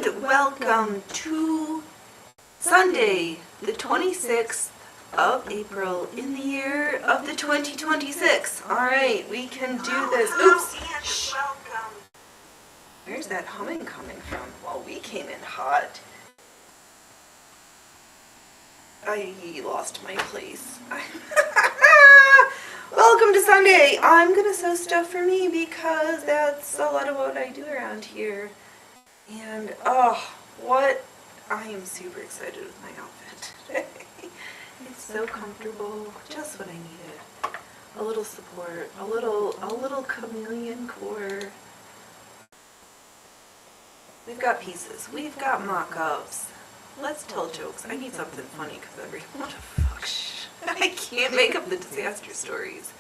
and welcome to Sunday, the 26th of April in the year of the 2026. Alright, we can do this. Oops! Shh. Where's that humming coming from? Well, we came in hot. I lost my place. Welcome to Sunday. I'm gonna sew stuff for me because that's a lot of what I do around here. And what I am super excited with my outfit today. It's so comfortable, just what I needed. A little support, a little chameleon core. We've got pieces, we've got mock-ups. Let's tell jokes. I need something funny because what the fuck? I can't make up the disaster stories.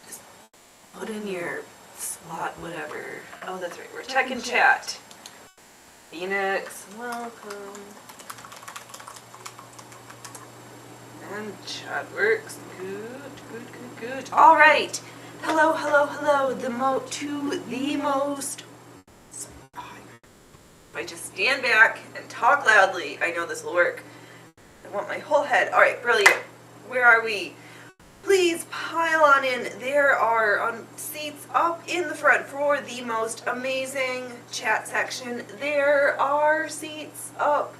Just put in your slot, whatever. Oh, that's right. We're tech and chat. Phoenix, welcome. And chat works. Good. All right. Hello. The most. If I just stand back and talk loudly, I know this will work. I want my whole head. All right, brilliant. Where are we? Please pile on in. There are seats up in the front for the most amazing chat section. There are seats up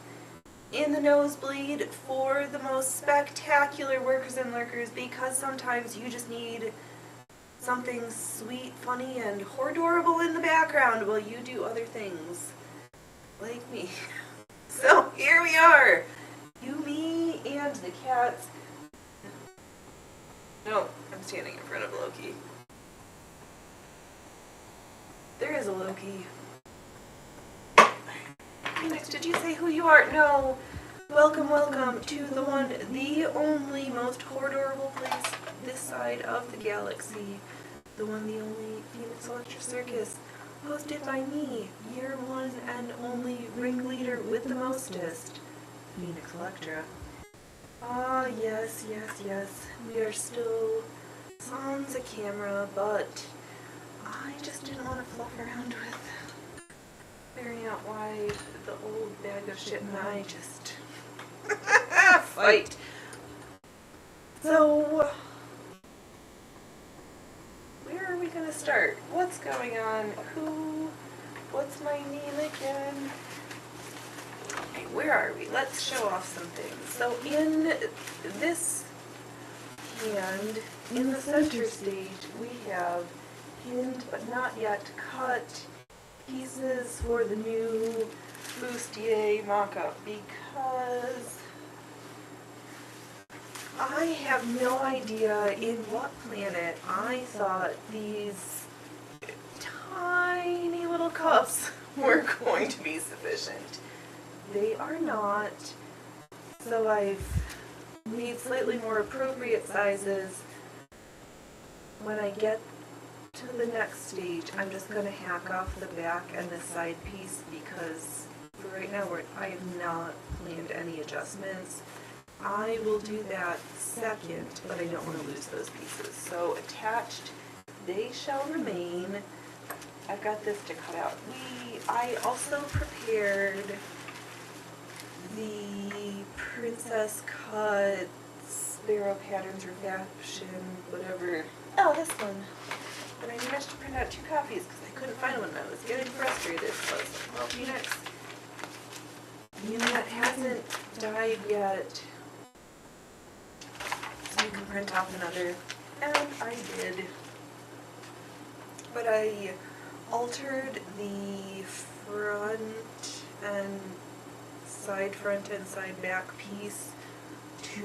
in the nosebleed for the most spectacular workers and lurkers, because sometimes you just need something sweet, funny, and adorable in the background while you do other things. Like me. So here we are. You, me, and the cats. No, I'm standing in front of Loki. There is a Loki. Phoenix, did you say who you are? No. Welcome to the one, the only, most adorable place this side of the galaxy. The one, the only Phoenix Electra Circus. Hosted by me, your one and only ringleader with the mostest, Phoenix Electra. Ah, yes. We are still sans a camera, but I just didn't want to fluff around with figuring out why the old bag of shit and I just fight. So, where are we going to start? What's going on? What's my name again? Okay, where are we? Let's show off some things. So in this hand, in the center stage, we have pinned but not yet cut pieces for the new bustier mock-up, because I have no idea in what planet I thought these tiny little cups were going to be sufficient. They are not, so I've made slightly more appropriate sizes. When I get to the next stage, I'm just going to hack off the back and the side piece, because for right now I have not planned any adjustments. I will do that second, but I don't want to lose those pieces. So attached, they shall remain. I've got this to cut out. I also prepared the princess cut sparrow patterns or fashion, whatever. Oh, this one. But I managed to print out 2 copies because I couldn't find one and I was getting frustrated. So I was like, well, Phoenix, that hasn't died yet, so you can print off another. And I did. But I altered the front and side back piece to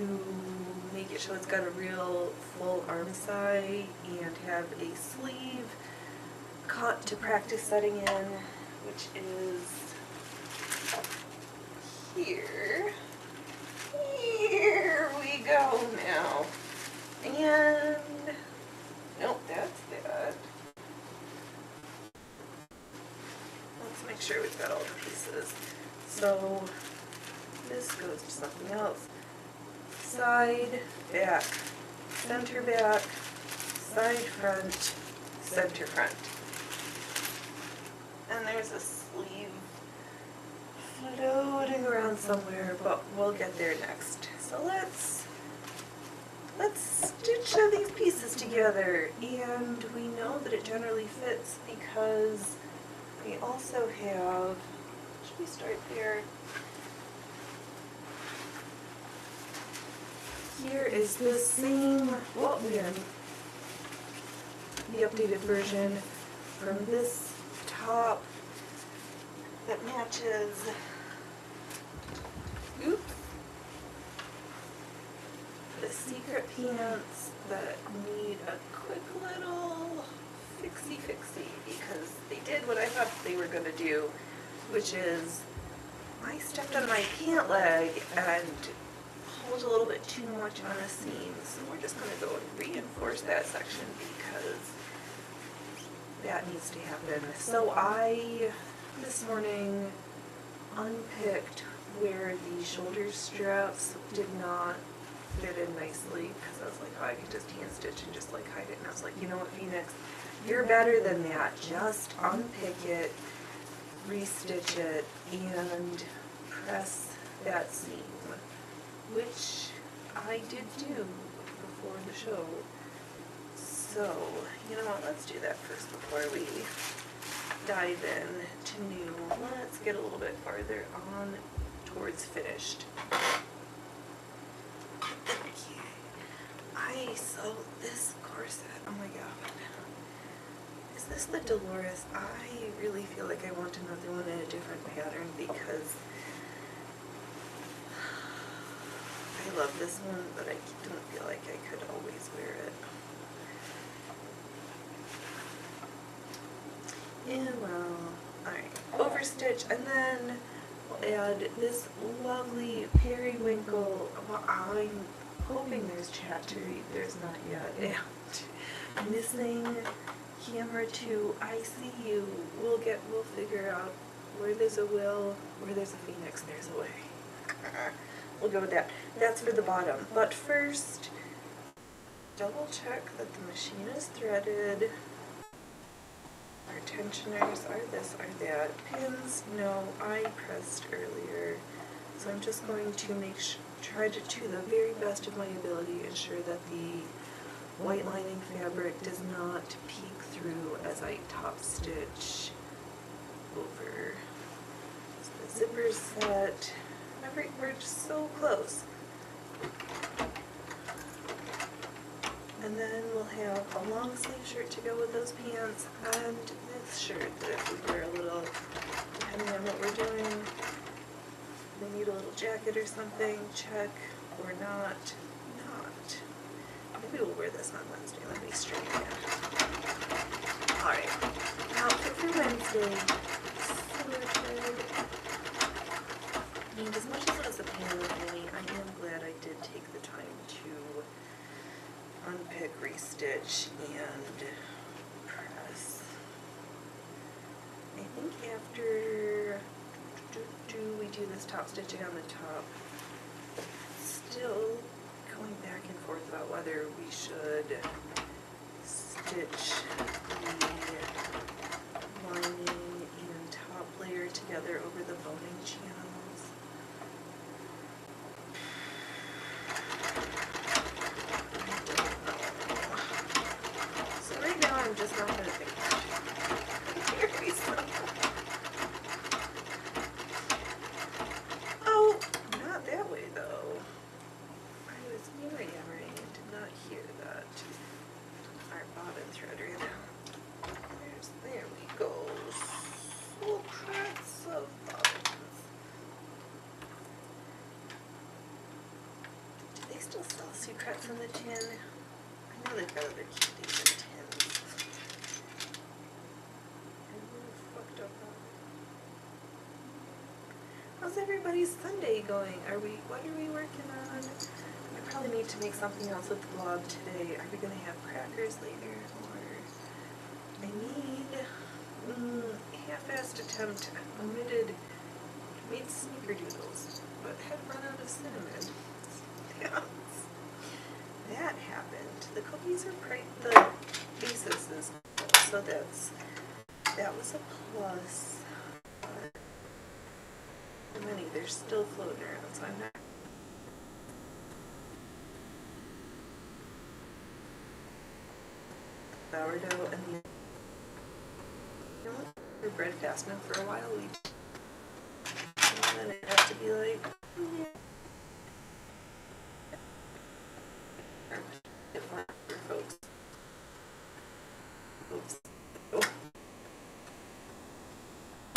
make it show it's got a real full arm side and have a sleeve cut to practice setting in, which is here. Here we go now. And nope, that's that. Let's make sure we've got all the pieces. So this goes to something else. Side, back, center back, side front, center front. And there's a sleeve floating around somewhere, but we'll get there next. So let's stitch these pieces together, and we know that it generally fits because we also have, should we start there? Here is the same, well, again, the updated version from this top that matches, oops, the secret pants that need a quick little fixie because they did what I thought they were going to do, which is I stepped on my pant leg and pulled a little bit too much on a seam, so we're just going to go and reinforce that section because that needs to happen. So I, this morning, unpicked where the shoulder straps did not fit in nicely because I was like, oh, I could just hand stitch and just like hide it. And I was like, you know what, Phoenix, you're better than that. Just unpick it, restitch it, and press that seam, which I did do before the show. So, you know what, let's do that first before we dive in to new. Let's get a little bit farther on towards finished. Okay. So this corset, oh my god. Is this the Dolores? I really feel like I want another one in a different pattern because I love this one, but I don't feel like I could always wear it. And well, alright, overstitch, and then we'll add this lovely periwinkle. Well, I'm hoping there's chattery, there's not yet. And missing camera 2, I see you. We'll figure out where there's a will, where there's a phoenix, there's a way. We'll go with that. That's for the bottom. But first, double check that the machine is threaded. Our tensioners are this, are that. Pins, no, I pressed earlier. So I'm just going to try to the very best of my ability, ensure that the white lining fabric does not peek through as I top stitch over. So the zipper's set. We're just so close. And then we'll have a long sleeve shirt to go with those pants, and this shirt that if we wear a little, depending on what we're doing, we need a little jacket or something, check, or not. Maybe we'll wear this on Wednesday. Let me straighten it. Alright, outfit for Wednesday. Sorted. And as much as it was a pain in the knee, I am glad I did take the time to unpick, restitch, and press. I think after we do this top stitching on the top, still going back and forth about whether we should stitch the lining and top layer together over the boning channels. I'm just not going to think very simple. Oh, not that way though. I was yammering and did not hear that. Our bobbin thread ran out. There we go. Full cracks of bobbins. Do they still sell secrets in the tin? I know they've got other candies in tins. How's everybody's Sunday going? What are we working on? I probably need to make something else with the vlog today. Are we going to have crackers later? Or I need half-assed attempt. Made snickerdoodles, but had run out of cinnamon. That happened. The cookies are the basis is so that was a plus. they're still floating around, so I'm not. Sourdough and the your bread fast enough for a while. And then it has to be like, for folks. Oops. Oh.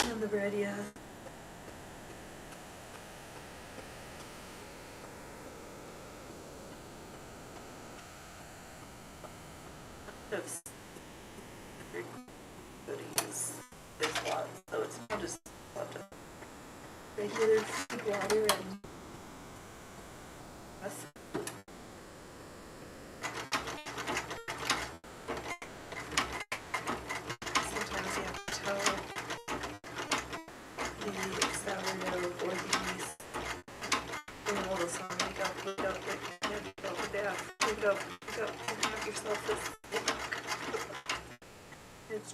And the bread, yeah. Of goodies. There's lots, so it's not just a lot of regular food, water, and sometimes you have to tell the sourdough or the yeast in the middle of song, wake up, wake up, wake up, wake up, and have yourself this. It's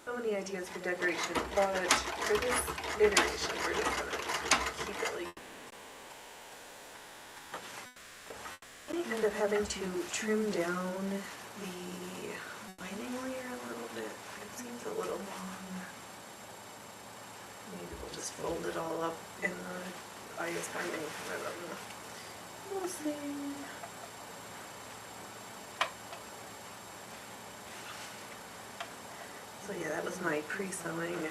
so many ideas for decoration, but for this iteration, we're just gonna keep it like. I end up having to trim down the lining layer a little bit. It seems a little long. Maybe we'll just fold it all up in the IS binding. I don't know. We'll see. So yeah, that was my pre-sewing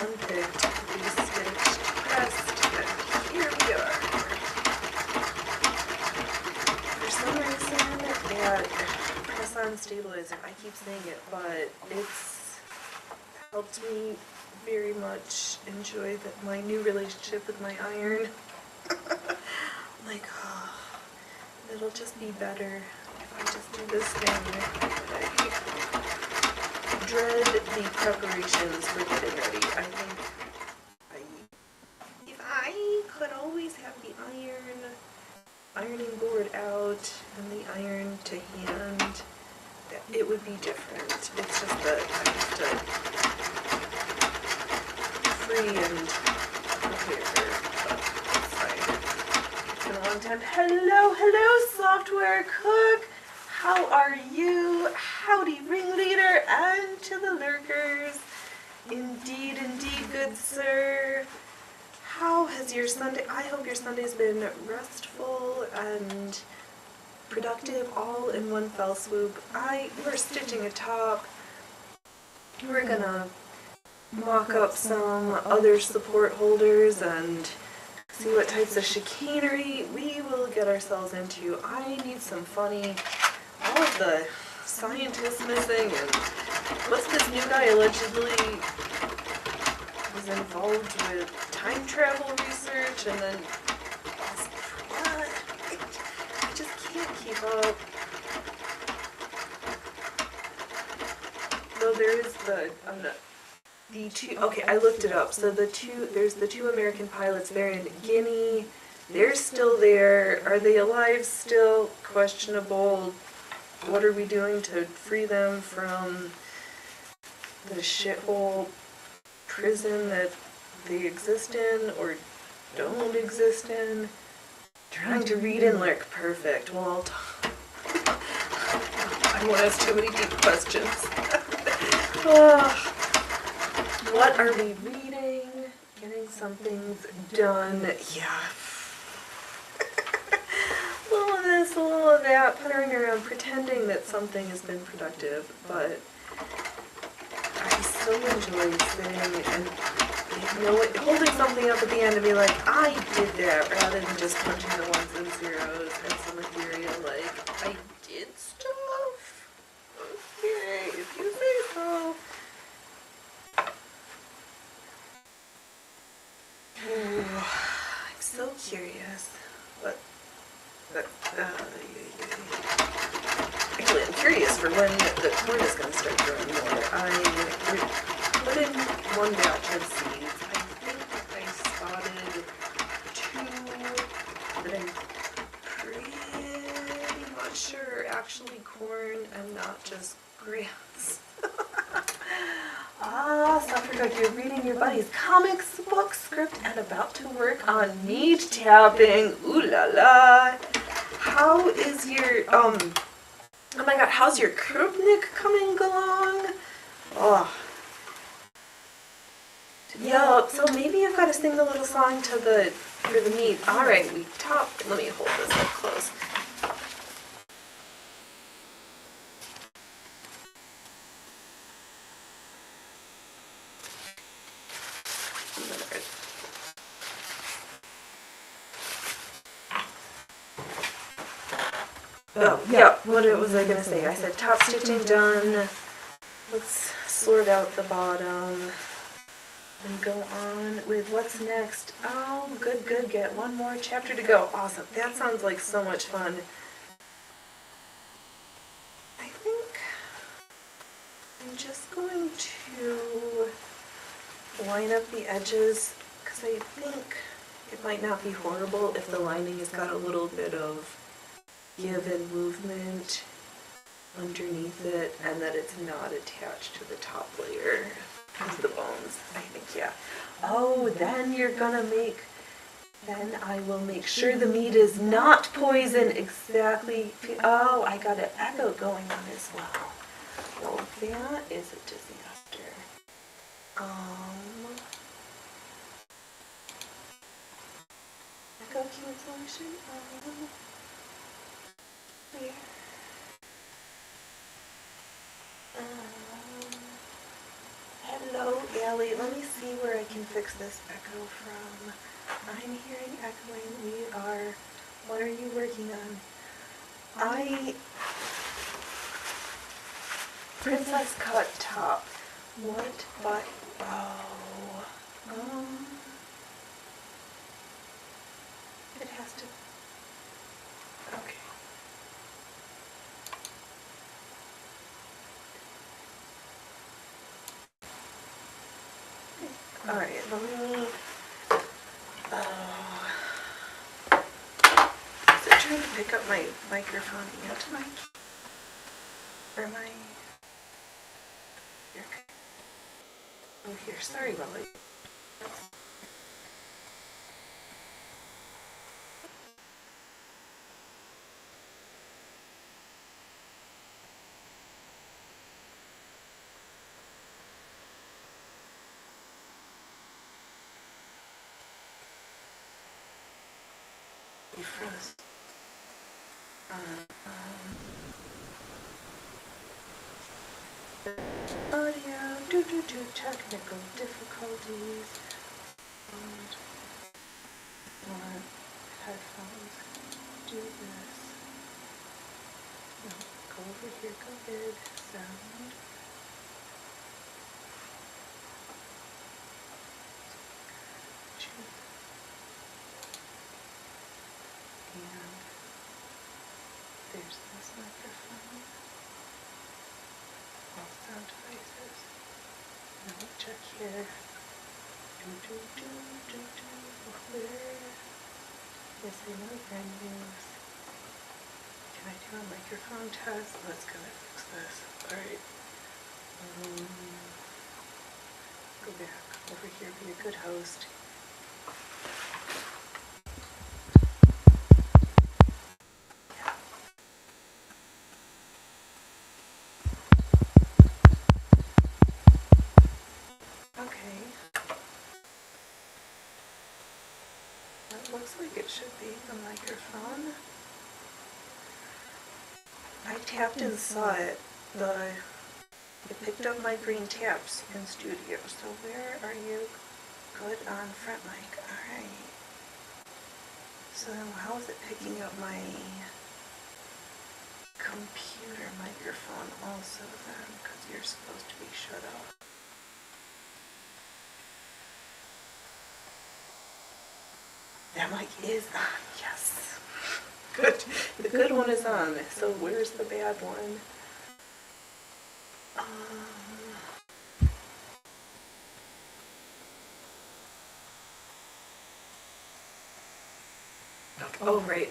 unpicked, re-stitched, pressed, and here we are. For some reason, that press-on stabilizer, I keep saying it, but it's helped me very much enjoy my new relationship with my iron. Like, oh, it'll just be better if I just do this thing. I dread the preparations for getting ready. I think if I could always have the ironing board out and the iron to hand, it would be different. It's just that I have to free and prepare, but it's fine. It's been a long time. Hello, software cook. How are you? Howdy, ringleader, and to the lurkers. Indeed, good sir. How has your Sunday? I hope your Sunday's been restful and productive all in one fell swoop. We're stitching a top. We're gonna mock up some other support holders and see what types of chicanery we will get ourselves into. I need some funny. All of the scientists missing, and what's this new guy allegedly was involved with time travel research, and then what? I just can't keep up. So there is the two. Okay, I looked it up. So there's the two American pilots there in Guinea. They're still there. Are they alive still? Questionable. What are we doing to free them from the shithole prison that they exist in or don't exist in? Trying to read and lurk. Perfect. Well, I'll talk. I won't ask too many deep questions. What are we reading? Getting some things done. Yeah. A little of this, a little of that, puttering around, pretending that something has been productive, but I so enjoy sitting and holding something up at the end and be like, I did that, rather than just punching the ones and zeros and some ethereal, like, I did stuff? Okay, if you say so. Ooh, I'm so curious, but actually, I'm curious for when the corn is going to start growing more. I put in one batch of seeds. I think I not just grass. Suffer good. You're reading your buddy's comics book script and about to work on meat tapping. Ooh la la. How is your, oh my god, how's your Krupnik coming along? Oh. Yup, so maybe I've got to sing the little song for the meat. Alright, we top, let me hold this up close. Oh, yeah, what was I gonna say? I said top stitching done. Let's sort out the bottom and go on with what's next. Oh, good, good, get one more chapter to go. Awesome, that sounds like so much fun. I think I'm just going to line up the edges because I think it might not be horrible if the lining has got a little bit of give and movement underneath it and that it's not attached to the top layer of the bones. I think, yeah. Oh, then I will make sure the meat is not poison exactly. Oh, I got an echo going on as well. Well, that is a disaster. Echo cancellation. Where? Hello, Ellie. Let me see where I can fix this echo from. I'm hearing echoing. What are you working on? Princess cut top. What? But, it has to, okay. Alright, let me, is it trying to pick up my microphone and my, or my, okay. Oh, here, sorry, Molly. You froze. Audio, technical difficulties. One, headphones, do this. No, go over here, go big, sound. Choose. And there's this microphone. All sound devices. Now we check here. Where is the menus? Can I do a microphone test? Let's go fix this. Alright. Go back over here, be a good host. Looks like it should be the microphone. I tapped and saw it. It picked up my green taps in studio. So where are you? Good on front mic. Alright. So how is it picking up my computer microphone also then? Because you're supposed to be shut off. That mic is on, yes. Good. The good one is on, so where's the bad one? Oh, right,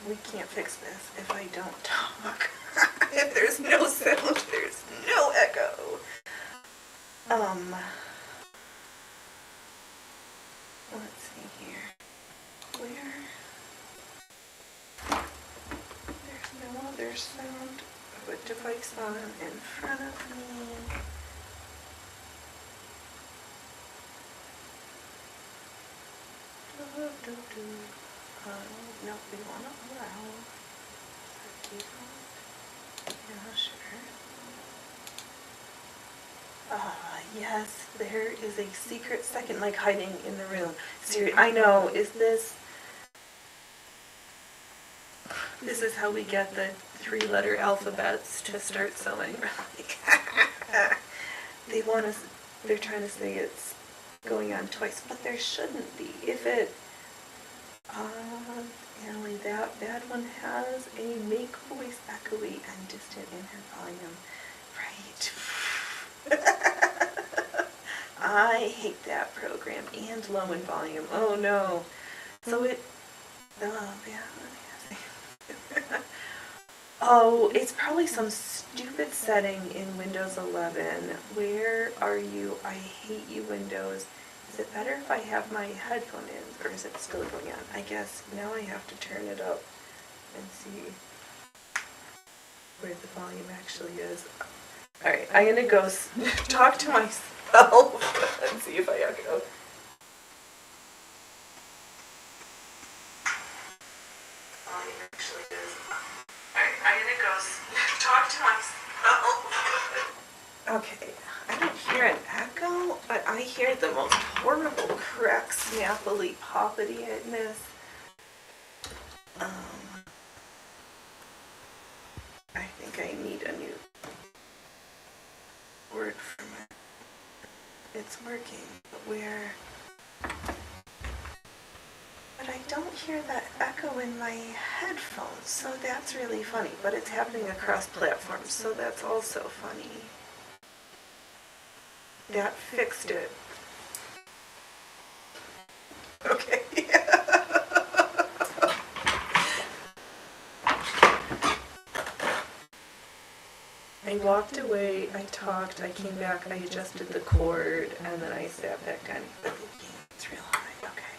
we can't fix this if I don't talk. If there's no sound, there's no echo. Let's see here. Where? There's no other sound of a device on in front of me. No, we want to allow. Yeah, sure. Yes, there is a secret second mic hiding in the room. I know, is this... This is how we get the 3-letter alphabets to start sewing. They want us, they're trying to say it's going on twice, but there shouldn't be. If it, Ellie, that one has a make voice echoey and distant in her volume. Right. I hate that program, and low in volume. Oh no. So it, oh, it's probably some stupid setting in Windows 11. Where are you? I hate you, Windows. Is it better if I have my headphone in, or is it still going on? I guess now I have to turn it up and see where the volume actually is. Alright, I'm gonna go talk to myself and see if I echo. Okay, I don't hear an echo, but I hear the most horrible crack, snappily, poppityness. I think I need a new word for it. It's working, but where? But I don't hear that echo in my headphones, so that's really funny. But it's happening across platforms, so that's also funny. That fixed it. Okay. I walked away, I talked, I came back, I adjusted the cord, and then I sat back down. It's real high, okay.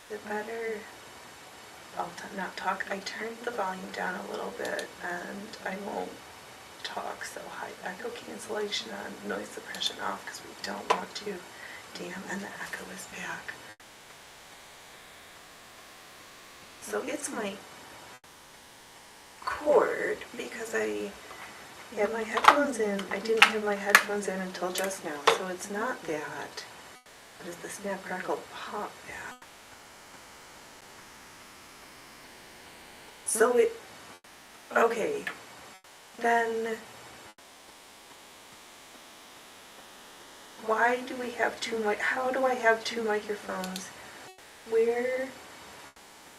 Is it better? I'll not talk. I turned the volume down a little bit, and I won't talk so high. Echo cancellation on, noise suppression off, because we don't want to damn, and the echo is back. So it's my cord, because I had my headphones in. I didn't have my headphones in until just now, so it's not that. But it's the snap, crackle, pop back. So it, okay, then why do we have how do I have two microphones? Where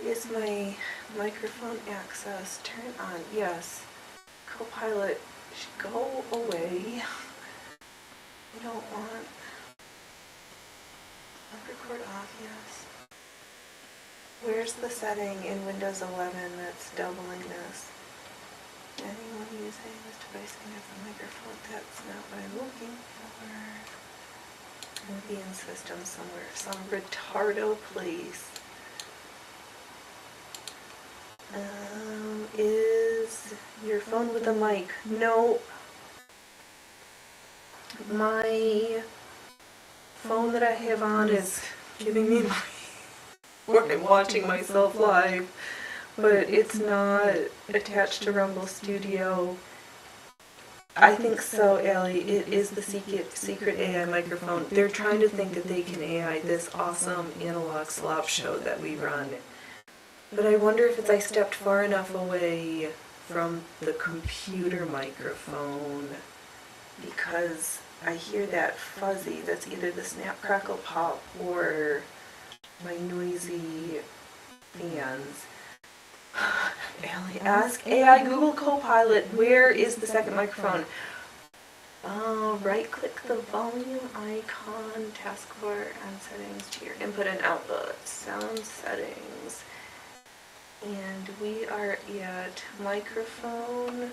is my microphone access? Turn on, yes. Copilot should go away. I don't want, record off, yes. Where's the setting in Windows 11 that's doubling this? Anyone using this device can have the microphone. That's not what I'm looking for. Maybe in system somewhere. Some retardo place. Is your phone with a mic? No. My phone that I have on is giving me my where I'm watching myself live, but it's not attached to Rumble Studio. I think so, Allie. It is the secret AI microphone. They're trying to think that they can AI this awesome analog slop show that we run. But I wonder if I stepped far enough away from the computer microphone, because I hear that fuzzy. That's either the snap, crackle, pop, or my noisy fans. Allie, ask AI Google Copilot, where is the second microphone? Right click the volume icon, taskbar, and settings to your input and output. Sound settings. And we are at microphone.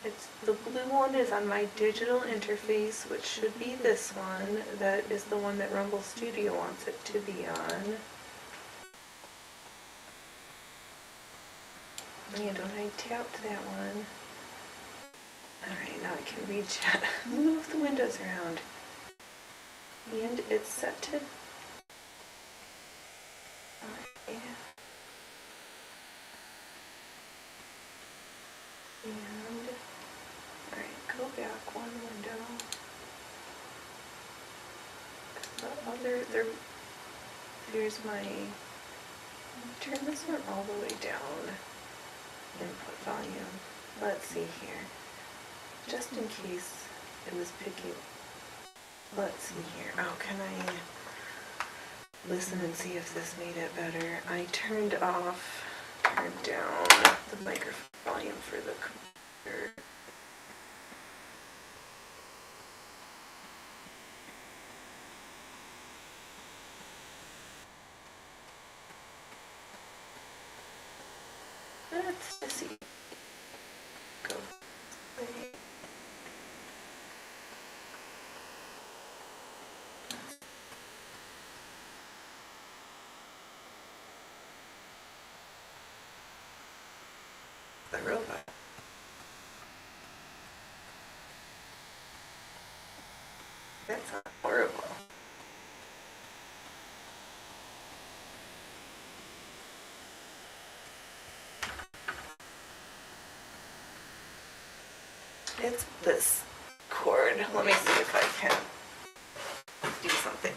It's the blue one is on my digital interface, which should be this one. That is the one that Rumble Studio wants it to be on. Man, don't I tapped that one? Alright, now I can reach move the windows around. And it's set to and alright, go back one window. There's my turn this one all the way down. Input volume. Let's see here. Just in case it was picking. Let's see here. Oh, can I listen and see if this made it better? I turned down the microphone volume for the computer. Let's just see. Go. The robot. That's not horrible. It's this cord. Let me see if I can do something.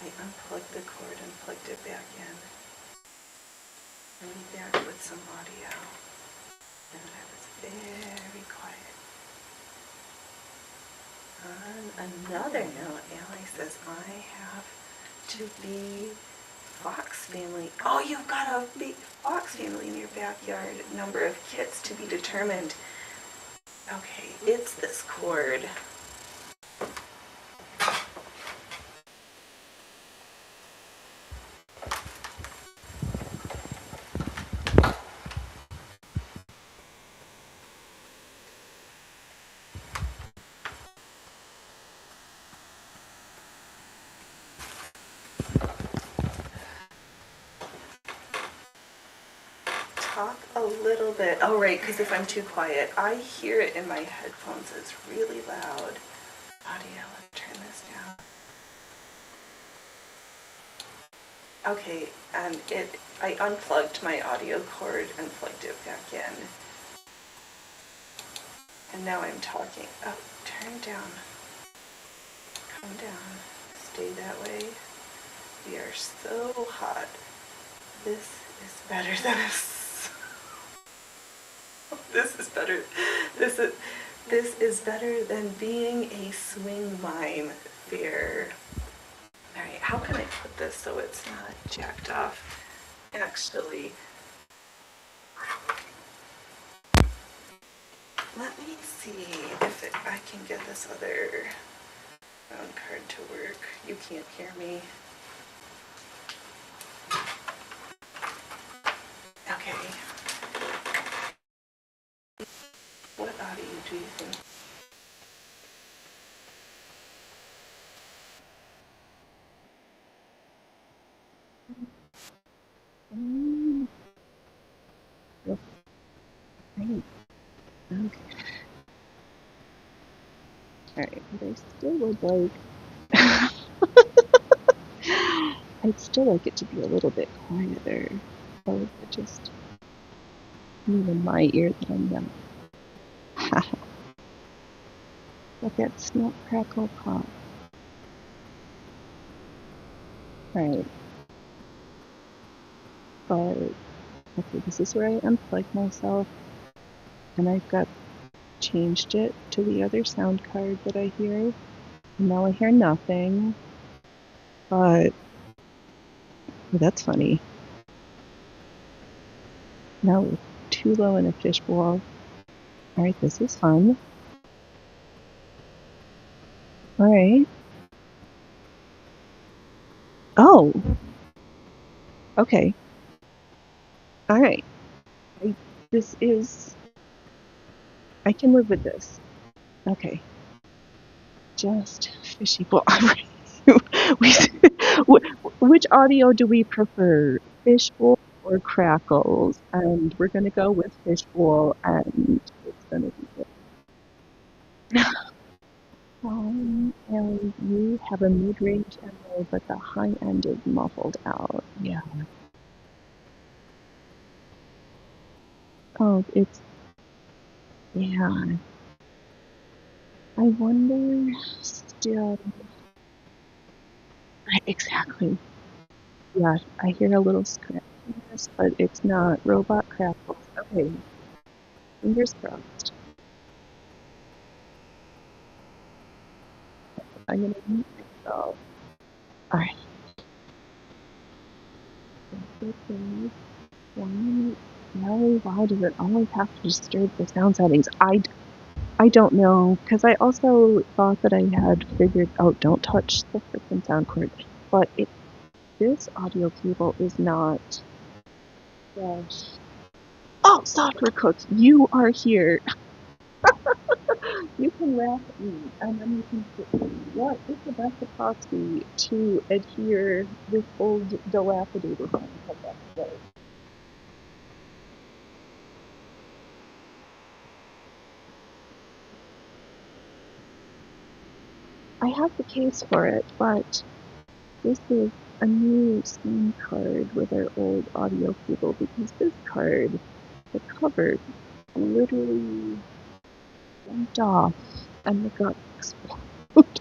I unplugged the cord and plugged it back in. And back with some audio. And I was very quiet. On another note, Allie says I have to be fox family. Oh, you've got a big fox family in your backyard. Number of kits to be determined. Okay, it's this cord. Talk a little bit. Oh, right, because if I'm too quiet, I hear it in my headphones. It's really loud. Audio, let's turn this down. Okay, and I unplugged my audio cord and plugged it back in. And now I'm talking. Oh, turn down. Come down. Stay that way. We are so hot. This is better than a... This is better. This is better than being a swing mime fair. Alright, how can I put this so it's not jacked off? Actually, let me see if I can get this other phone card to work. You can't hear me. Okay. What audio do you think? Right. Okay. Alright, but I still would like I'd still like it to be a little bit quieter. Or is it just me in my ear that I'm not? But that snap crackle pop. Right. But, okay, this is where I unplug myself, and I've got changed it to the other sound card that I hear. Now I hear nothing, but well, that's funny. Now too low in a fishbowl. Alright, this is fun. Alright. Oh! Okay. Alright. This is... I can live with this. Okay. Just fishy bowl. Which audio do we prefer? Fishbowl or crackles? And we're gonna go with fishbowl, and it's gonna be good. And you have a mid-range echo, but the high end is muffled out. Yeah. Oh, it's... Yeah. I wonder still... Exactly. Yeah, I hear a little scratchiness, but it's not robot crackles. Okay. Fingers crossed. I'm gonna mute myself. Alright. Why does it always have to disturb the sound settings? I don't know, because I also thought that I had figured out don't touch the freaking sound cord, but this audio cable is not fresh. Oh, software cooks, you are here. You can laugh at me, and then you can say, what is the best epoxy to adhere this old dilapidated one? I have the case for it, but this is a new SIM card with our old audio cable, because this card, the cover, literally jumped off and the gut exploded.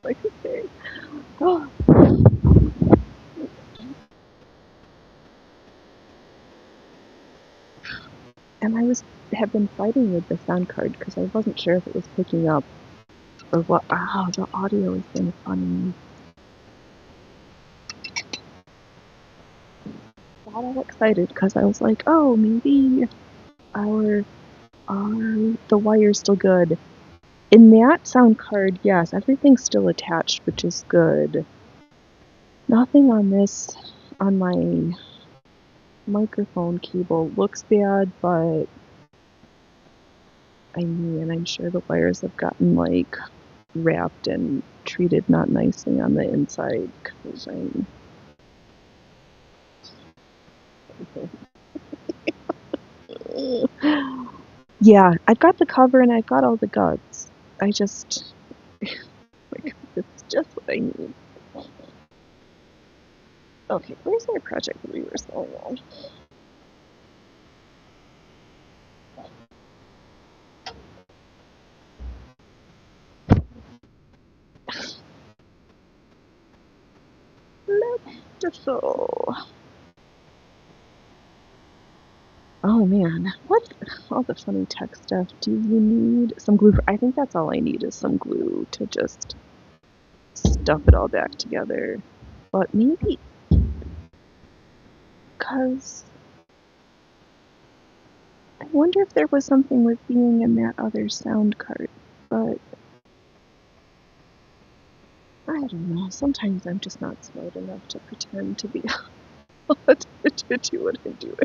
Like, okay. Oh. And have been fighting with the sound card because I wasn't sure if it was picking up or what. Ah, the audio is been funny. I got all excited because I was like, oh, maybe the wire's still good. In that sound card, yes, everything's still attached, which is good. Nothing on my microphone cable looks bad, but I mean, I'm sure the wires have gotten, like, wrapped and treated not nicely on the inside, because yeah, I've got the cover and I've got all the guts. I just... like, it's just what I need. Okay, where's our project that we were selling on? Wonderful. Oh man, what all the funny tech stuff? Do you need some glue? I think that's all I need is some glue to just stuff it all back together. But maybe, because I wonder if there was something with being in that other sound card, but I don't know. Sometimes I'm just not smart enough to pretend to be to do what I'm doing.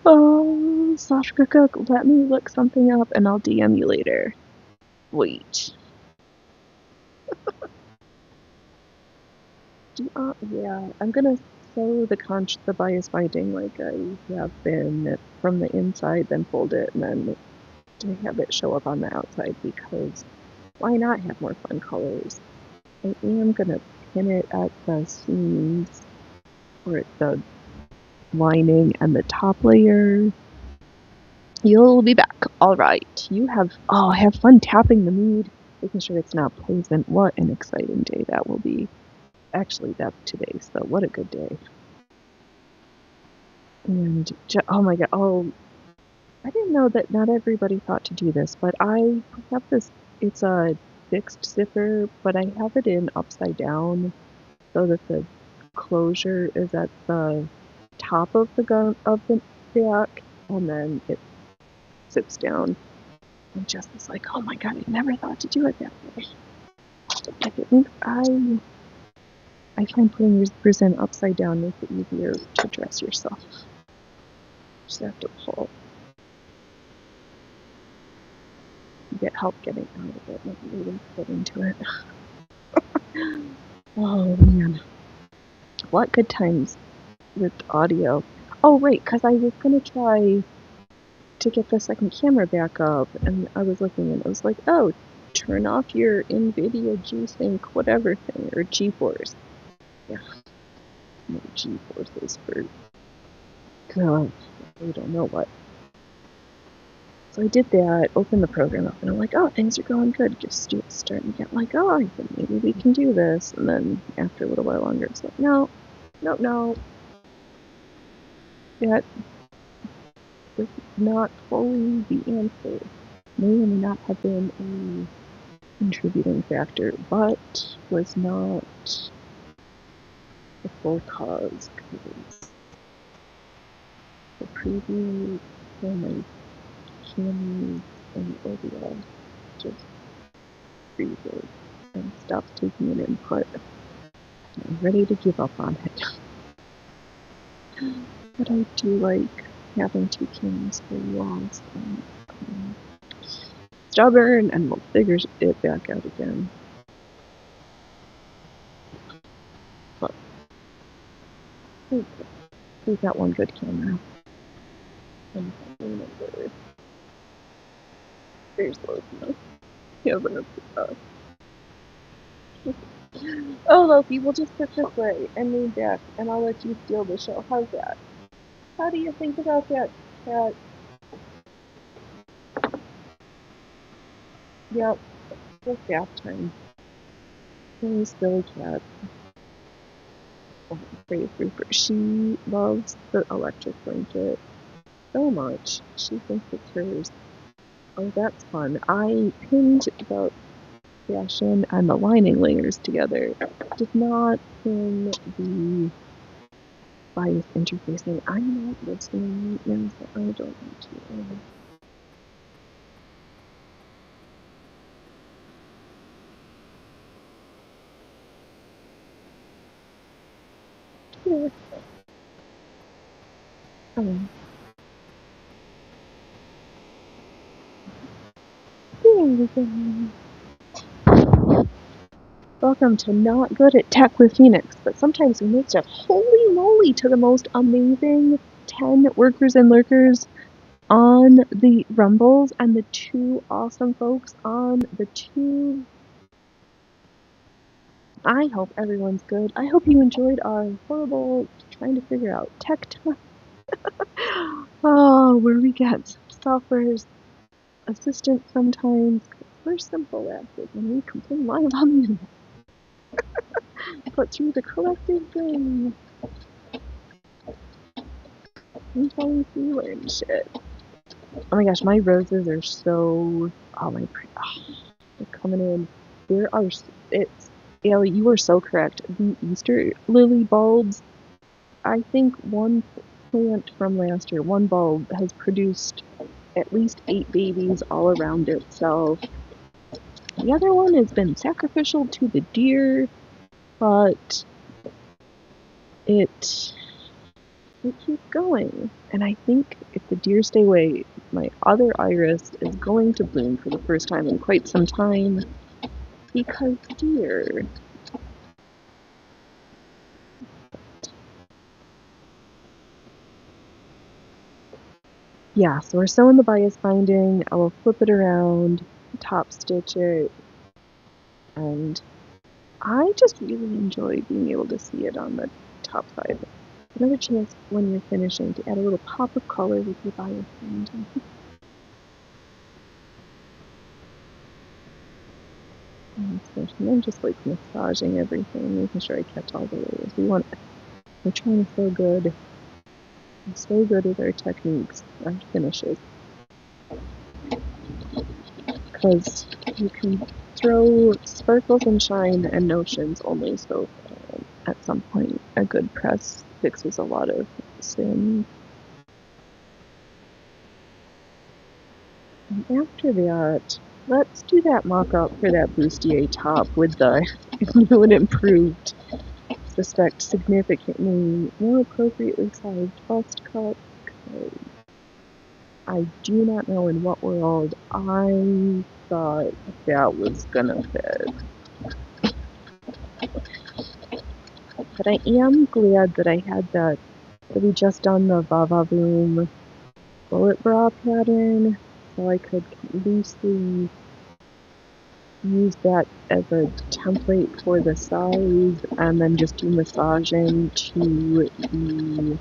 Oh, Sashka Cook, let me look something up and I'll DM you later. Wait. Yeah, I'm gonna sew the bias binding like I have been from the inside, then fold it, and then to have it show up on the outside, because why not have more fun colors? I am gonna pin it at the seams, or the lining and the top layer. You'll be back. Alright. Have fun tapping the mead. making sure it's not poison. What an exciting day that will be. Actually, that's today, so what a good day. And, oh my god, oh, I didn't know that not everybody thought to do this, but I have this, it's a fixed zipper, but I have it in upside down so that the closure is at the top of the gun of the back, and then it zips down. And Jess is like, oh my god, I never thought to do it that way. Like, it makes, I find putting your zippers in upside down makes it easier to dress yourself. Just have to pull. You get help getting out of it, like waiting to get into it. Oh man. What good times with audio. Oh right, because I was gonna try to get the second camera back up, and I was looking and it was like, oh, turn off your NVIDIA G-Sync whatever thing, or GeForce. Yeah. No GeForces for God, I don't know what. So I did that, opened the program up, and I'm like, oh, things are going good. Just starting to get like, oh, I think maybe we can do this. And then after a little while longer, it's like, no. That is not fully the answer. May or may not have been a contributing factor, but was not the full cause, because the preview for my cameras and OBS just freezes and stops taking an input. I'm ready to give up on it. But I do like having two cameras for walls, and stubborn, and we'll figure it back out again. But we've got one good camera. And there's Loki. Yeah, but oh, Loki, we'll just sit this way and lean back, and I'll let you steal the show. How's that? How do you think about that, cat? Yep, it's bath time. Please, silly cat. Oh, Brave Reaper. She loves the electric blanket so much. She thinks it's hers. Oh, that's fun. I pinned the fashion and the lining layers together. Did not pin the bias interfacing. I'm not listening right now, so I don't want to. Yeah. Welcome to Not Good at Tech with Phoenix, but sometimes we make stuff. Holy moly, to the most amazing 10 workers and lurkers on the Rumbles, and the 2 awesome folks on the Tube. I hope everyone's good. I hope you enjoyed our horrible trying to figure out tech time. Oh, where we get software's assistant sometimes. We're simple asses and we complain live on the internet. But through the collective brain, we finally learn shit. Oh my gosh, my roses are so. Oh my. They're coming in. There are. It's. Allie, you are so correct. The Easter lily bulbs. I think one plant from last year, one bulb, has produced at least 8 babies all around itself. The other one has been sacrificial to the deer, but it keeps going. And I think if the deer stay away, my other iris is going to bloom for the first time in quite some time, because deer. Yeah, so we're sewing the bias binding. I will flip it around, top stitch it, and I just really enjoy being able to see it on the top side. Another chance when you're finishing to add a little pop of color with your bias binding. finish, and then just like massaging everything, making sure I catch all the layers. We're trying to so good with our techniques, our finishes, because you can throw sparkles and shine and notions only so at some point a good press fixes a lot of sin. And after that, let's do that mock-up for that bustier top with the new and improved, suspect significantly more appropriately sized bust cut. I do not know in what world I thought that was gonna fit. But I am glad that I had that we just done the Va-Va-Voom bullet bra pattern, so I could loosely use that as a template for the size and then just do massaging to the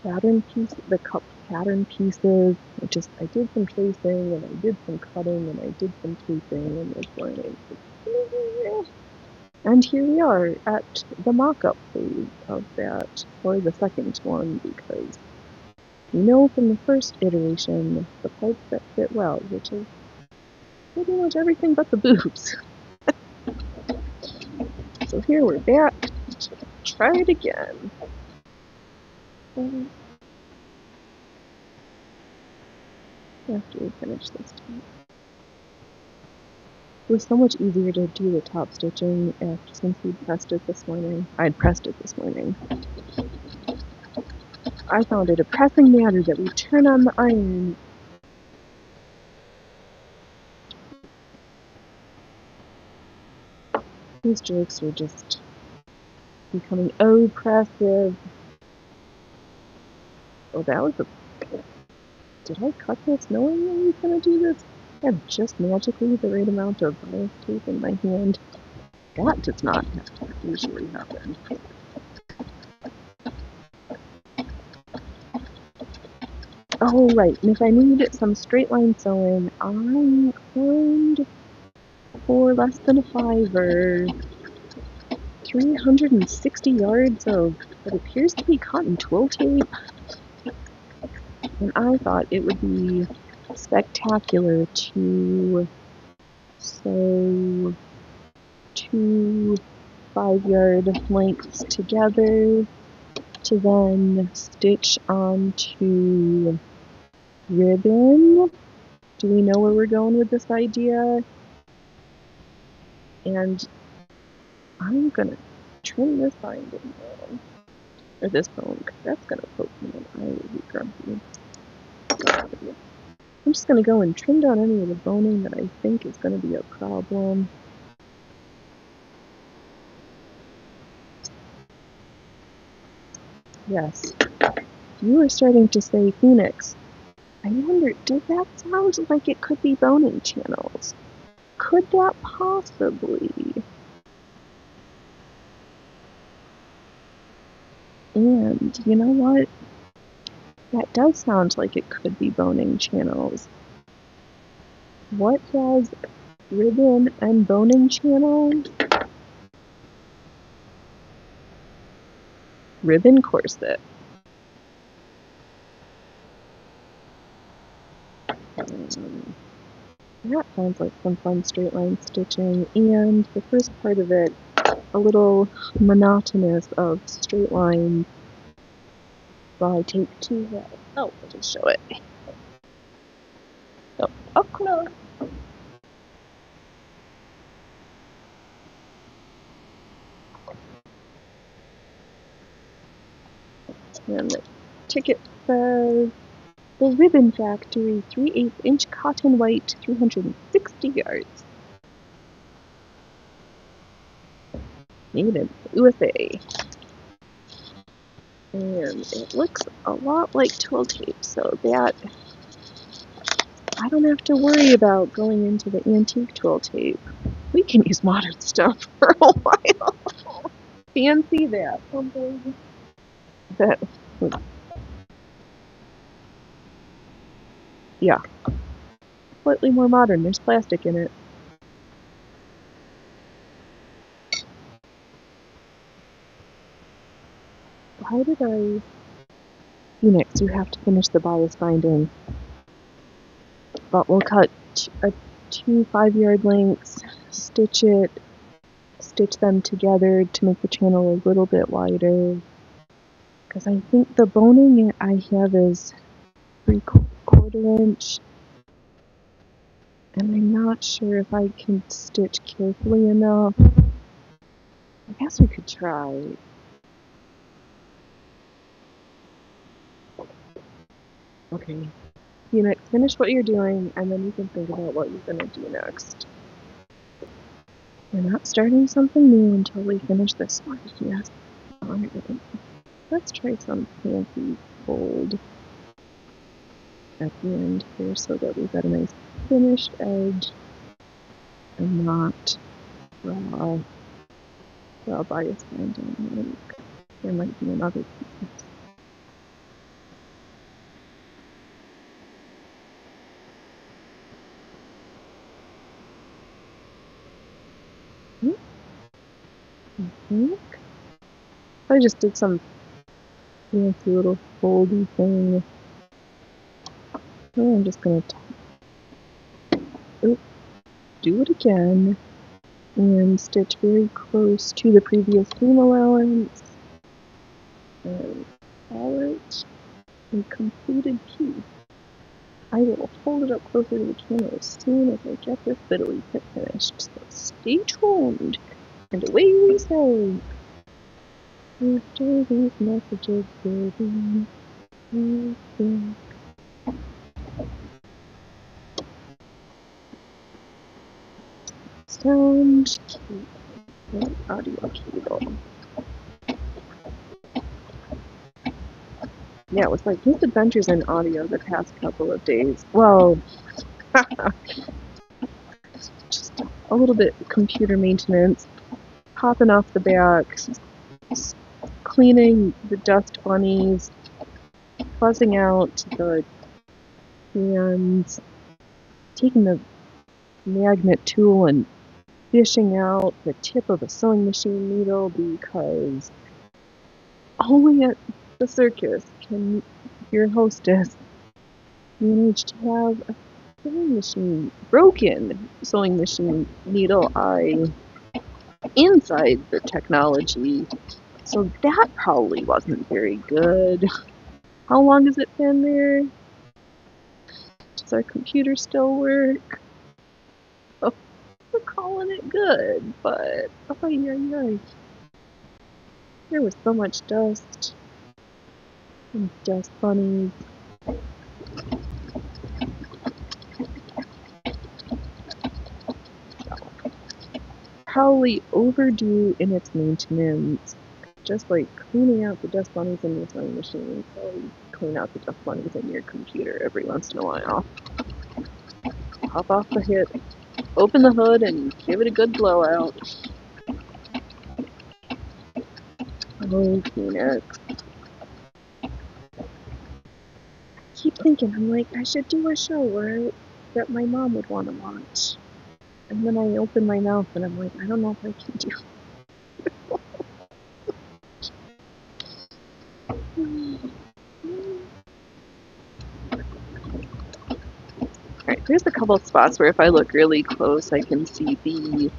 pattern piece, the cup pattern pieces. I did some tracing and I did some cutting and I did some taping and was learning. And here we are at the mock-up phase of that, or the second one, because we know from the first iteration the parts that fit well, which is pretty much everything but the boobs. So here we're back to try it again. After we finish this time. It was so much easier to do the top stitching since we'd pressed it this morning. I'd pressed it this morning. I found it a pressing matter that we turn on the iron. These jokes are just becoming oppressive. Oh, that was a... Did I cut this knowing I was gonna do this? I have just magically the right amount of bias tape in my hand. That does not usually happen. Oh, right, and if I need some straight line sewing, I found for less than a $5 360 yards of what appears to be cotton twill tape. And I thought it would be spectacular to sew 2 5-yard lengths together to then stitch onto ribbon. Do we know where we're going with this idea? And I'm gonna trim this binding down, or this bone, because that's gonna poke me and I will be grumpy. I'm just gonna go and trim down any of the boning that I think is gonna be a problem. Yes, you were starting to say Phoenix. I wonder, does that sound like it could be boning channels? Could that possibly? And you know what? That does sound like it could be boning channels. What does ribbon and boning channel? Ribbon corset. That sounds like some fun straight line stitching, and the first part of it, a little monotonous of straight lines while I take 2 heads. Oh, I'll just show it. Oh, up close. And the ticket says, The Ribbon Factory, 3/8-inch cotton white, 360 yards. Made in USA. And it looks a lot like twill tape, so that I don't have to worry about going into the antique twill tape. We can use modern stuff for a while. Fancy that. That. Yeah. Slightly more modern. There's plastic in it. how did I... Phoenix, you have to finish the bias binding. But we'll cut two 5-yard lengths, stitch them together to make the channel a little bit wider. Because I think the boning I have is 3/4 inch. And I'm not sure if I can stitch carefully enough. I guess we could try. Okay. Phoenix, finish what you're doing, and then you can think about what you're gonna do next. We're not starting something new until we finish this one. Yes. Alright. Let's try some fancy fold at the end here so that we've got a nice finished edge and not raw bias binding. There might be another piece. I think I just did some fancy little foldy thing. Oh, I'm just gonna do it again and stitch very close to the previous seam allowance and call it a completed piece. I will fold it up closer to the camera as soon as I get this fiddly bit finished, so stay tuned, and away we say. After these messages will be sound cable, audio cable. Yeah, it was like misadventures in audio the past couple of days. Well, just a little bit of computer maintenance, popping off the back, cleaning the dust bunnies, fuzzing out the hands, taking the magnet tool and fishing out the tip of a sewing machine needle because only at the circus can your hostess manage to have a broken sewing machine needle eye inside the technology. So that probably wasn't very good. How long has it been there? Does our computer still work? Oh, we're calling it good, but there was so much dust and dust bunnies. Probably overdue in its maintenance. Just like cleaning out the dust bunnies in your sewing machine, so clean out the dust bunnies in your computer every once in a while. Pop off the hit, open the hood, and give it a good blowout. Oh, Phoenix. Keep thinking, I'm like, I should do a show that my mom would want to watch. And then I open my mouth and I'm like, I don't know if I can do Alright, there's a couple of spots where if I look really close, I can see the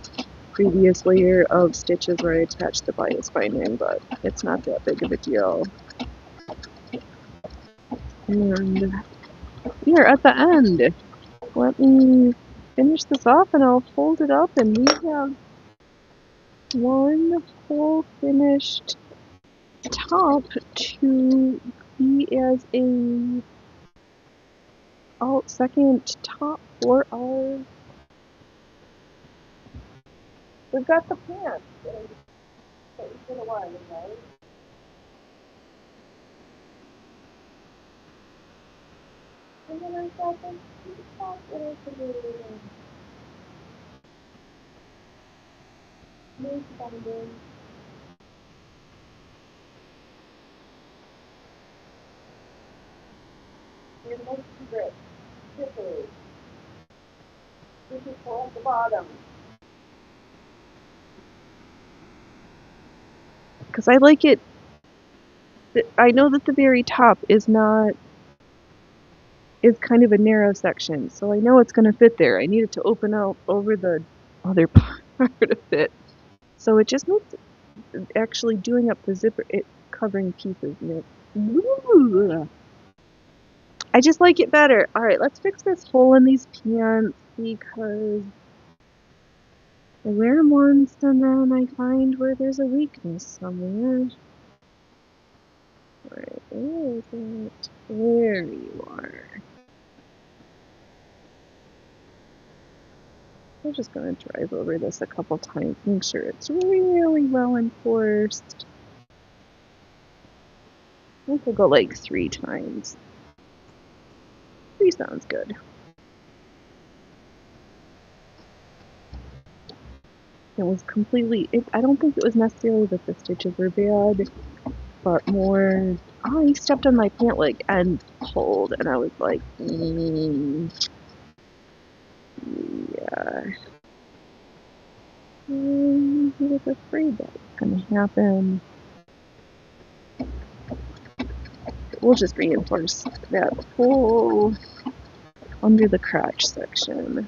previous layer of stitches where I attached the bias binding, but it's not that big of a deal. And we are at the end. Let me finish this off and I'll fold it up, and we have one whole finished top to be as a second top for our... We've got the pants. It's been a while, right? And then I've got the top that I can do. Make binding. And most grip. Zippers. This is for at the bottom. Because I like it I know that the very top is kind of a narrow section, so I know it's going to fit there. I need it to open out over the other part of it. So it just makes actually doing up the zipper, it covering pieces. And ooh, I just like it better. All right, let's fix this hole in these pants because I wear them once and then I find where there's a weakness somewhere. Alright, where is it? There you are. I'm just gonna drive over this a couple times, make sure it's really well enforced. I think I'll go like 3 times. 3 sounds good. It was completely, I don't think it was necessarily that the stitches were bad, but more, oh, he stepped on my pant leg and pulled, and I was like, yeah. He was afraid that was gonna happen. We'll just reinforce that whole under the crotch section.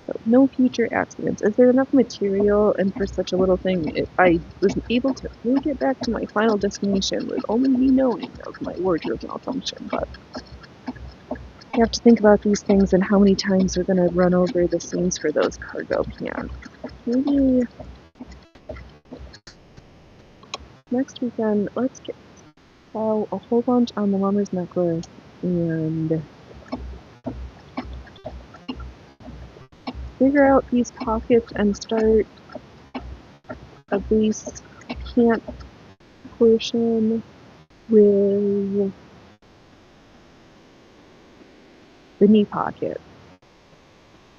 So no future accidents. Is there enough material, and for such a little thing, I was able to make it back to my final destination with only me knowing of my wardrobe malfunction, but I have to think about these things and how many times we're going to run over the seams for those cargo pants. Maybe next weekend, let's get a whole bunch on the mama's necklace and figure out these pockets and start a base pant portion with the knee pocket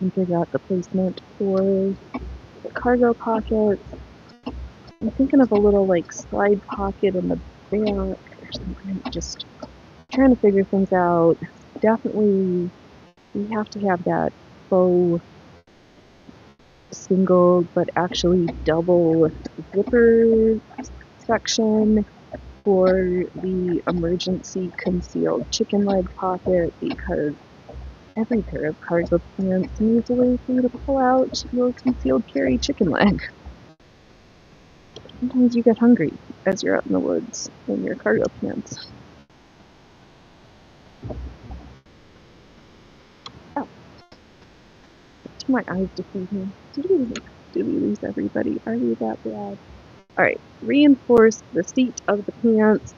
and figure out the placement for the cargo pockets. I'm thinking of a little like slide pocket in the back or something, just trying to figure things out. Definitely we have to have that faux single but actually double zipper section for the emergency concealed chicken leg pocket because every pair of cargo pants needs a way for you to pull out your concealed carry chicken leg. Sometimes you get hungry as you're out in the woods in your cargo pants. Oh, to my eyes deceiving. Did we lose everybody? Are we that bad? Alright, reinforce the seat of the pants.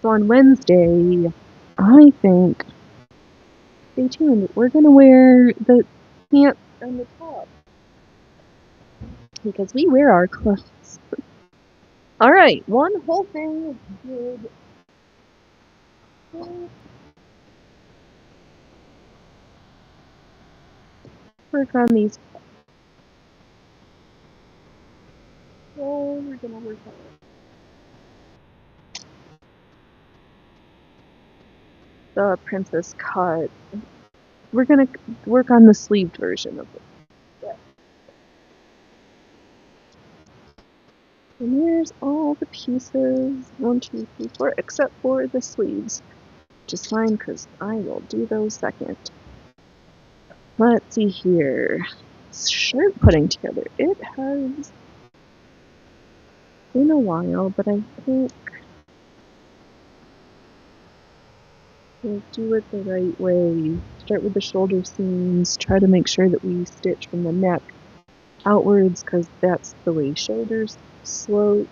So on Wednesday, I think, stay tuned, we're gonna wear the pants on the top. Because we wear our clothes. Alright, one whole thing did. Work on these. Oh, we're gonna work on it. The princess cut. We're gonna work on the sleeved version of it. Yeah. And here's all the pieces. 1, 2, 3, 4, except for the sleeves. Which is fine, because I will do those second. Let's see here. Shirt putting together. It has been a while, but I think we'll do it the right way. Start with the shoulder seams, try to make sure that we stitch from the neck outwards, because that's the way shoulders slope.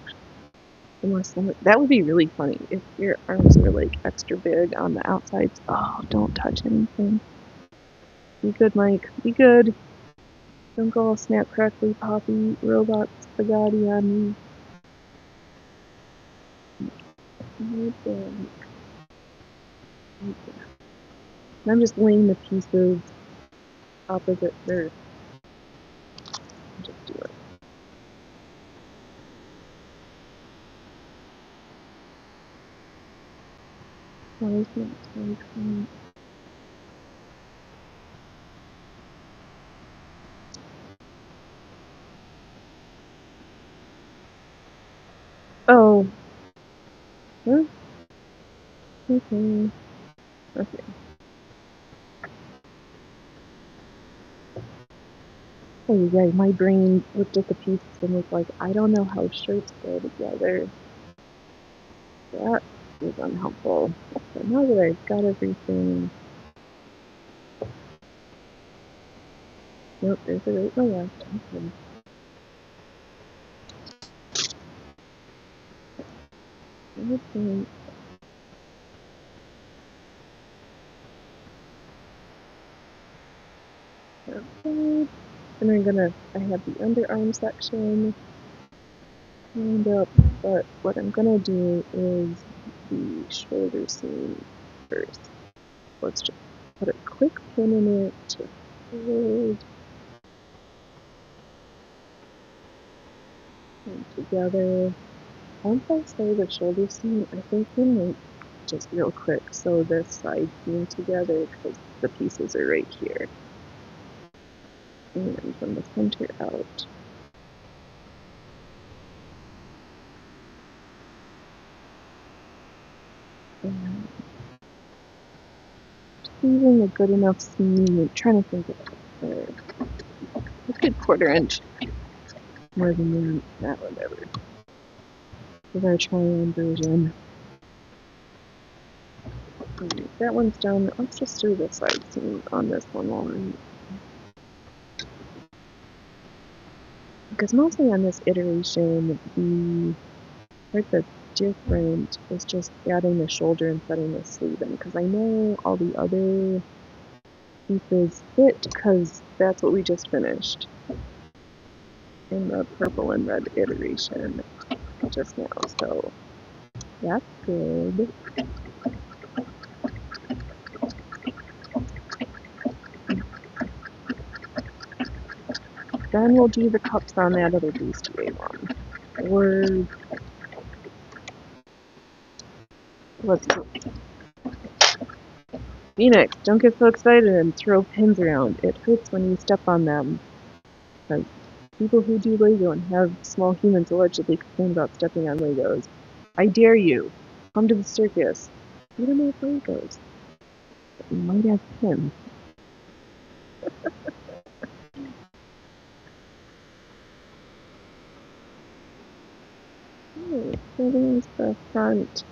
Unless that would be really funny if your arms are like extra big on the outsides. Oh, don't touch anything. Be good, Mike. Be good. Don't go all snap, crackly, poppy, robot spaghetti on me. Right there. Right there. And I'm just laying the pieces opposite there. Just do it. Why isn't it coming? Oh. Huh? Okay. Okay. Oh, yeah, my brain looked at the pieces and was like, I don't know how shirts go together. That is unhelpful. So now that I've got everything... Nope, there's a right and a left. Okay. Okay. Okay. And I have the underarm section lined up, but what I'm gonna do is the shoulder seam first. Let's just put a quick pin in it to hold them together. Once I sew the shoulder seam, I think we might just real quick sew this side seam together because the pieces are right here. And from the center out. And using a good enough seam, I'm trying to think of a good 1/4 inch more than that, whatever. With our try-on version. Alright, that one's done. Let's just do the side seam on this one while because mostly on this iteration, the part that's different is just adding the shoulder and setting the sleeve in, because I know all the other pieces fit, because that's what we just finished in the purple and red iteration just now, so that's good. Then we'll do the cups on that other bustier one. Or let's go. Phoenix, don't get so excited and throw pins around. It hurts when you step on them. Because people who do Lego and have small humans allegedly complain about stepping on Legos. I dare you. Come to the circus. You don't know Legos. But you might have pins. Oh, so there's the front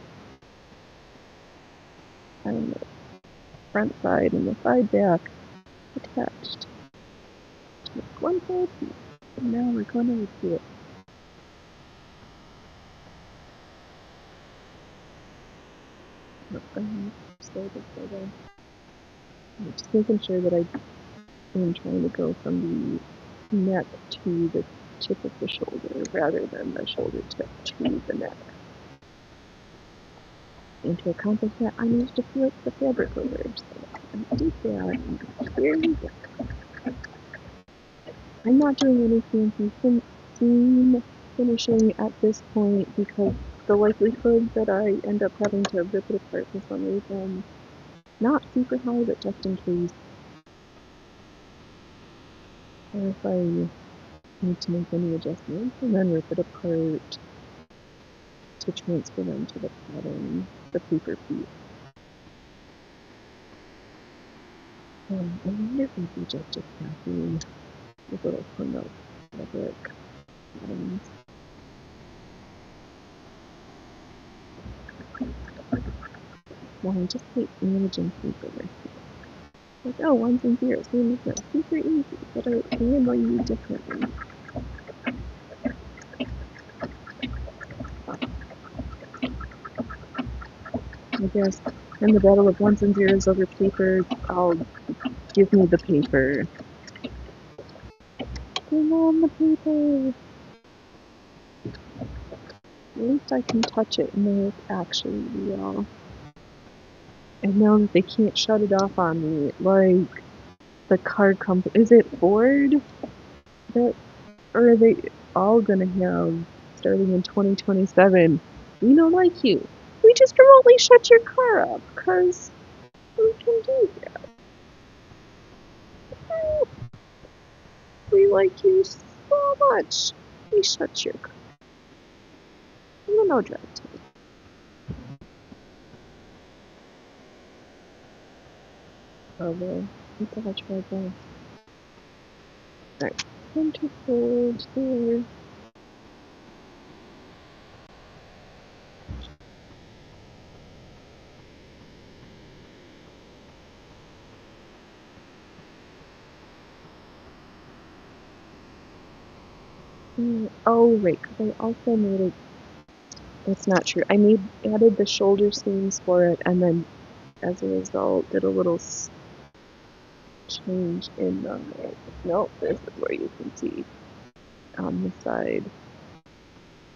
and the front side and the side back attached. Just one side piece. And now we're going to repeat it. I'm just making sure that I am trying to go from the neck to the tip of the shoulder rather than the shoulder tip to the neck. And to accomplish that, I need to flip the fabric over. So I did that. Here we go. I'm not doing any fancy seam finishing at this point because the likelihood that I end up having to rip it apart for some reason, not super high, but just in case. Or if I need to make any adjustments and then rip it apart to transfer them to the pattern, the paper piece. I wonder if we just copy with little hung-up fabric patterns. Well, I just hate managing paper. Like, oh, ones and zeros, we make that super easy, but I handle you differently. I guess in the battle of ones and zeros over paper, I'll give me the paper. Bring on the paper! At least I can touch it and know it's actually real. And know that they can't shut it off on me, like the car company. Is it Ford? That, or are they all gonna have, starting in 2027, we don't like you. We just remotely shut your car up, because we can do that. We like you so much. We shut your car. no drag tape. Although, I think I'll try that. Alright, centerfold there. Oh, right, because I also made it. That's not true. I added the shoulder seams for it, and then as a result, did a little change in the. No, this is where you can see on the side.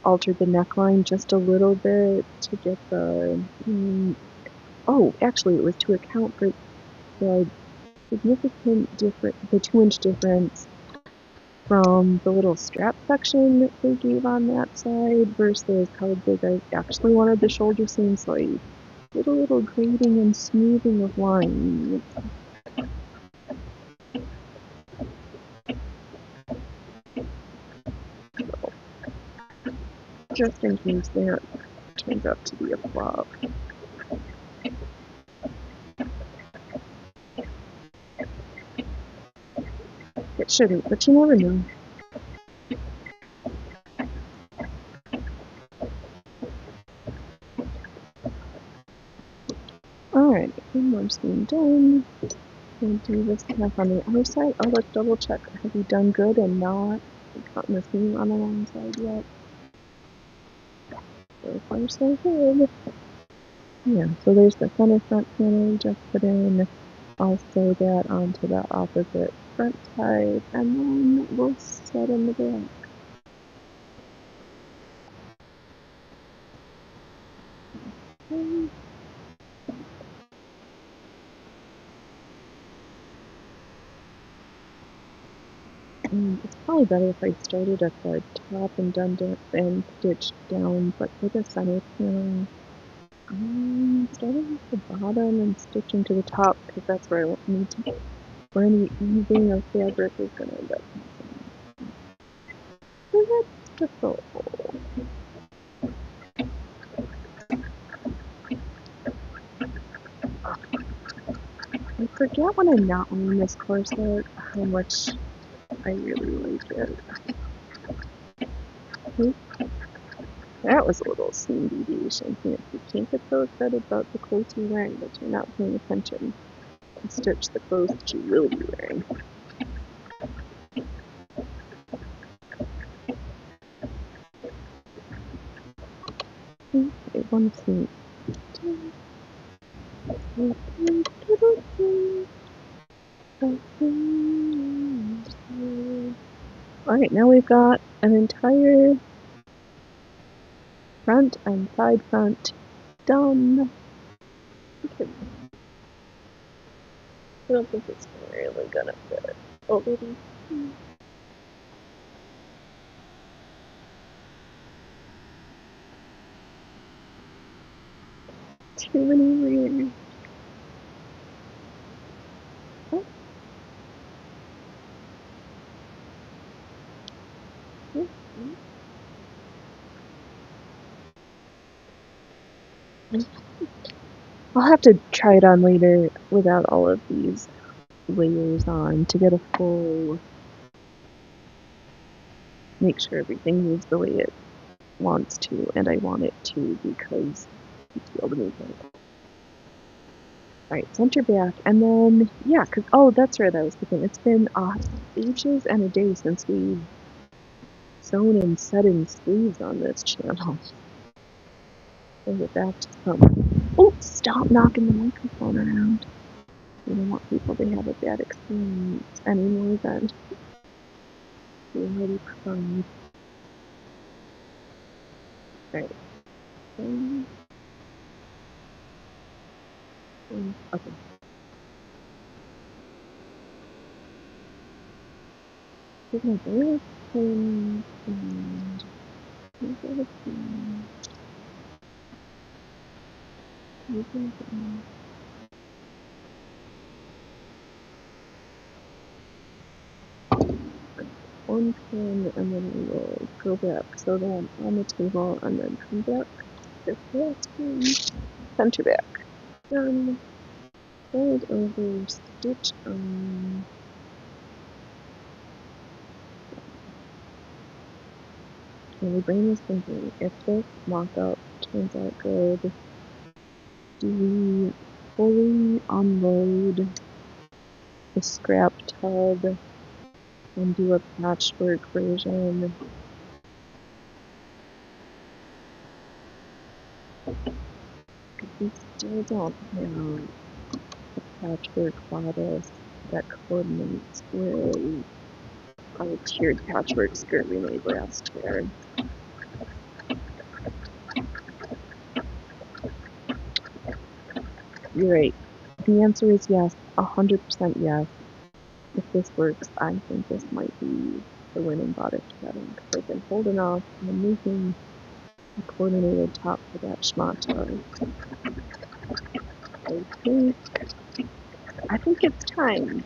Altered the neckline just a little bit to get the. Oh, actually, it was to account for the significant difference, the 2-inch difference from the little strap section that they gave on that side versus how big I actually wanted the shoulder seam, so I did a little grading and smoothing of lines. So, just in case that turns out to be a flop. It shouldn't, but you never know. Alright, one more seam done. We'll do this half on the other side. Oh, let's double check. Have we done good and not gotten the seam on the wrong side yet? So far, so good. Yeah, so there's the center front panel we just put in. I'll sew that onto the opposite front side, and then we'll set in the back. It's probably better if I started at the top and stitched down, but for the center panel, I'm starting at the bottom and stitching to the top because that's where I need to go. Where any easing of fabric is going to end up happening. So that's the goal. I forget when I'm not wearing this corset how much I really like it. That was a little seam deviation. You can't get so excited about the clothes you're wearing that you're not paying attention and stitch the clothes that you will be wearing. Okay, one seam. Alright, now we've got an entire front and side front done. Okay. I don't think it's really gonna fit already. Too many layers. I'll have to try it on later without all of these layers on to get a full, make sure everything moves the way it wants to, and I want it to because it's be able to move it. Alright, center back, and then, yeah, cause, oh, that's right, I was thinking, it's been ages and a day since we've sewn and set in sleeves on this channel. We'll get back to some. Oh, stop knocking the microphone around. We don't want people to have a bad experience any more than we already provide. Alright. Okay. Here's my very pin and one pin, and then we will go back so that I'm on the table, and then come back to the last pin. Center back. Done. Fold over, stitch on. My brain is thinking, if this mock-up turns out good, do we fully unload the scrap tub and do a patchwork version? Because we still don't have a patchwork bodice that coordinates with our tiered patchwork skirt we made last year. You're right. The answer is yes, 100% yes. If this works, I think this might be the winning bodice pattern, because I've been holding off on making a coordinated top for that schmata. I think it's time.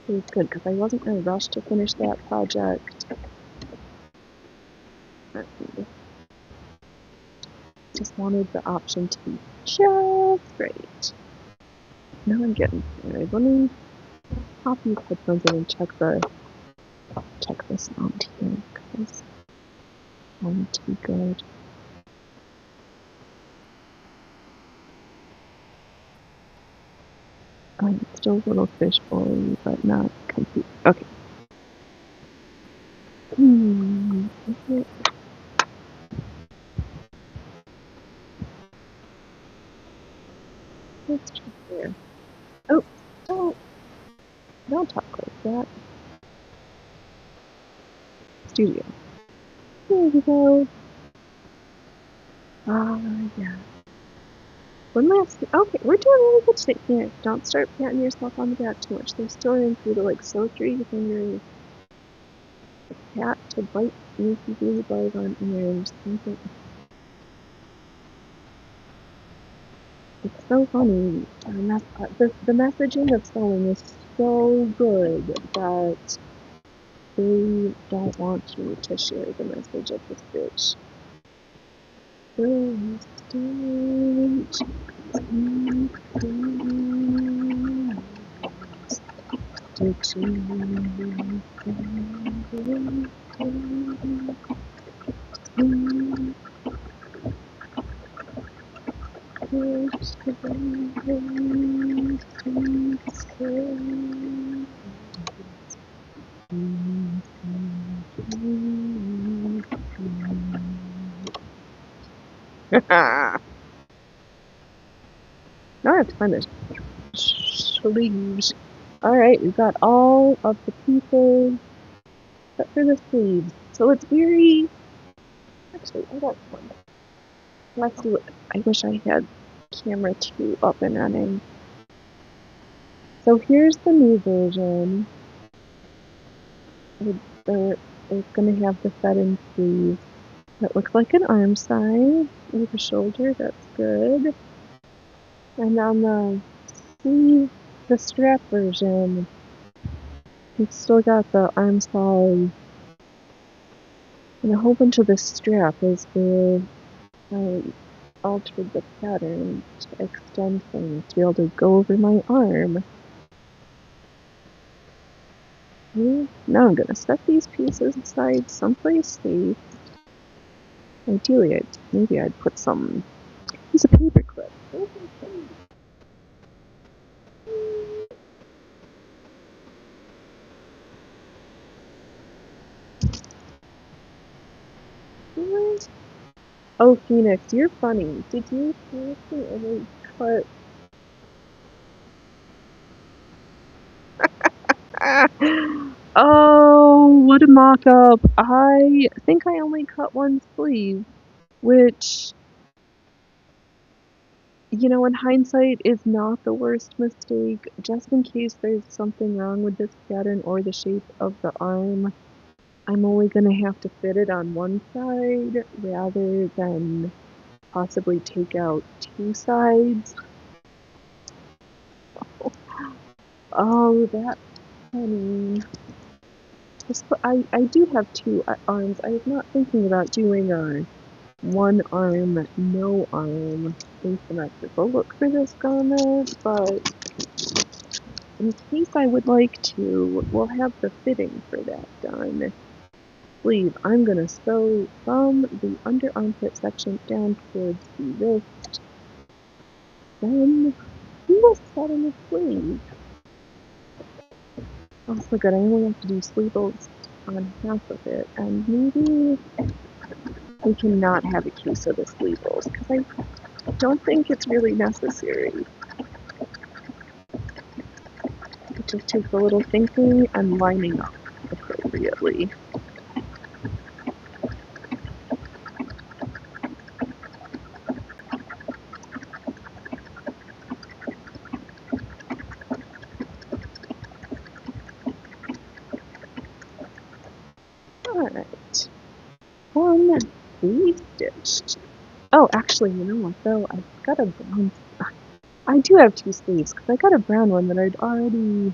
It was good, because I wasn't in a rush to finish that project. Just wanted the option to be just right. Now I'm getting tired. Let me pop these headphones in and check the sound here, because I want it to be good. I'm still a little fishbowl-y, but not complete. Okay. Let's check there. Oh, don't talk like that. Studio. There we go. Yeah. One last, okay, we're doing really good today. Here, don't start patting yourself on the back too much. There's still room for you to like sew through your fingers. A cat to bite sneaky really bite on ears. Something. It's so funny. The messaging of sewing is so good that they don't want you to share the message of the stitch. Now I have to find the sleeves. Alright, we've got all of the pieces except for the sleeves. So it's very... Actually, I got one. Let's do it. I wish I had camera 2 up and running. So here's the new version. It's going to have the set-in sleeve that looks like an arm side with a shoulder. That's good. And on the sleeve, the strap version, it's still got the arm side and a whole bunch of the strap is where I altered the pattern to extend things to be able to go over my arm. Now I'm going to set these pieces aside someplace safe. Ideally, maybe I'd put some piece of paper clip. What? Oh, Phoenix, you're funny. Did you seriously only cut? Oh, what a mock-up. I think I only cut one sleeve, which, you know, in hindsight is not the worst mistake. Just in case there's something wrong with this pattern or the shape of the arm, I'm only going to have to fit it on one side rather than possibly take out 2 sides. Oh, that funny. I do have two arms. I was not thinking about doing a one arm, no arm asymmetrical look for this garment, but in case I would like to, we'll have the fitting for that done. Sleeve, I'm going to sew from the under armpit section down towards the wrist. Then we will sew in the sleeve. Also good, I only have to do sleeves on half of it, and maybe we can not have a case of the sleeves, because I don't think it's really necessary. It just takes a little thinking and lining up appropriately. Alright. One sleeve stitched. Oh, actually, you know what though? I've got a brown... I do have two sleeves, because I got a brown one that I'd already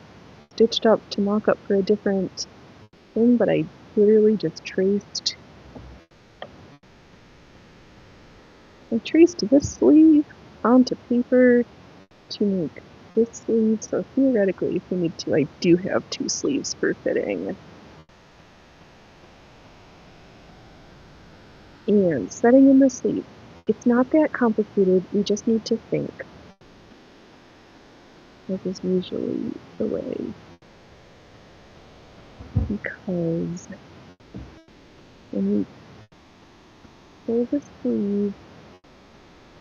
stitched up to mock up for a different thing, but I literally just traced this sleeve onto paper to make this sleeve, so theoretically, if we need to, I do have two sleeves for fitting. And setting in the sleeve. It's not that complicated, we just need to think. That is usually the way. Because when we pull the sleeve,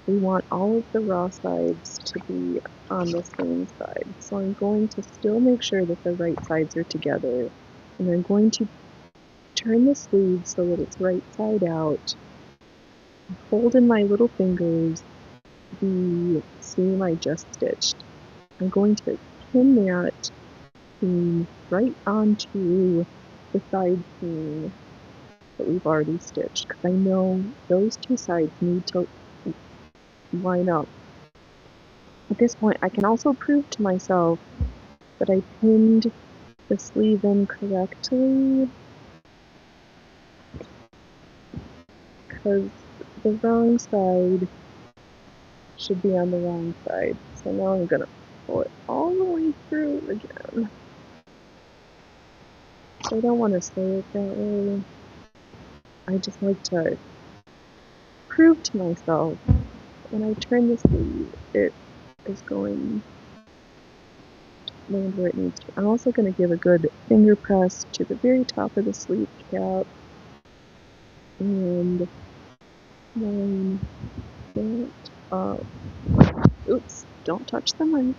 we want all of the raw sides to be on the same side. So I'm going to still make sure that the right sides are together. And I'm going to turn the sleeve so that it's right side out. Hold in my little fingers the seam I just stitched. I'm going to pin that seam right onto the side seam that we've already stitched, because I know those two sides need to line up. At this point, I can also prove to myself that I pinned the sleeve in correctly, because the wrong side should be on the wrong side. So now I'm going to pull it all the way through again. So I don't want to say it that way. I just like to prove to myself when I turn the sleeve, it is going to land where it needs to. I'm also going to give a good finger press to the very top of the sleeve cap and line that up. Oops, don't touch the mic.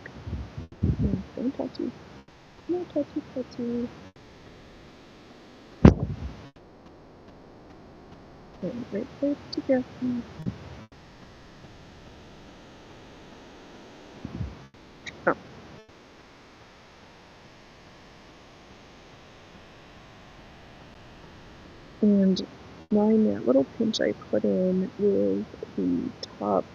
No, don't touch it. No, touch it. And right there together. Oh. And line that little pinch I put in with the top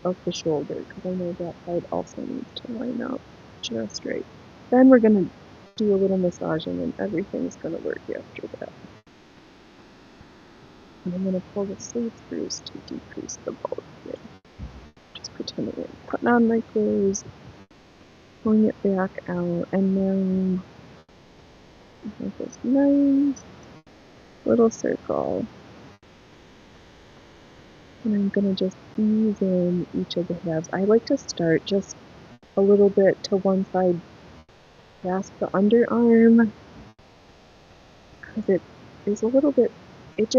of the shoulder, because I know that side also needs to line up just right. Then we're going to do a little massaging and everything's going to work after that. And I'm going to pull the sleeve throughs to decrease the bulk here. Just pretending I'm putting on my clothes, pulling it back out, and then make this nice little circle. And I'm going to just ease in each of the halves. I like to start just a little bit to one side past the underarm, because it is a little bit,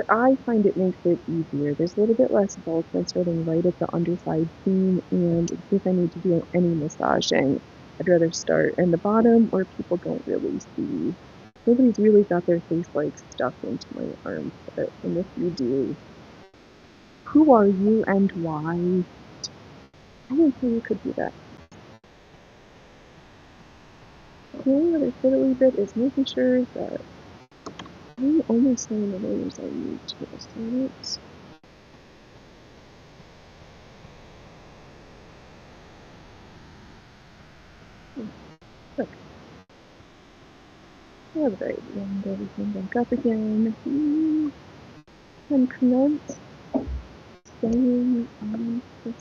I find it makes it easier. There's a little bit less bulk than starting right at the underside seam, and in case I need to do any massaging, I'd rather start in the bottom where people don't really see. Nobody's really got their face like stuck into my armpit, and if you do, who are you and why? I didn't think you could do that. The only other fiddly bit is making sure that I'm only saying the names I need to, so it's Look. Alright, and everything back up again. And commence staying on this.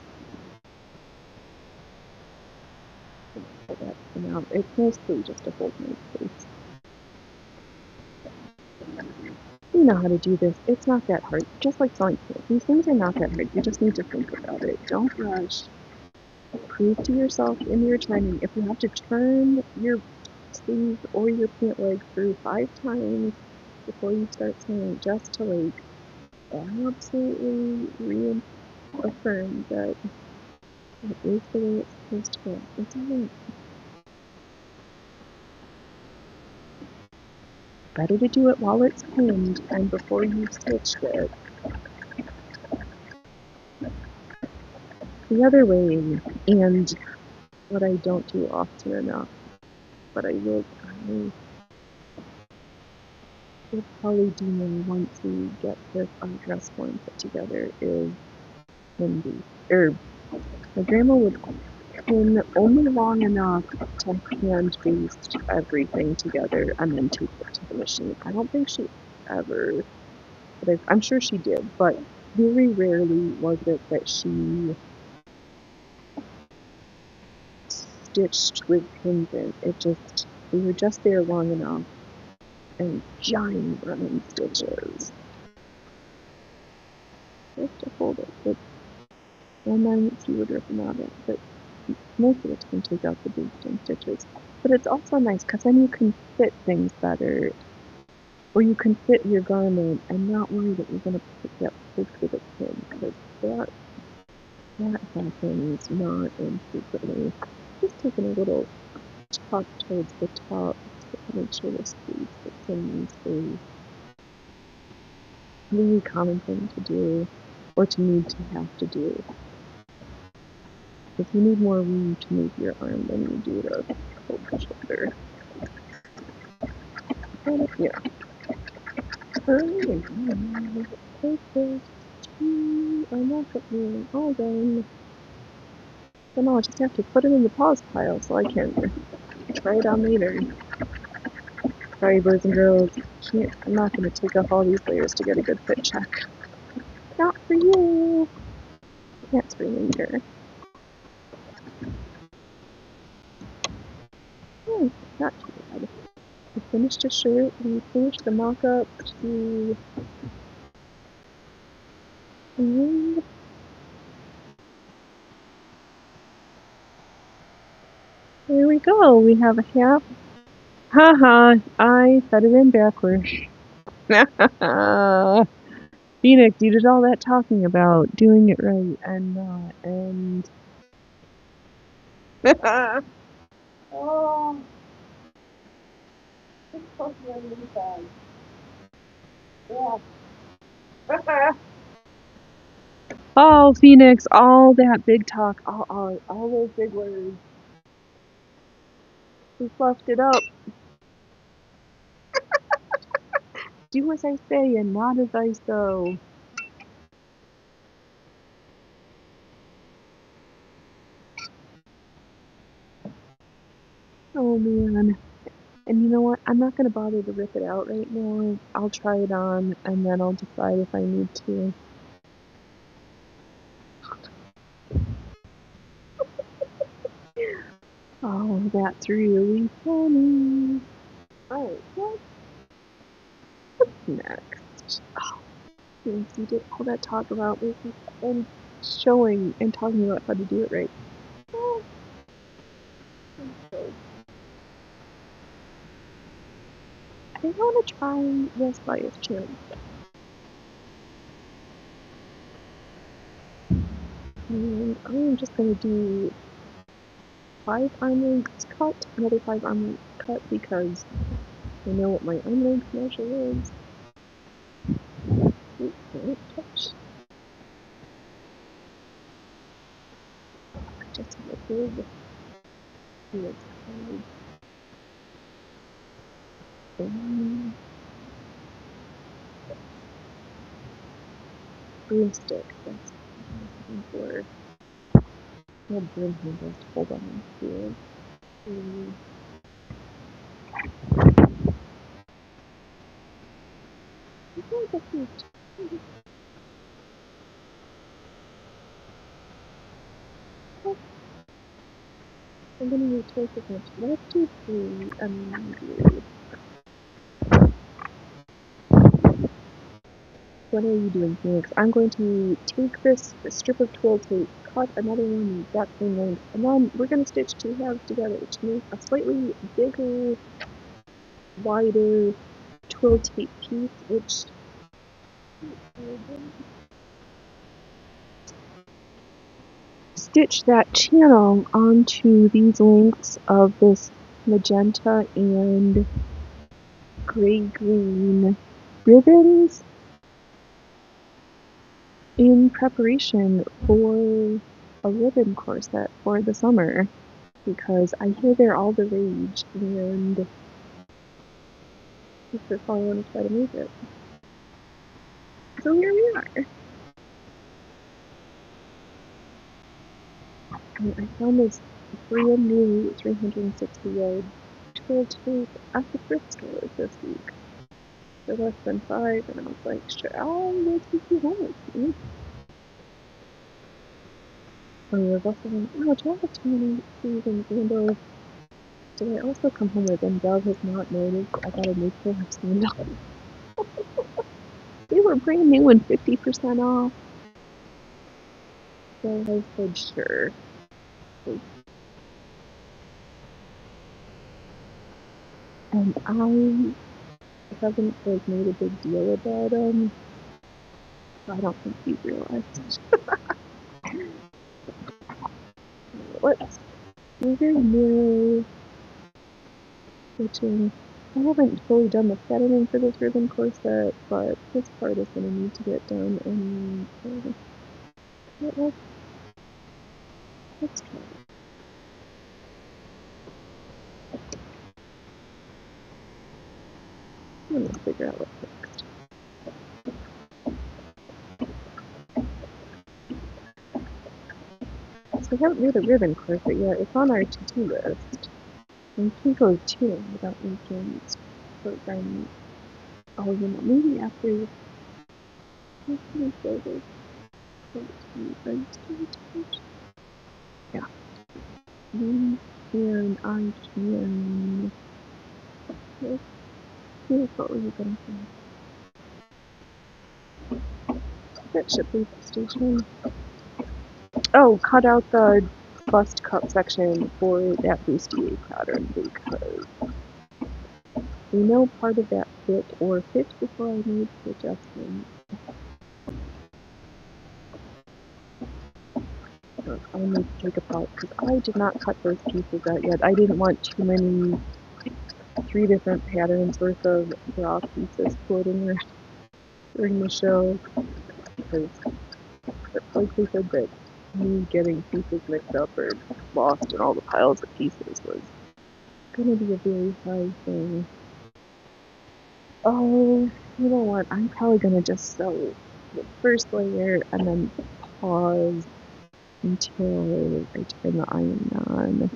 Pull that thing out. It's mostly just to hold my space. You know how to do this. It's not that hard. Just like sewing. These things are not that hard. You just need to think about it. Don't rush. Prove to yourself in your training. If you have to turn your sleeve or your pant leg through 5 times before you start sewing, just to like absolutely reaffirm that it is the way it's supposed to go. It's alright. Better to do it while it's pinned and before you've stitched it. The other way, and what I don't do often enough, but I will probably do more once we get this dress form put together, is pin my grandma would pin only long enough to hand baste everything together and then take it to the machine. I don't think she ever, but I'm sure she did, but very rarely was it that she stitched with pins in. We were just there long enough, and giant running stitches. Just to hold it, and then she would rip them out of it, but most of the time take out the basting stitches. But it's also nice because then you can fit things better, or you can fit your garment and not worry that you're going to get poked with a pin, because that happens not infrequently. Just taking a little tuck towards the top to make sure the sleeve fits in nicely. Really common thing to do, or to need to have to do. If you need more room to move your arm than you do to hold the shoulder. And here. Take this and look at me all done. Then I'll just have to put it in the pause pile so I can try it on later. Sorry, boys and girls. I'm not going to take off all these layers to get a good fit check. Not for you. That's for later. Oh, not too bad. We finished a shirt. We finished the mock-up to... And there we go. We have a half. Haha, I said it in backwards. Phoenix, you did all that talking about doing it right and not, and... Oh, it's supposed to be really bad. Yeah. Oh, Phoenix, all that big talk, all those big words. We fluffed it up. Do as I say and not as I sew. Oh man. And you know what? I'm not going to bother to rip it out right now. I'll try it on and then I'll decide if I need to. Oh, that's really funny. Alright, what's next? Oh, you did all that talk about making and showing and talking about how to do it right. Oh, okay. I want to try this bias challenge. And I'm just going to do 5 arm lengths cut, another 5 arm lengths cut because I know what my arm length measure is. Oops, don't touch. I just have a big broomstick. That's what I'm looking for. No broom handles to hold on to. I'm gonna use twice as much. Let's do 3 and then do. What are you doing, Phoenix? I'm going to take this strip of twill tape, cut another one that same length, and then we're going to stitch 2 halves together to make a slightly bigger, wider twill tape piece, which stitch that channel onto these lengths of this magenta and gray-green ribbons in preparation for a ribbon corset for the summer, because I hear they're all the rage, and that's why I want to try to make it. So here we are. And I found this brand new 360-yard twill tape at the thrift store this week for less than $5, and I was like, sure, I'll go take you home with me. Oh, I was also like, oh, do I have too many seasons? Sandals? Did I also come home with, and Dove has not noticed, I got a new pair of sandals. They were brand new and 50% off. So I said, sure. And I haven't like made a big deal about them. I don't think you realized. Let's do very narrow stitching. I haven't fully done the patterning for this ribbon corset, but this part is going to need to get done, and let's try it. I'm going to figure out what's next. So we haven't made a ribbon corset yet. It's on our to-do list. And we can't go too long without making this program. Oh, you know, maybe after yeah. And I can. Here's what we were going to do. That should be the station. Oh, cut out the bust cup section for that bustier pattern, because we know part of that fit or fit before I made the adjustment. I need to take apart because I did not cut those pieces out yet. I didn't want too many 3 different patterns worth of raw pieces floating around during the show, because the likelihood that me getting pieces mixed up or lost in all the piles of pieces was gonna be a very high thing. Oh, you know what? I'm probably gonna just sew the first layer and then pause until I turn the iron on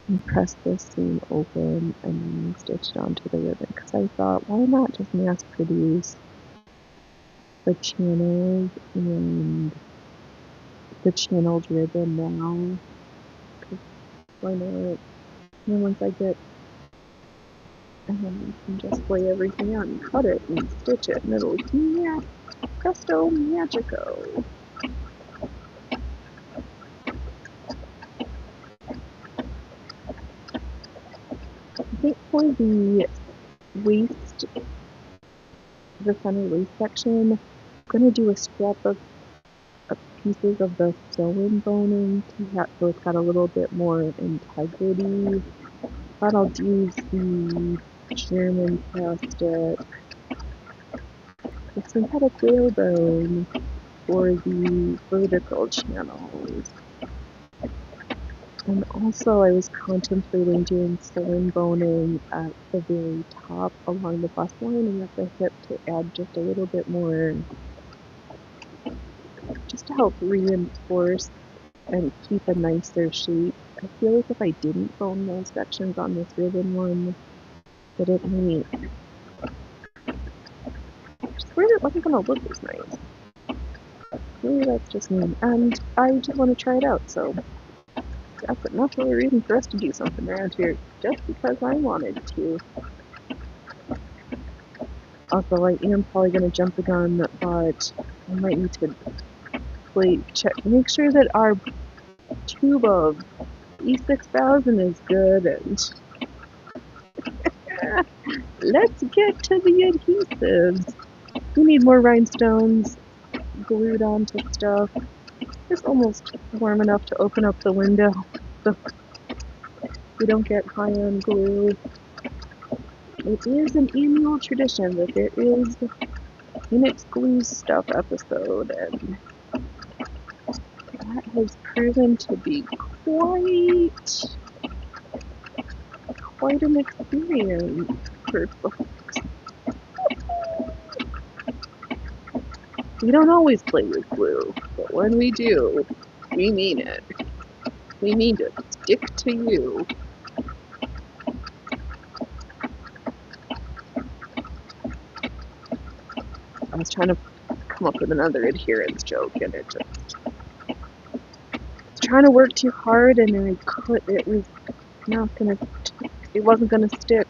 and press this seam open and then stitch it onto the ribbon, because I thought, why not just mass produce the channels and the channeled ribbon now? Because why not? And once I get, and then you can just lay everything out and cut it and stitch it, and it'll be presto magico. I think for the waist, the center waist section, I'm gonna do a scrap of pieces of the sew-in boning so it's got a little bit more integrity. But I'll use the German plastic, the synthetic whalebone for the vertical channels. And also I was contemplating doing sew-in boning at the very top along the bust line and at the hip to add just a little bit more, just to help reinforce and keep a nicer shape. I feel like if I didn't bone those sections on this ribbon one, But it may. I swear it wasn't gonna look as nice. Maybe that's just me. And I just want to try it out, so that's enough of a reason for us to do something around here. Just because I wanted to. Also, I am probably gonna jump the gun, but I might need to make sure that our tube of E6000 is good, and let's get to the adhesives. We need more rhinestones glued onto stuff. It's almost warm enough to open up the window, so we don't get high on glue. It is an annual tradition that there is Phoenix Glue Stuff episode, and that has proven to be quite an experience for folks. We don't always play with glue, but when we do, we mean it. We mean to stick to you. I was trying to come up with another adherence joke, and it just was trying to work too hard, and I could. It was not gonna. It wasn't gonna stick.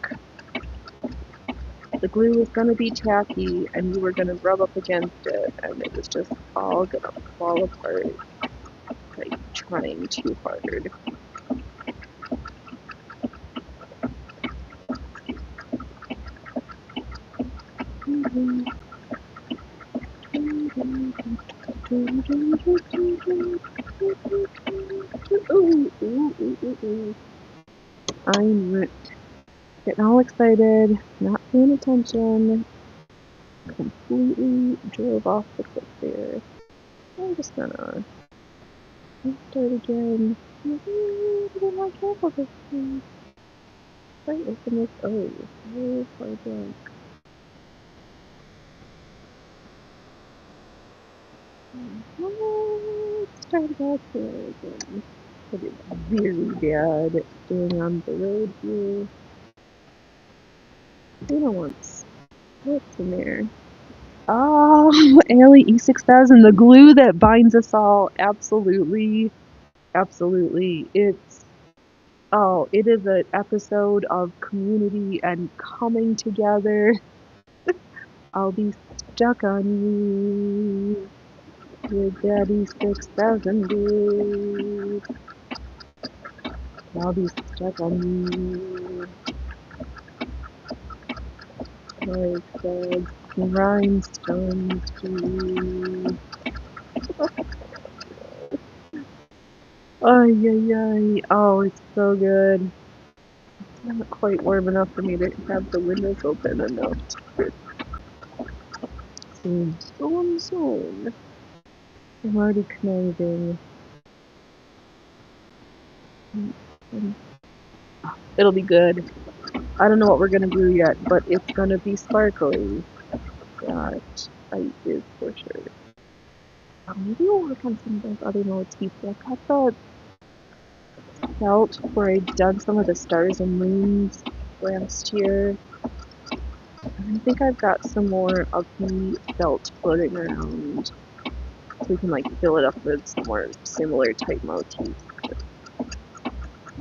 The glue was gonna be tacky, and you were gonna rub up against it, and it was just all gonna fall apart by trying too hard. I'm getting all excited, not paying attention, completely drove off the cliff there. I'm just gonna start again. A bit more careful this time. Right, open this. Oh, so far back. Let's start back here again. It is very bad at staying on the road here. We don't want what's in there. Oh, Allie E6000, the glue that binds us all. Absolutely. Absolutely. It is an episode of community and coming together. I'll be stuck on you with Daddy 6000 dude. I'll be stuck on you like the rhinestones do. Ay, ay, ay. Oh, it's so good. It's not quite warm enough for me to have the windows open enough. Soon. I'm already conniving. It'll be good. I don't know what we're gonna glue yet, but it's gonna be sparkly. That I is for sure. Maybe we'll work on some of those other motifs. I got the felt where I'd done some of the stars and moons last year. And I think I've got some more of the felt floating around. So we can like fill it up with some more similar type motifs.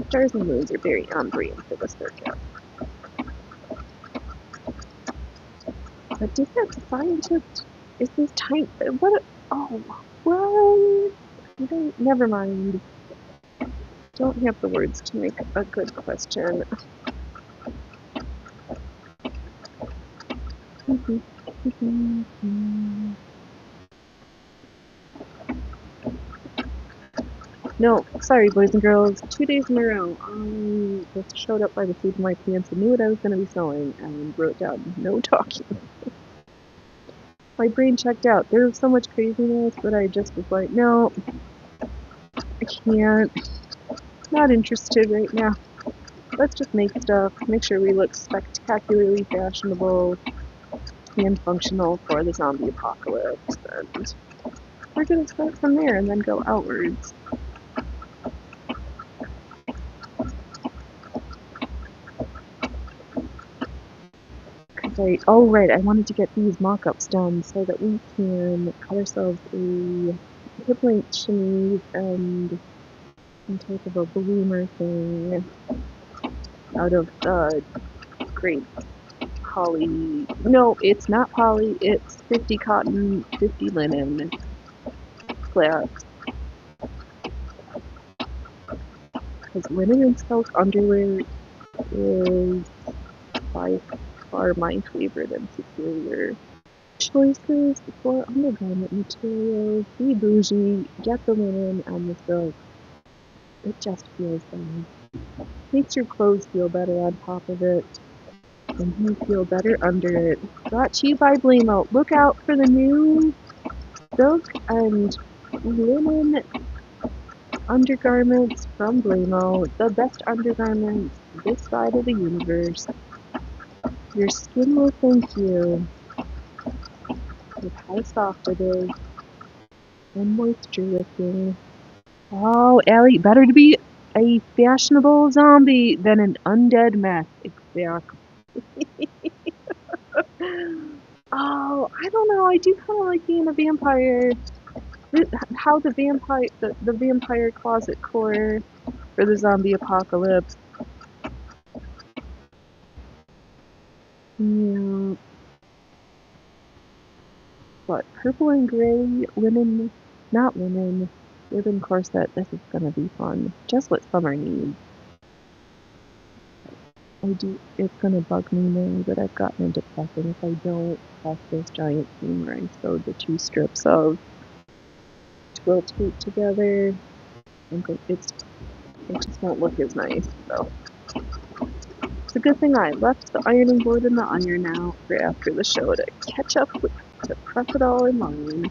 Stars and moons are very on brand for this workout. But does that scientist, is this type, what, oh, what? Never mind. Don't have the words to make a good question. No, sorry boys and girls, 2 days in a row, I just showed up by the seat of my pants and knew what I was going to be sewing and wrote down no talking. My brain checked out. There was so much craziness that I just was like, no, I can't. Not interested right now. Let's just make stuff, make sure we look spectacularly fashionable and functional for the zombie apocalypse, and we're gonna start from there and then go outwards. Right. Oh, right. I wanted to get these mock-ups done so that we can cut ourselves a hip-length chemise and some type of a bloomer thing out of great poly. No, it's not poly. It's 50 cotton, 50 linen flats. Because linen and silk underwear is by far my favorite and superior choices for undergarment materials. Be bougie, get the linen and the silk. It just feels better. Makes your clothes feel better on top of it, and you feel better under it. Brought to you by Blamo. Look out for the new silk and linen undergarments from Blamo. The best undergarments this side of the universe. Your skin will thank you with how soft it is and moisture wicking. Oh, Allie, better to be a fashionable zombie than an undead mess. Exactly. Oh, I don't know. I do kind of like being a vampire. How the vampire closet core for the zombie apocalypse. Yeah, but purple and gray linen, not linen, ribbon corset. This is gonna be fun. Just what summer needs. It's gonna bug me now that I've gotten into pressing if I don't press this giant seam where I sewed the two strips of twill tape together. It just won't look as nice, so. It's a good thing I left the ironing board in the iron out for after the show to catch up with, to press it all in line.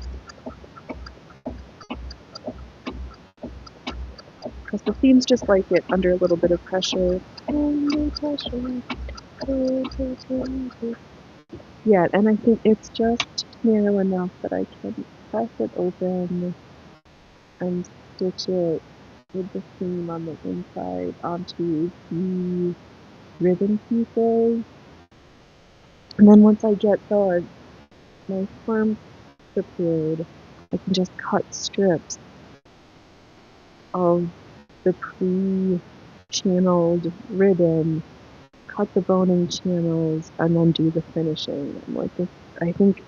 Because the seams just like it under a little bit of pressure. Under pressure. Yeah, and I think it's just narrow enough that I can press it open and stitch it with the seam on the inside onto the ribbon pieces. And then once I get my form prepared, I can just cut strips of the pre-channeled ribbon, cut the boning channels, and then do the finishing. I'm like, I think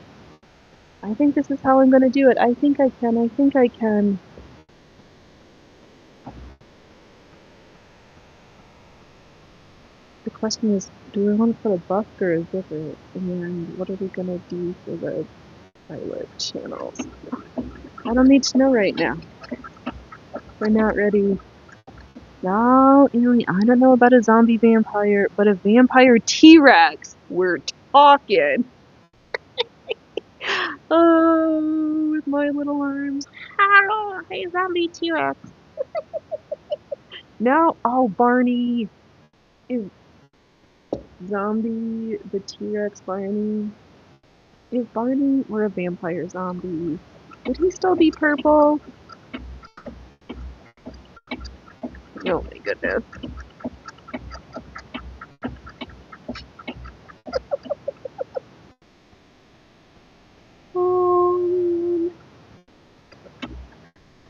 this is how I'm gonna do it. I think I can. The question is, do we want to put a bust or a zipper? And what are we gonna do for the pilot channels? I don't need to know right now. We're not ready. No, Alien, I don't know about a zombie vampire, but a vampire T-Rex. We're talking. Oh, with my little arms. Hello, hey zombie T-Rex. Now, oh, Barney is zombie, the T-Rex Barney. If Barney were a vampire zombie, would he still be purple? Oh my goodness. Oh,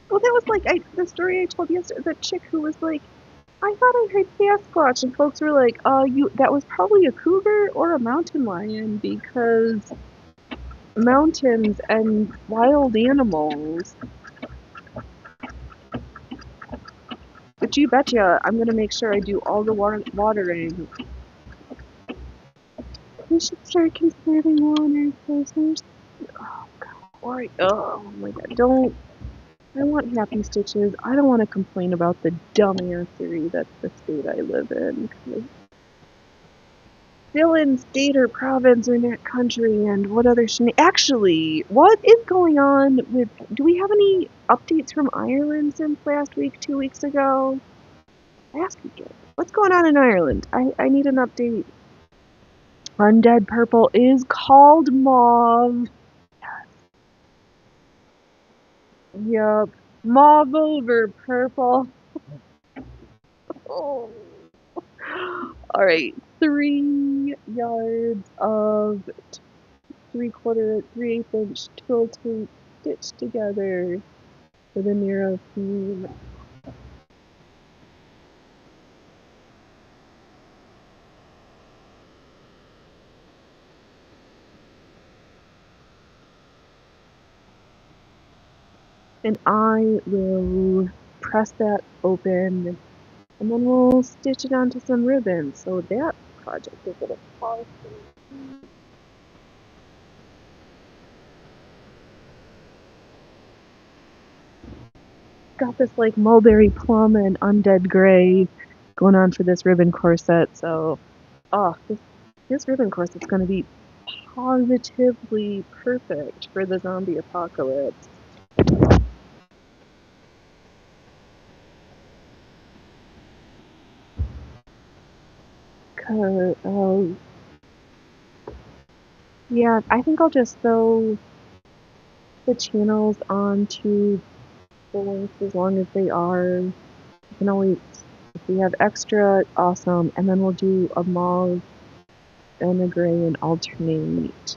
well, that was like the story I told yesterday. The chick who was like, I thought I heard Sasquatch, and folks were like, that was probably a cougar or a mountain lion because mountains and wild animals. But you betcha, I'm gonna make sure I do all the watering. We should start conserving water because there's, oh my god, I want happy stitches. I don't want to complain about the dumbassery that's the state I live in. Still in state or province or net country and what other actually, what is going on with, do we have any updates from Ireland since last week, 2 weeks ago? Last weekend. What's going on in Ireland? I need an update. Undead purple is called mauve. Yup. Mauve over purple. Oh. Alright, 3, yards of 3/8 inch twill tape stitched together with a narrow seam. And I will press that open and then we'll stitch it onto some ribbon. So that project is gonna fall through. Got this like mulberry plum and undead gray going on for this ribbon corset. So, this ribbon corset's gonna be positively perfect for the zombie apocalypse. Yeah, I think I'll just sew the channels onto the length as long as they are. You can always, if we have extra, awesome. And then we'll do a mauve and a gray and alternate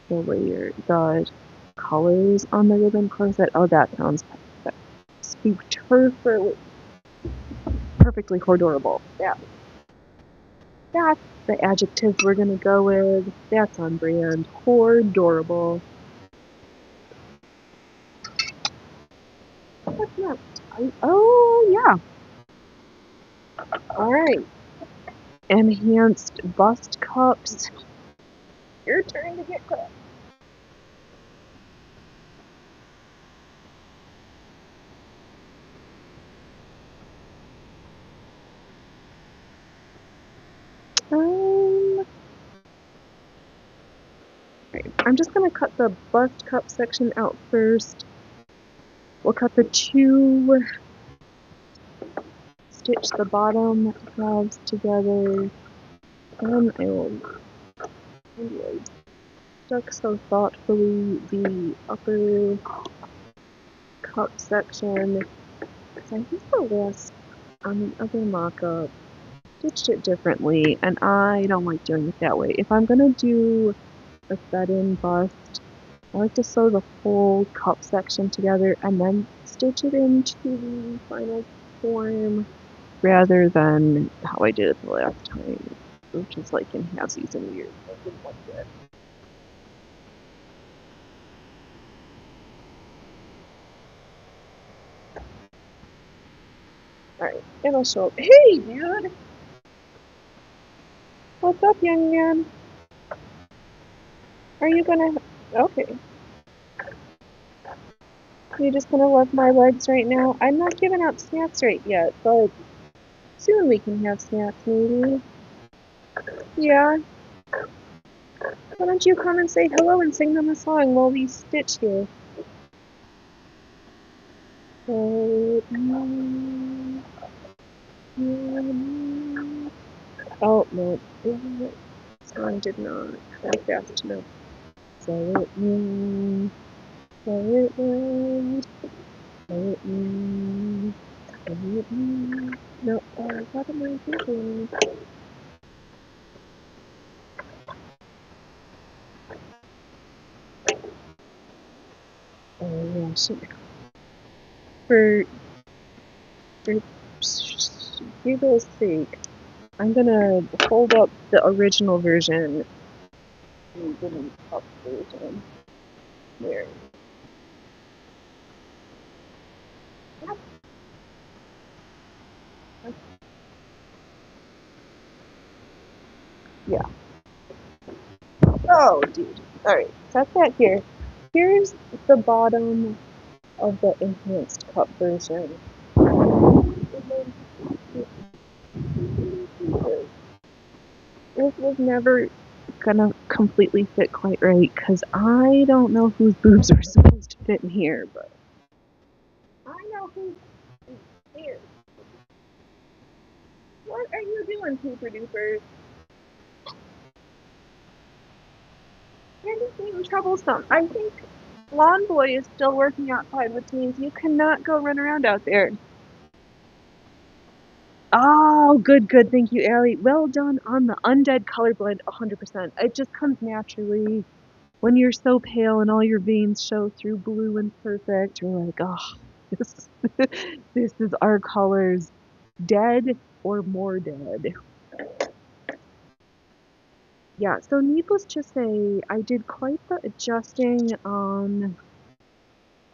the colors on the ribbon corset. Oh, that sounds perfectly adorable. Yeah. That's the adjective we're gonna go with. That's on brand. Adorable. What's next? Oh, yeah. Alright. Enhanced bust cups. Your turn to get cups. Right. I'm just gonna cut the bust cup section out first. We'll cut the two, stitch the bottom halves together, and I will stuck so thoughtfully the upper cup section. I think the last on the other mock-up stitched it differently, and I don't like doing it that way. If I'm gonna do a set-in bust, I like to sew the whole cup section together and then stitch it into the final form rather than how I did it the last time, which is like in halvesies and weird. I didn't like it. Alright, it'll show up. Hey, dude! What's up, young man? Are you gonna... Okay. You're just gonna love my legs right now? I'm not giving out snacks right yet, but soon we can have snacks, maybe. Yeah. Why don't you come and say hello and sing them a song while we stitch here? Oh, no. Song did not go fast enough. Say it me. Say it me. Say it me. Say it me. No, what am I thinking? Oh, yeah, shit. For people's sake, I'm gonna hold up the original version and delete up version. There. Yeah. Oh, dude. Alright, set that here. Here's the bottom of the enhanced cup version. This was never gonna completely fit quite right, because I don't know whose boobs are supposed to fit in here, but I know who's here. What are you doing, Pooper Doopers? You're just being troublesome. I think Lawn Boy is still working outside, which means you cannot go run around out there. Oh, good, good. Thank you, Allie. Well done on the undead color blend, 100%. It just comes naturally when you're so pale and all your veins show through blue and perfect. You're like, oh, this, this is our colors, dead or more dead. Yeah, so needless to say, I did quite the adjusting on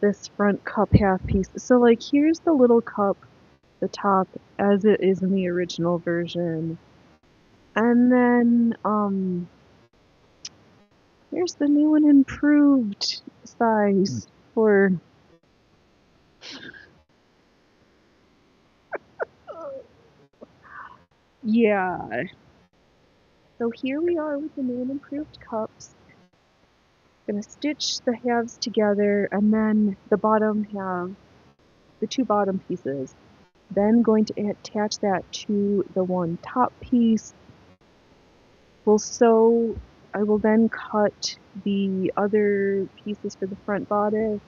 this front cup half piece. So, like, here's the little cup, the top, as it is in the original version. And then, here's the new and improved size for... Yeah. So here we are with the new and improved cups. Gonna stitch the halves together, and then the bottom half, the two bottom pieces. Then going to attach that to the one top piece. We'll sew, I will then cut the other pieces for the front bodice,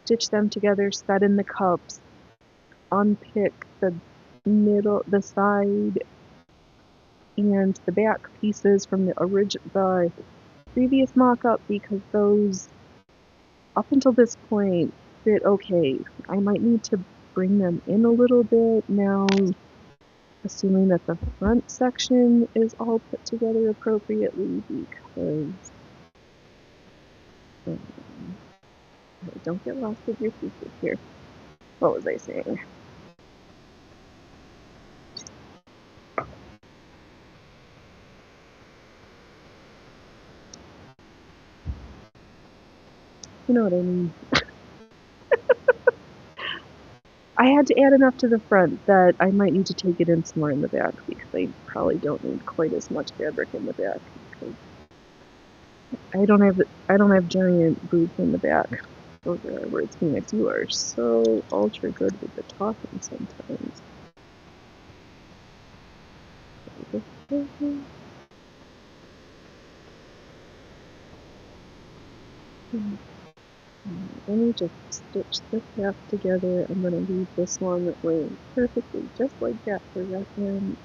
stitch them together, set in the cups, unpick the middle, the side, and the back pieces from the previous mock-up, because those, up until this point, fit okay. I might need to bring them in a little bit now, assuming that the front section is all put together appropriately, because don't get lost with your pieces here. What was I saying? You know what I mean. I had to add enough to the front that I might need to take it in somewhere in the back, because I probably don't need quite as much fabric in the back, because I don't have giant boobs in the back. Those are our words, Phoenix. You are so ultra good with the talking sometimes. Let me just stitch this half together. I'm going to leave this one laying perfectly just like that for reference.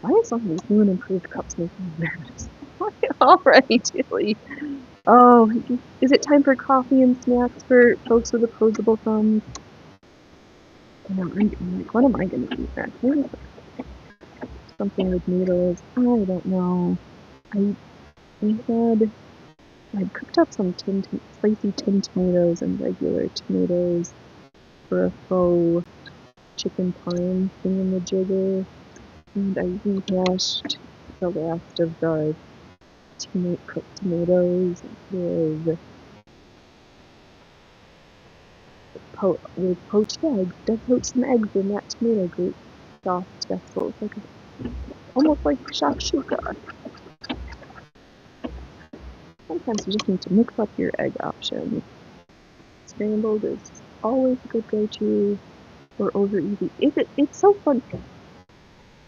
Why is some of these new and improved cups making me nervous? Alright, Tilly. Oh, is it time for coffee and snacks for folks with opposable thumbs? No, I'm like, what am I going to eat next? Maybe something with noodles. I don't know. I cooked up some spicy tin tomatoes and regular tomatoes for a faux chicken parm thingamajigger, and I rehashed the last of the cooked tomatoes with poached eggs. I poached some eggs in that tomato group sauce vessel. It's like almost like shakshuka. Sometimes you just need to mix up your egg options. Scrambled is always a good go-to, or over easy. It's so fun.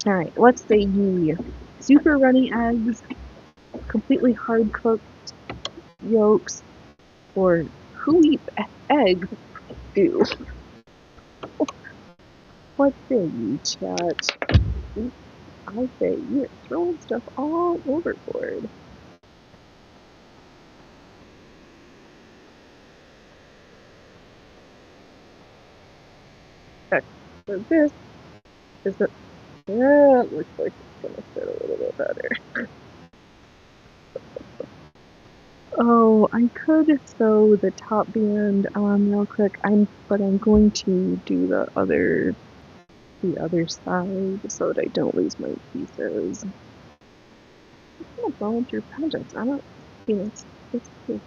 Alright, let's say ye super runny eggs, completely hard cooked yolks, or who eats eggs? Ew. What say ye, chat? I say you're throwing stuff all overboard. Okay, so this is the... Yeah, it looks like it's gonna fit a little bit better. Oh, I could sew the top band on real quick, but I'm going to do the other side so that I don't lose my pieces. I'm gonna volunteer projects. I don't, you know, it's cool.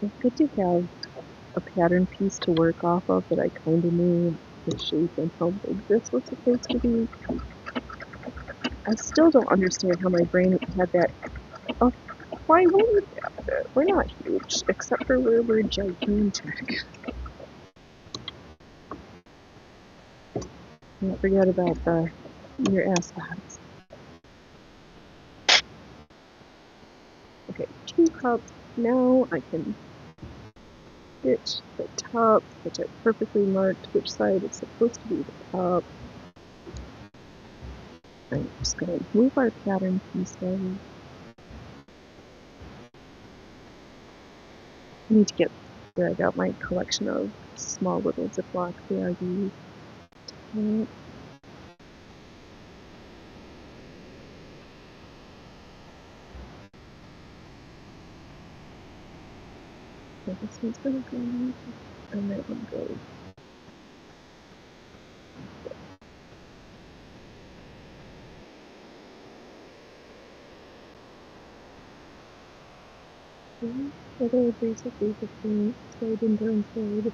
It's good to have a pattern piece to work off of that I kind of knew the shape and how big this was supposed to be. I still don't understand how my brain had that. Oh, why wouldn't it have it? We're not huge, except for where we're gigantic. Don't forget about your aspects. Okay, 2 cups. Now I can stitch the top, which I perfectly marked which side is supposed to be the top. I'm just going to move our pattern pieces. I need to drag out my collection of small little Ziploc baggies. So this one's gonna go, and that one goes. So they're basically the same side and downside.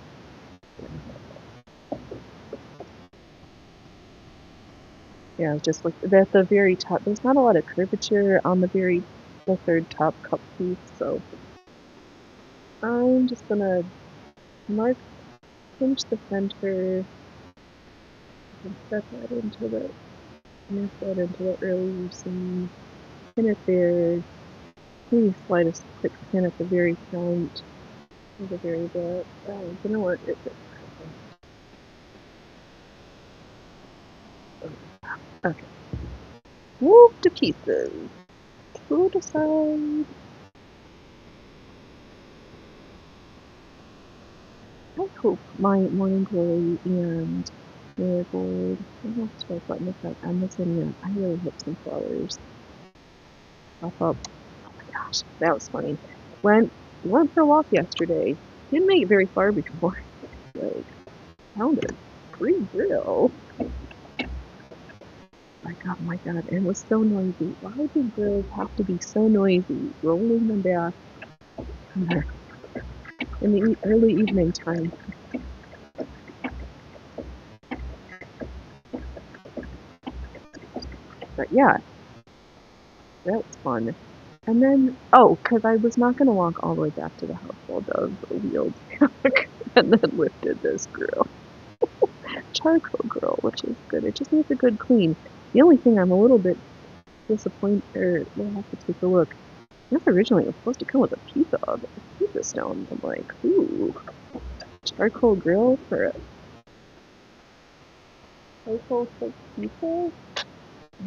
Yeah, just like at the very top, there's not a lot of curvature on the third top cup piece, so I'm just gonna pinch the center, and set that into the earlier seam, pin it there, maybe slide a quick pin at the very front, or the very back. You know what? Okay. Whoop to pieces. To the side. I hope my morning glory and marigold. I don't know if I button this up. I'm missing it. I really hope some flowers pop up. Oh my gosh, that was funny. Went for a walk yesterday. Didn't make it very far before. Like, found a free grill. Like, oh my god, and it was so noisy. Why do grills have to be so noisy? Rolling them back in the early evening time. But yeah, that's fun. And then, because I was not going to walk all the way back to the house while Doug wheeled back and then lifted this grill. Charcoal grill, which is good. It just needs a good clean. The only thing I'm a little bit disappointed, or we'll have to take a look. I guess originally it was supposed to come with a pizza stone. I'm like, ooh, charcoal grill for a charcoal pizza?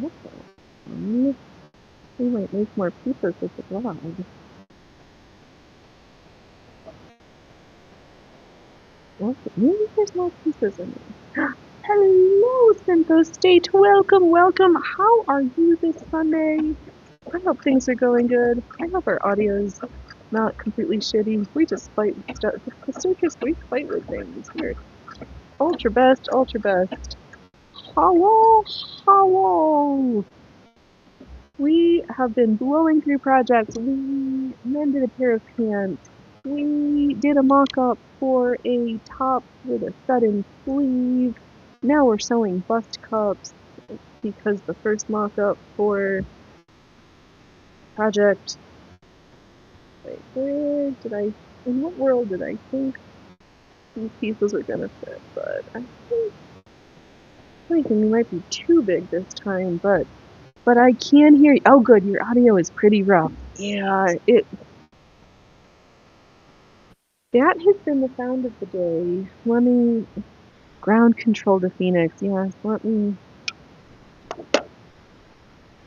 Okay. We might make more pizzas with the vlog. Okay, maybe there's more pizzas in there. Hello, Syntho State. Welcome. How are you this Sunday? I hope things are going good. I hope our audio's not completely shitty. We just fight stuff. The circus, we fight with things. We're ultra best. Hello. We have been blowing through projects. We mended a pair of pants. We did a mock-up for a top with a sudden sleeve. Now we're sewing bust cups because the first mock-up for project. Wait, in what world did I think these pieces were gonna fit? But I think we might be too big this time, but I can hear you. Oh good, your audio is pretty rough. Yeah, that has been the sound of the day. Let me ground control the Phoenix. Yes,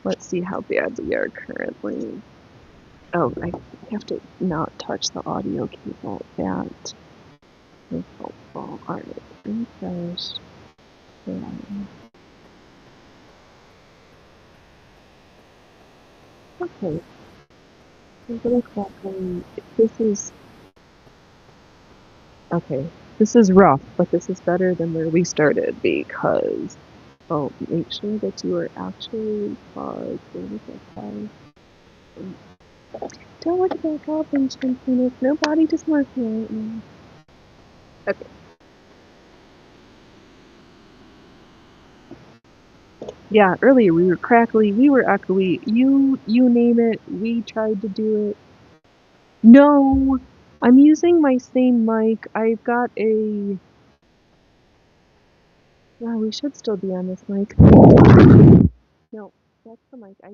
let's see how bad we are currently. Oh, I have to not touch the audio cable. That is helpful. Alright, refresh. Okay. This is rough, but this is better than where we started because make sure that you are actually paused. Don't look back up and Phoenix. Nobody just working right now. Okay. Yeah, earlier we were crackly, we were echoey. You name it, we tried to do it. No, I'm using my same mic. I've got a. Wow, we should still be on this mic. No, That's the mic. I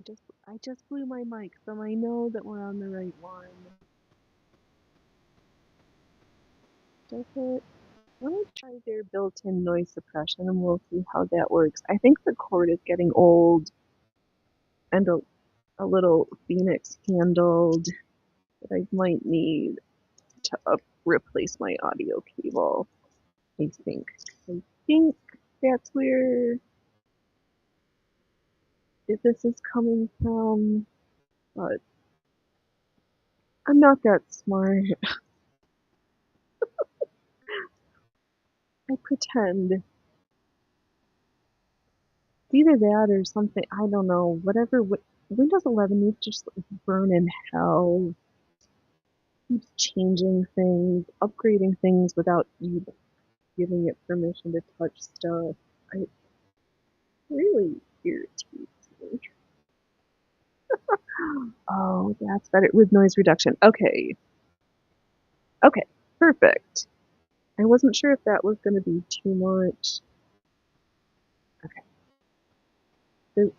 just blew my mic, so I know that we're on the right one. Does it? Let me try their built-in noise suppression and we'll see how that works. I think the cord is getting old and a little Phoenix handled, but I might need to replace my audio cable. I think. I think that's where this is coming from, but I'm not that smart. I pretend. It's either that or something. I don't know. Whatever. Windows 11 needs to just burn in hell. Keeps changing things, upgrading things without you giving it permission to touch stuff. It really irritates me. Oh, that's better with noise reduction. Okay. Okay. Perfect. I wasn't sure if that was going to be too much. Okay. The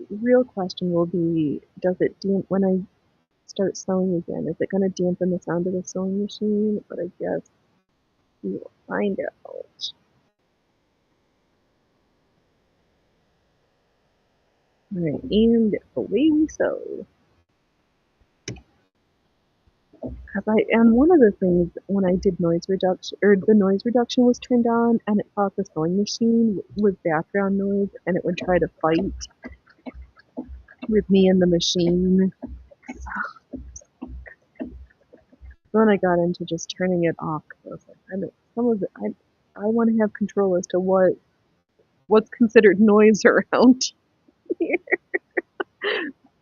real question will be, does it when I start sewing again, is it going to dampen the sound of the sewing machine? But I guess we will find out. Alright, and away we sew. And one of the things when I did noise reduction, or the noise reduction was turned on, and it thought the sewing machine was background noise, and it would try to fight with me and the machine. Then I got into just turning it off. I was like, some of it, I want to have control as to what's considered noise around here.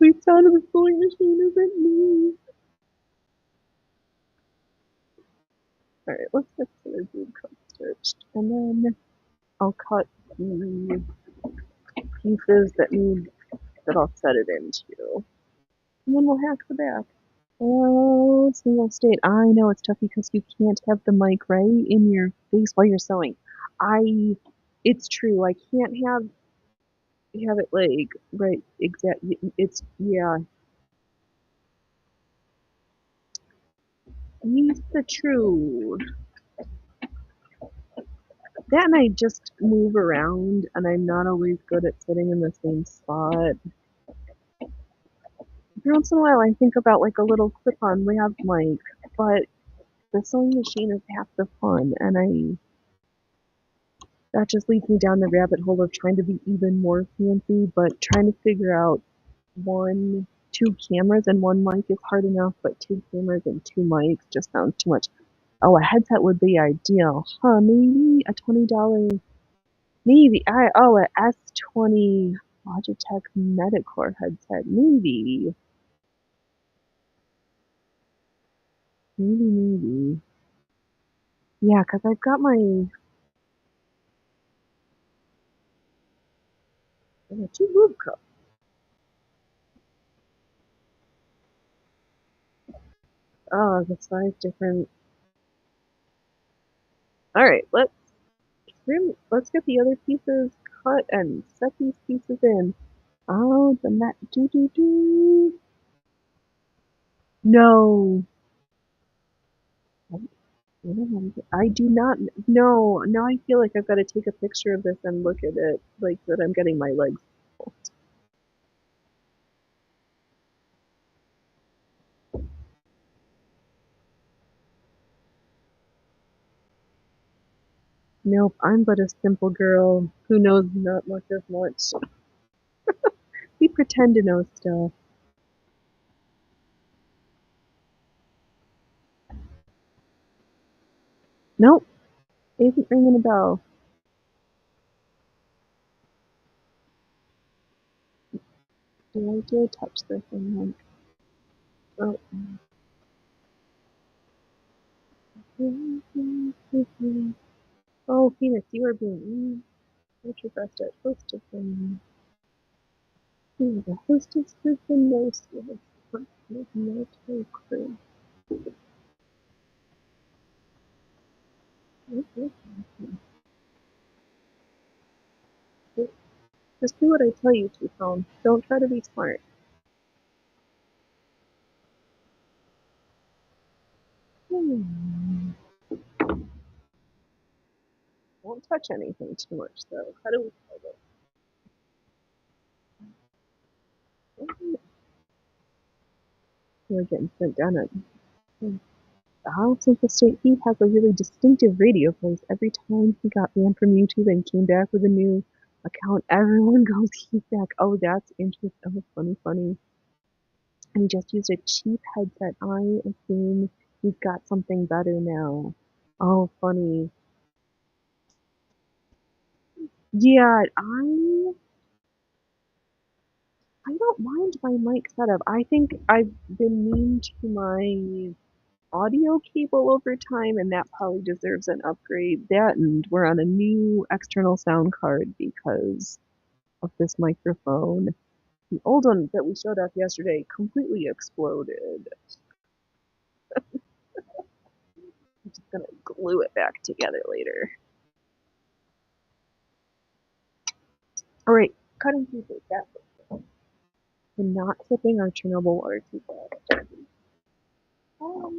The sound of the sewing machine isn't me. Alright, let's get the bead cut stitched, and then I'll cut the pieces that I'll set it into. And then we'll hack the back. Oh, single state. I know it's tough because you can't have the mic right in your face while you're sewing. It's true. I can't have it like right exactly. Yeah. It's the true. That and I just move around, and I'm not always good at sitting in the same spot. Every once in a while, I think about like a little clip-on lav mic, but the sewing machine is half the fun, and that just leads me down the rabbit hole of trying to be even more fancy, but trying to figure out two cameras and one mic is hard enough, but two cameras and two mics just sounds too much. Oh, a headset would be ideal, huh? Maybe a $20, maybe a S20 Logitech Metacore headset, maybe. Yeah, because I've got my two move cups. Oh, the 5 different. All right, let's get the other pieces cut and set these pieces in. Oh, the mat. Do. No. I do not. No. Now I feel like I've got to take a picture of this and look at it, like that I'm getting my legs pulled. Nope, I'm but a simple girl who knows not much of much. We pretend to know stuff. Nope, isn't ringing a bell. Do I dare touch this thing? Oh. Oh, Phoenix, you are being what's your best at hostessing? You are the hostess with the most military crew. Just do what I tell you to, Tom. Don't try to be smart. Hmm. Won't touch anything too much, though. How do we tell this? We're getting sent down at Since the state he has a really distinctive radio voice. Every time he got banned from YouTube and came back with a new account, everyone goes, he's back. Oh, that's interesting. Oh, funny. And he just used a cheap headset. I assume he's got something better now. Oh, funny. Yeah, I don't mind my mic setup. I think I've been mean to my audio cable over time, and that probably deserves an upgrade. That, and we're on a new external sound card because of this microphone. The old one that we showed off yesterday completely exploded. I'm just gonna glue it back together later. Alright, cutting pieces. That and not sipping our Chernobyl water too fast. Oh,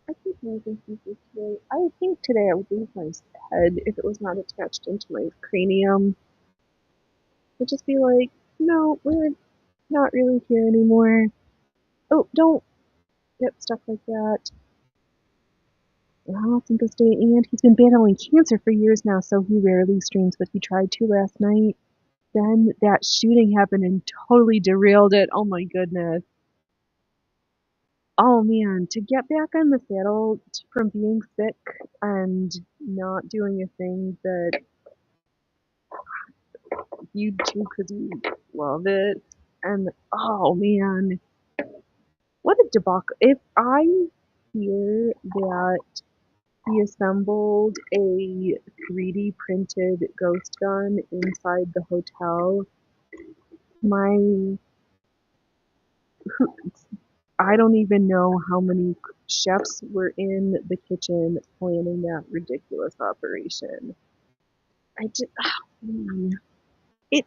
I keep losing pieces today. I think today I would lose my head if it was not attached into my cranium. I'd just be like, no, we're not really here anymore. Oh, don't get stuff like that. Well, think this day, and he's been battling cancer for years now, so he rarely streams, but he tried to last night. Then that shooting happened and totally derailed it. Oh my goodness. Oh man, to get back on the saddle from being sick and not doing a thing that you do because you love it. And oh man, what a debacle. If I hear that he assembled a 3D printed ghost gun inside the hotel, my I don't even know how many chefs were in the kitchen planning that ridiculous operation. I just, it,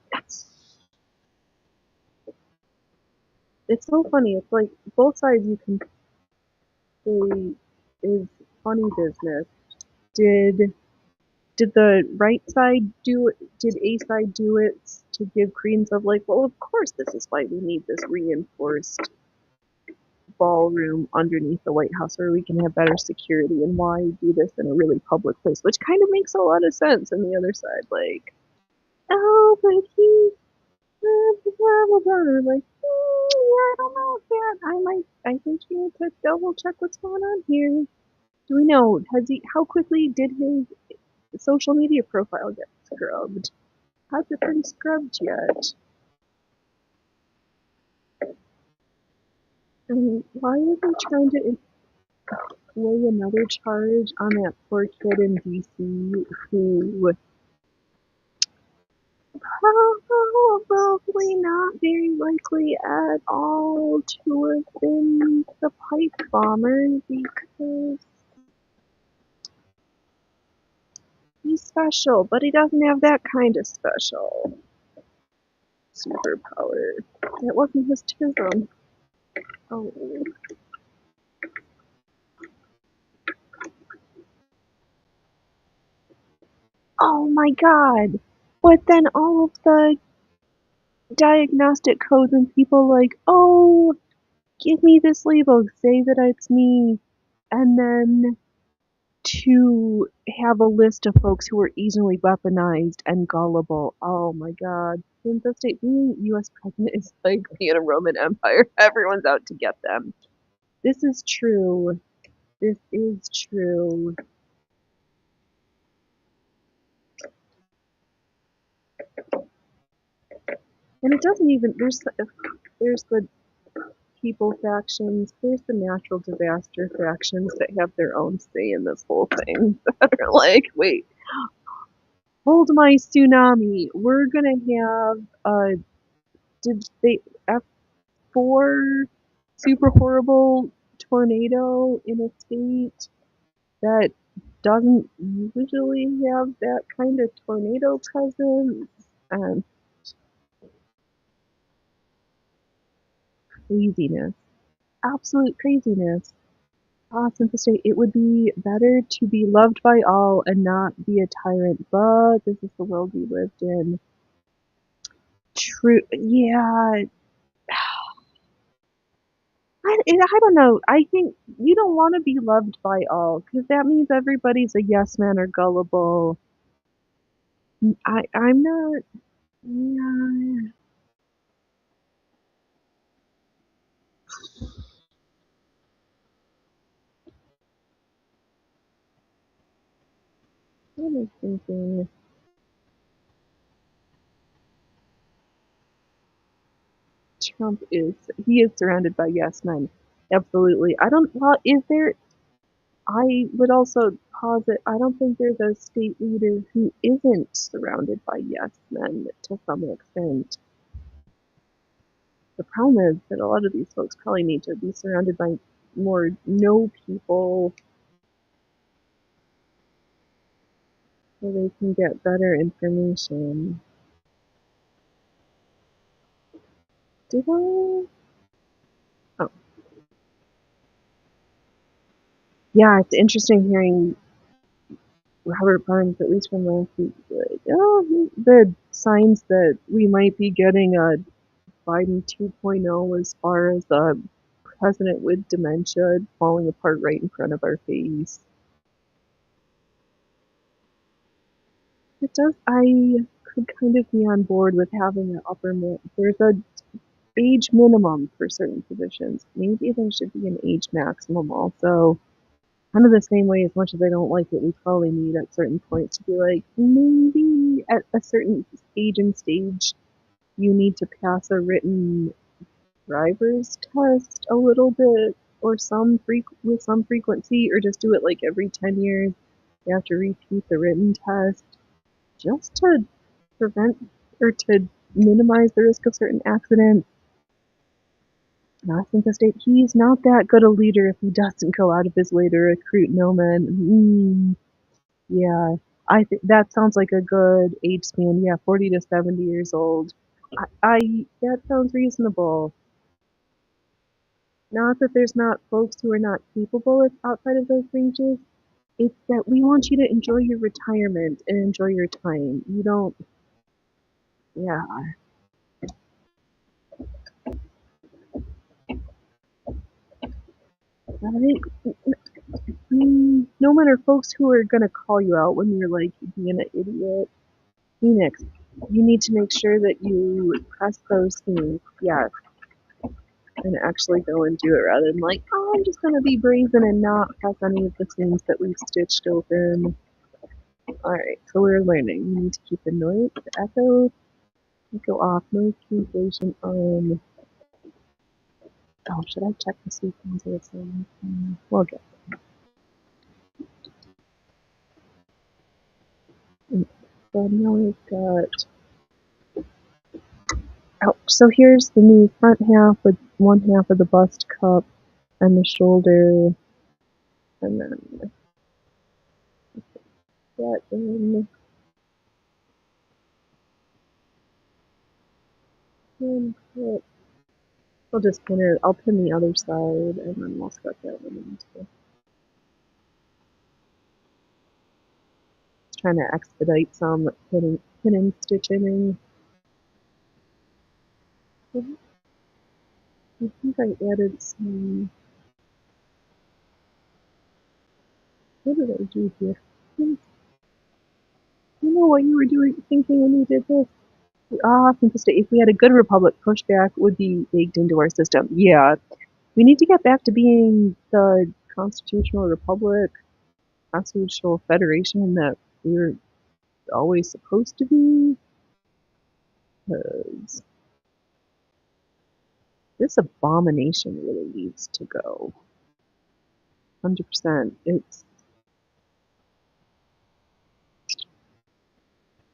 it's so funny. It's like both sides you can say is funny business. Did did the right side do it? Did A side do it to give credence of like, well, of course this is why we need this reinforced ballroom underneath the White House where we can have better security and why do this in a really public place, which kind of makes a lot of sense. And the other side, like, oh, but he, blah, blah, blah. Like, yeah, I don't know if that, I think you need to double check what's going on here. Do we know, how quickly did his social media profile get scrubbed? Has it been scrubbed yet? I mean, why are they trying to lay another charge on that poor kid in DC who probably not very likely at all to have been the pipe bomber because he's special, but he doesn't have that kind of special superpower. That wasn't his tism. Oh. Oh my god! But then all of the diagnostic codes and people like, oh, give me this label, say that it's me, and then to have a list of folks who are easily weaponized and gullible. Oh my god. In the state being US president is like being a Roman Empire. Everyone's out to get them. This is true. This is true. And it doesn't even there's the people factions, there's the natural disaster factions that have their own say in this whole thing. That are like, wait, hold my tsunami. We're gonna have did they F4 super horrible tornado in a state that doesn't usually have that kind of tornado presence. And craziness. Absolute craziness. Simple state, it would be better to be loved by all and not be a tyrant, but this is the world we lived in. True, yeah. I don't know. I think you don't want to be loved by all because that means everybody's a yes man or gullible. I'm not. Yeah, I was thinking Trump he is surrounded by yes men. Absolutely. I don't. Well, is there? I would also posit I don't think there's a state leader who isn't surrounded by yes men to some extent. The problem is that a lot of these folks probably need to be surrounded by more no people so they can get better information. Did I? Oh, yeah, it's interesting hearing Robert Barnes, at least from last week, like, oh, the signs that we might be getting a Biden 2.0 as far as a president with dementia falling apart right in front of our face. It does. I could kind of be on board with having an there's a age minimum for certain positions. Maybe there should be an age maximum also. Kind of the same way, as much as I don't like it, we probably need at certain points to be like, maybe at a certain age and stage, you need to pass a written driver's test a little bit, or with some frequency, or just do it like every 10 years. You have to repeat the written test just to prevent or to minimize the risk of certain accidents. And I think the state, he's not that good a leader if he doesn't go out of his way to recruit no men. Yeah, I think that sounds like a good age span. Yeah, 40 to 70 years old. That sounds reasonable. Not that there's not folks who are not capable outside of those ranges. It's that we want you to enjoy your retirement and enjoy your time. You don't, yeah. I think no matter folks who are gonna call you out when you're like being an idiot. Phoenix, you need to make sure that you press those things, yes, and actually go and do it rather than like, oh, I'm just gonna be brazen and not press any of the things that we've stitched open. Alright, so we're learning. You need to keep the noise, the echo off, noise cancellation on. Oh, should I check the sequencer thing? We'll get it. So now we've got. Oh, so here's the new front half with one half of the bust cup and the shoulder, and then that in. And put, I'll just pin it. I'll pin the other side, and then we'll start that one into. Trying to expedite some pin and stitching. I think I added some. What did I do here? You know what you were thinking when you did this? Since if we had a good republic, pushback would be baked into our system. Yeah, we need to get back to being the constitutional republic, constitutional federation that we were always supposed to be. Because this abomination really needs to go. 100%. It's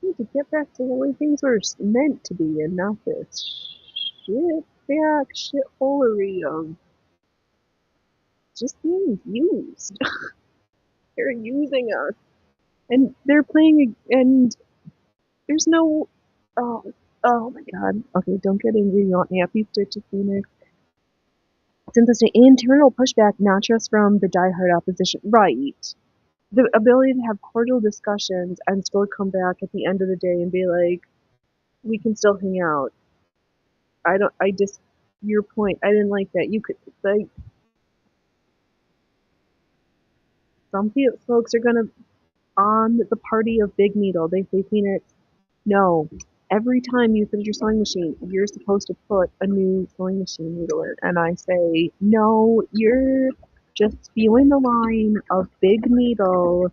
we need to get back to the way things were meant to be and not this shitholery of just being used. They're using us. And they're playing, and there's no. Oh, oh my god. Okay, don't get angry. You want happy stitch to Phoenix. Since the internal pushback, not just from the diehard opposition. Right. The ability to have cordial discussions and still come back at the end of the day and be like, we can still hang out. I just, your point, I didn't like that. You could, like, some folks are gonna, on the party of Big Needle, they say, Phoenix, no. Every time you finish your sewing machine, you're supposed to put a new sewing machine needle in. And I say, no, you're just spewing the line of Big Needle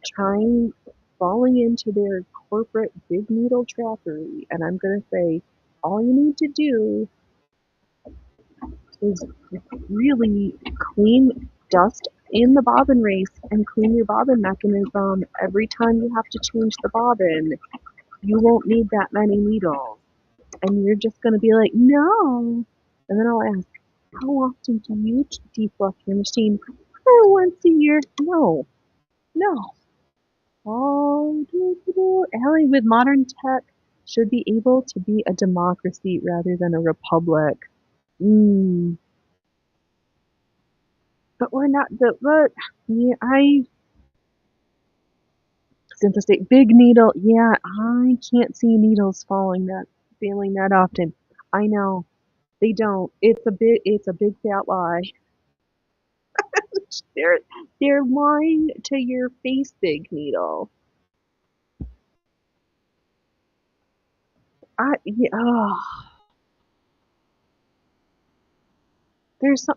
trying, falling into their corporate Big Needle trappery. And I'm going to say, all you need to do is really clean, dust in the bobbin race and clean your bobbin mechanism every time you have to change the bobbin. You won't need that many needles. And you're just going to be like, no. And then I'll ask, how often do you defluff your machine? Oh, once a year. No, no. Oh, Allie, with modern tech, should be able to be a democracy rather than a republic. Mm. But we're not the, but, yeah, since the state, big needle, yeah, I can't see needles failing that often. I know. They don't. It's a big fat lie. They're they're lying to your face, Big Needle. Yeah,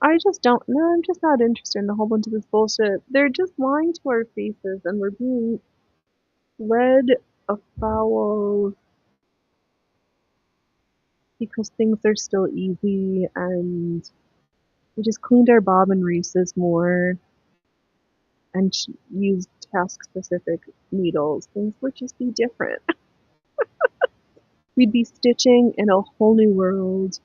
I just don't no, I'm just not interested in a whole bunch of this bullshit. They're just lying to our faces and we're being led afoul because things are still easy and we just cleaned our bobbin races more and used task specific needles. Things would just be different. We'd be stitching in a whole new world.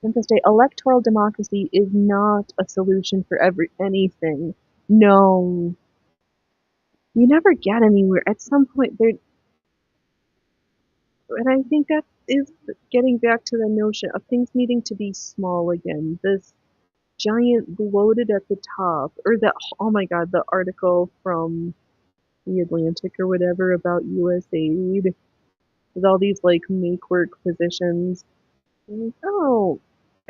Simply state, electoral democracy is not a solution for anything. No, you never get anywhere. At some point, there, and I think that is getting back to the notion of things needing to be small again. This giant bloated at the top, or the oh my god, the article from the Atlantic or whatever about USAID with all these like make work positions. Like, oh,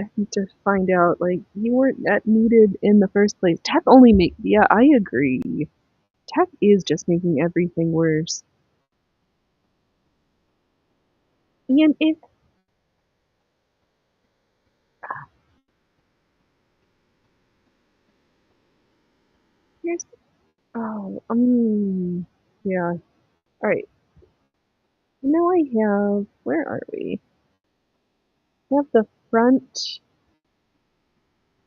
I need to find out, like, you weren't that needed in the first place. Tech only make, yeah, I agree. Tech is just making everything worse. And if here's, oh, yeah, alright. Now I have, where are we? We have the front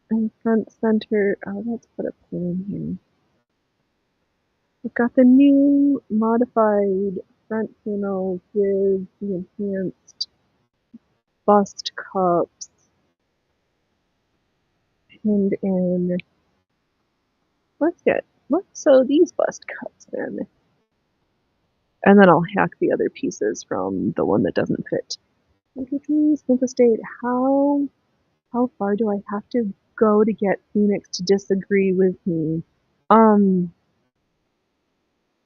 and front center. Oh, let's put a pin in here. We've got the new modified front panel with the enhanced bust cups pinned in. Let's sew these bust cups then. And then I'll hack the other pieces from the one that doesn't fit. Okay, please, Simple State, how far do I have to go to get Phoenix to disagree with me? Um,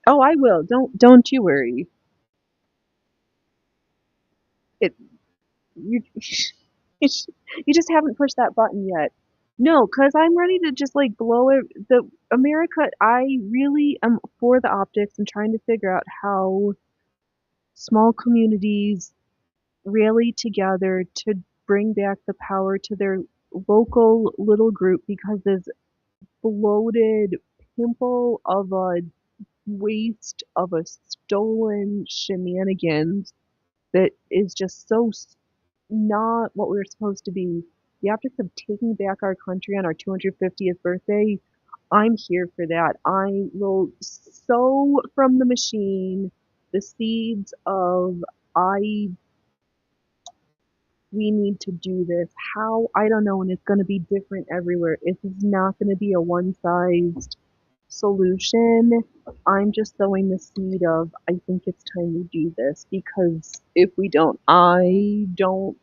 oh, I will. Don't you worry. It you you just haven't pushed that button yet. No, because I'm ready to just like blow it. The America, I really am for the optics and trying to figure out how small communities rally together to bring back the power to their local little group because this bloated pimple of a waste of a stolen shenanigans that is just so not what we were supposed to be. The optics of taking back our country on our 250th birthday, I'm here for that. I will sow from the machine the seeds of I we need to do this. How? I don't know, and it's going to be different everywhere. It's not going to be a one-sized solution. I'm just sowing the seed of I think it's time we do this because if we don't, I don't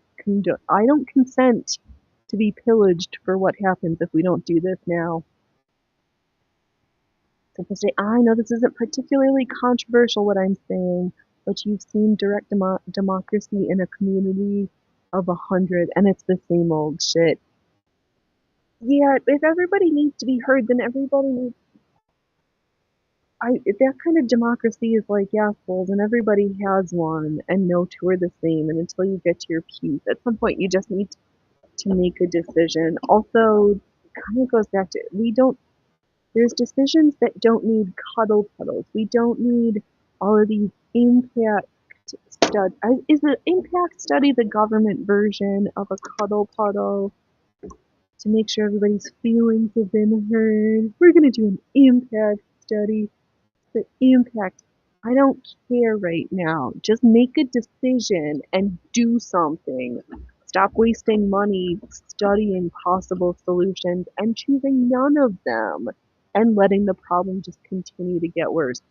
consent to be pillaged for what happens if we don't do this now. Simple state. I know this isn't particularly controversial what I'm saying, but you've seen direct democracy in a community of 100, and it's the same old shit. Yeah, if everybody needs to be heard, then everybody needs. That kind of democracy is like assholes, and everybody has one, and no two are the same. And until you get to your piece, at some point you just need to make a decision. Also, kind of goes back to we don't. There's decisions that don't need cuddle puddles. We don't need all of these impact studies. Is the impact study the government version of a cuddle puddle to make sure everybody's feelings have been heard? We're gonna do an impact study. The impact. I don't care right now. Just make a decision and do something. Stop wasting money studying possible solutions and choosing none of them and letting the problem just continue to get worse.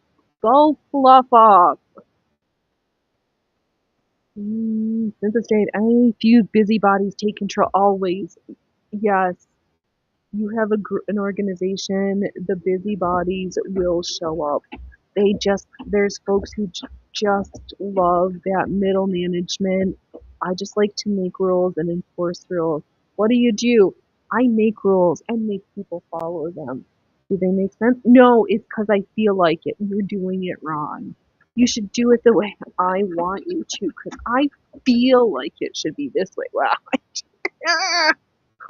Go fluff off. Census state, I few busybodies take control always. Yes, you have an organization, the busybodies will show up. There's folks who just love that middle management. I just like to make rules and enforce rules. What do? I make rules and make people follow them. Do they make sense? No, it's because I feel like it. You're doing it wrong. You should do it the way I want you to because I feel like it should be this way. Wow.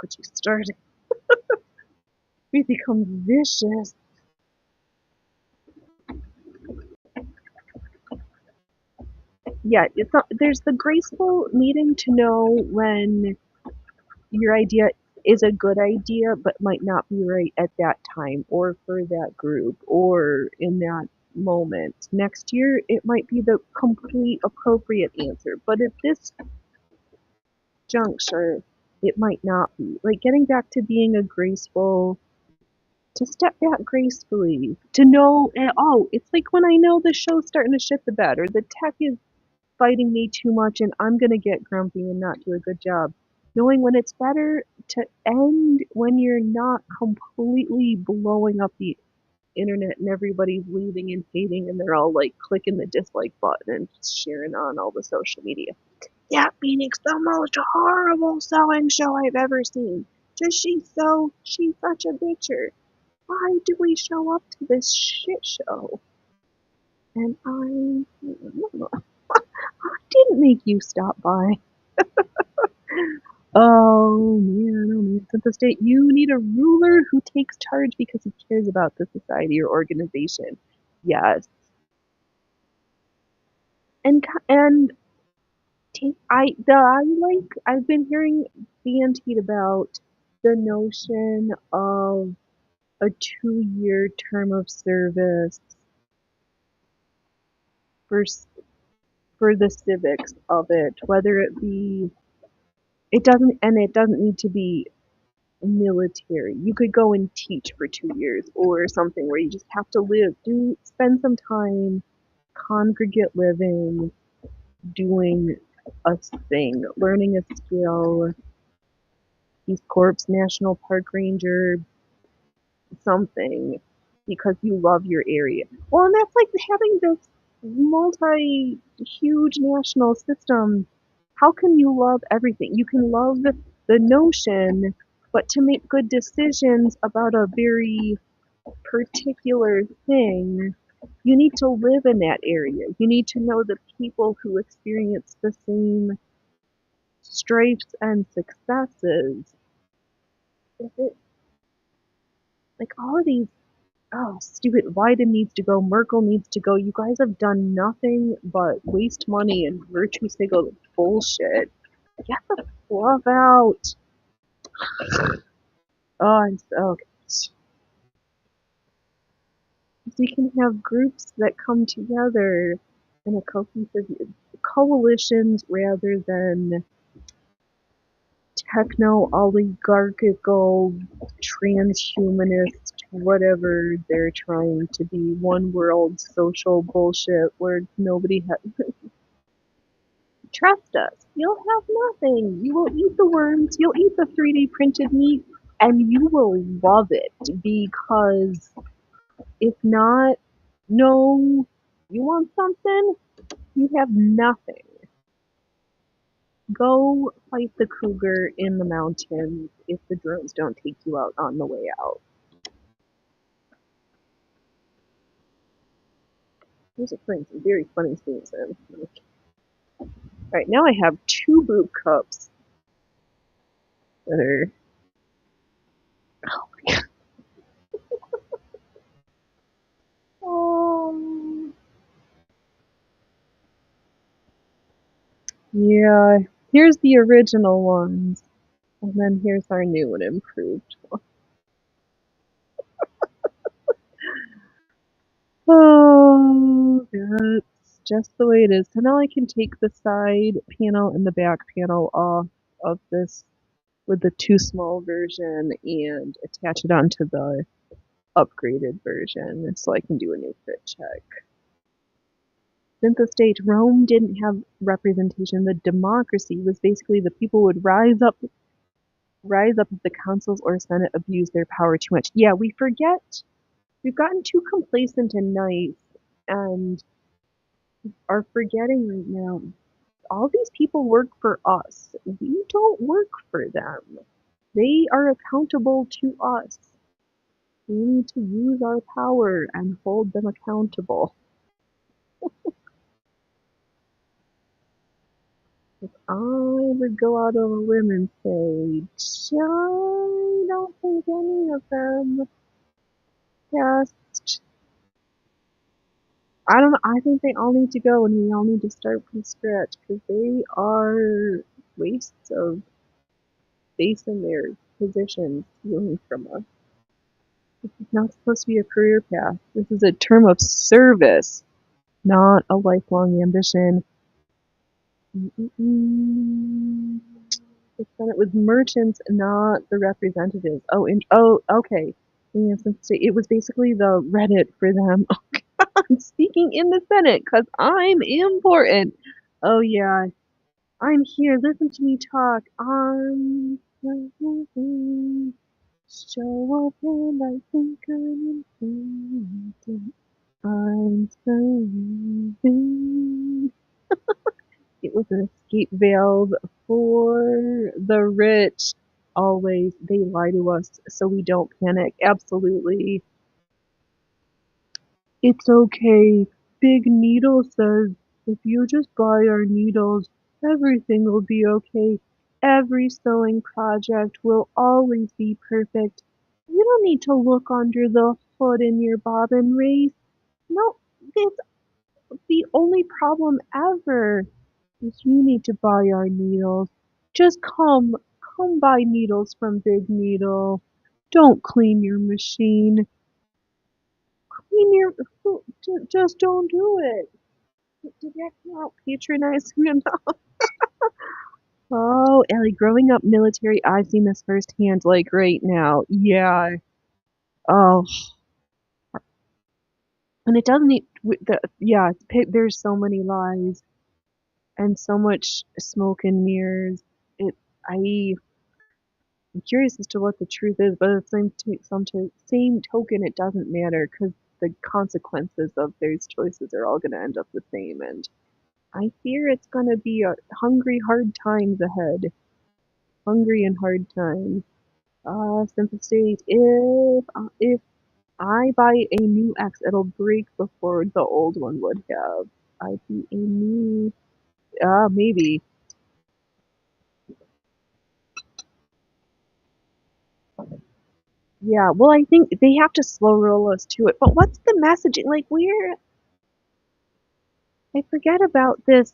What you started. We become vicious. Yeah, it's not, there's the graceful needing to know when your idea is a good idea but might not be right at that time or for that group or in that moment. Next year it might be the complete appropriate answer, but at this juncture it might not be. Like getting back to being a graceful to step back gracefully, to know, oh, it's like when I know the show's starting to shit the bed or the tech is fighting me too much and I'm gonna get grumpy and not do a good job. Knowing when it's better to end when you're not completely blowing up the internet and everybody's leaving and hating and they're all like clicking the dislike button and sharing on all the social media. That Phoenix, the most horrible sewing show I've ever seen. Does she sew? She's such a bitcher. Why do we show up to this shit show? And I didn't make you stop by. Oh man, oh man. Since the state, you need a ruler who takes charge because he cares about the society or organization. Yes, and I've been hearing bantied about the notion of a 2-year term of service for for the civics of it, whether it be it doesn't need to be military. You could go and teach for 2 years or something where you just have to spend some time congregate living, doing a thing, learning a skill, Peace Corps, National Park Ranger, something, because you love your area. Well, and that's like having this huge national system. How can you love everything? You can love the notion, but to make good decisions about a very particular thing, you need to live in that area. You need to know the people who experience the same strifes and successes. Is it like all of these? Oh, stupid. Biden needs to go. Merkel needs to go. You guys have done nothing but waste money and virtue signal bullshit. Get the fluff out. Oh, I'm so. So we can have groups that come together in a cohesive coalitions rather than techno oligarchical transhumanist whatever they're trying to be, one world social bullshit where nobody has. Trust us, you'll have nothing. You will eat the worms, you'll eat the 3D printed meat, and you will love it because if not, no, you want something? You have nothing. Go fight the cougar in the mountains if the drones don't take you out on the way out. Those are playing some very funny scenes in. Alright, now I have two boob cups that are. Oh, yeah. Here's the original ones, and then here's our new and improved one. Oh, that's just the way it is. So now I can take the side panel and the back panel off of this with the too small version and attach it onto the upgraded version so I can do a new fit check. Since the state, Rome didn't have representation. The democracy was basically the people would rise up if the councils or senate abused their power too much. Yeah, we forget. We've gotten too complacent and nice and are forgetting right now. All these people work for us. We don't work for them. They are accountable to us. We need to use our power and hold them accountable. If I would go out on a limb and say, I don't think any of them passed. I don't know. I think they all need to go and we all need to start from scratch because they are wastes of space in their positions stealing from us. This is not supposed to be a career path. This is a term of service, not a lifelong ambition. Mm-mm-mm. The Senate was merchants, not the representatives. Okay. Yeah, it was basically the Reddit for them. I'm speaking in the Senate because I'm important. Oh yeah, I'm here. Listen to me talk. Show up and I think I'm important. I'm serving. It was an escape valve for the rich. Always, they lie to us so we don't panic. Absolutely. It's okay. Big Needle says if you just buy our needles, everything will be okay. Every sewing project will always be perfect. You don't need to look under the hood in your bobbin race. No, it's the only problem ever is you need to buy our needles. Just come buy needles from Big Needle. Don't clean your machine. Clean your, just don't do it. Did that come out patronizing enough? Oh, Ellie, growing up military, I've seen this firsthand, like right now. Yeah. Oh, and it doesn't. Yeah, there's so many lies and so much smoke and mirrors. It. I'm curious as to what the truth is, but at the same token, it doesn't matter because the consequences of those choices are all going to end up the same, and I fear it's going to be a hungry, hard times ahead. Hungry and hard times. Simple state. If I buy a new X, it'll break before the old one would have. I'd be a new. Maybe. Yeah. Well, I think they have to slow roll us to it. But what's the messaging? Like, I forget about this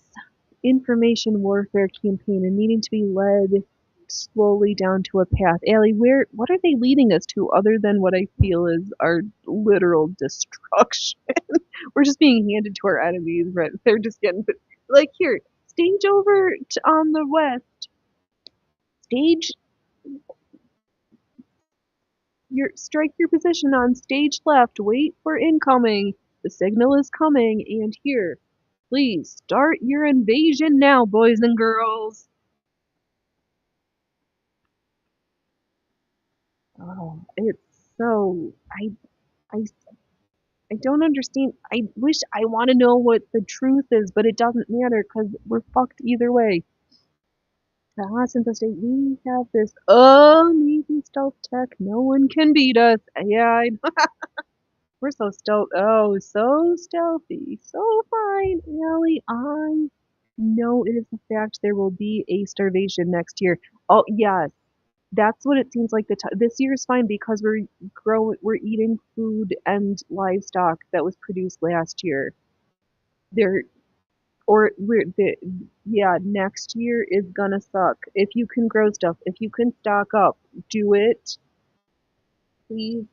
information warfare campaign and needing to be led slowly down to a path. Allie, what are they leading us to other than what I feel is our literal destruction? We're just being handed to our enemies, right? They're just getting like here, stage over on the west. Stage Strike your position on stage left. Wait for incoming. The signal is coming, and here. Please start your invasion now, boys and girls. Oh, it's so I I don't understand. I wish I want to know what the truth is, but it doesn't matter because we're fucked either way. Since state we have this amazing stealth tech, no one can beat us. Yeah, we're so stealth. Oh, so stealthy, so fine, Ellie. I know it is a fact there will be a starvation next year. Oh yes, that's what it seems like. This year is fine because we're eating food and livestock that was produced last year. There or we're the yeah, next year is gonna suck. If you can grow stuff, if you can stock up, do it. Please,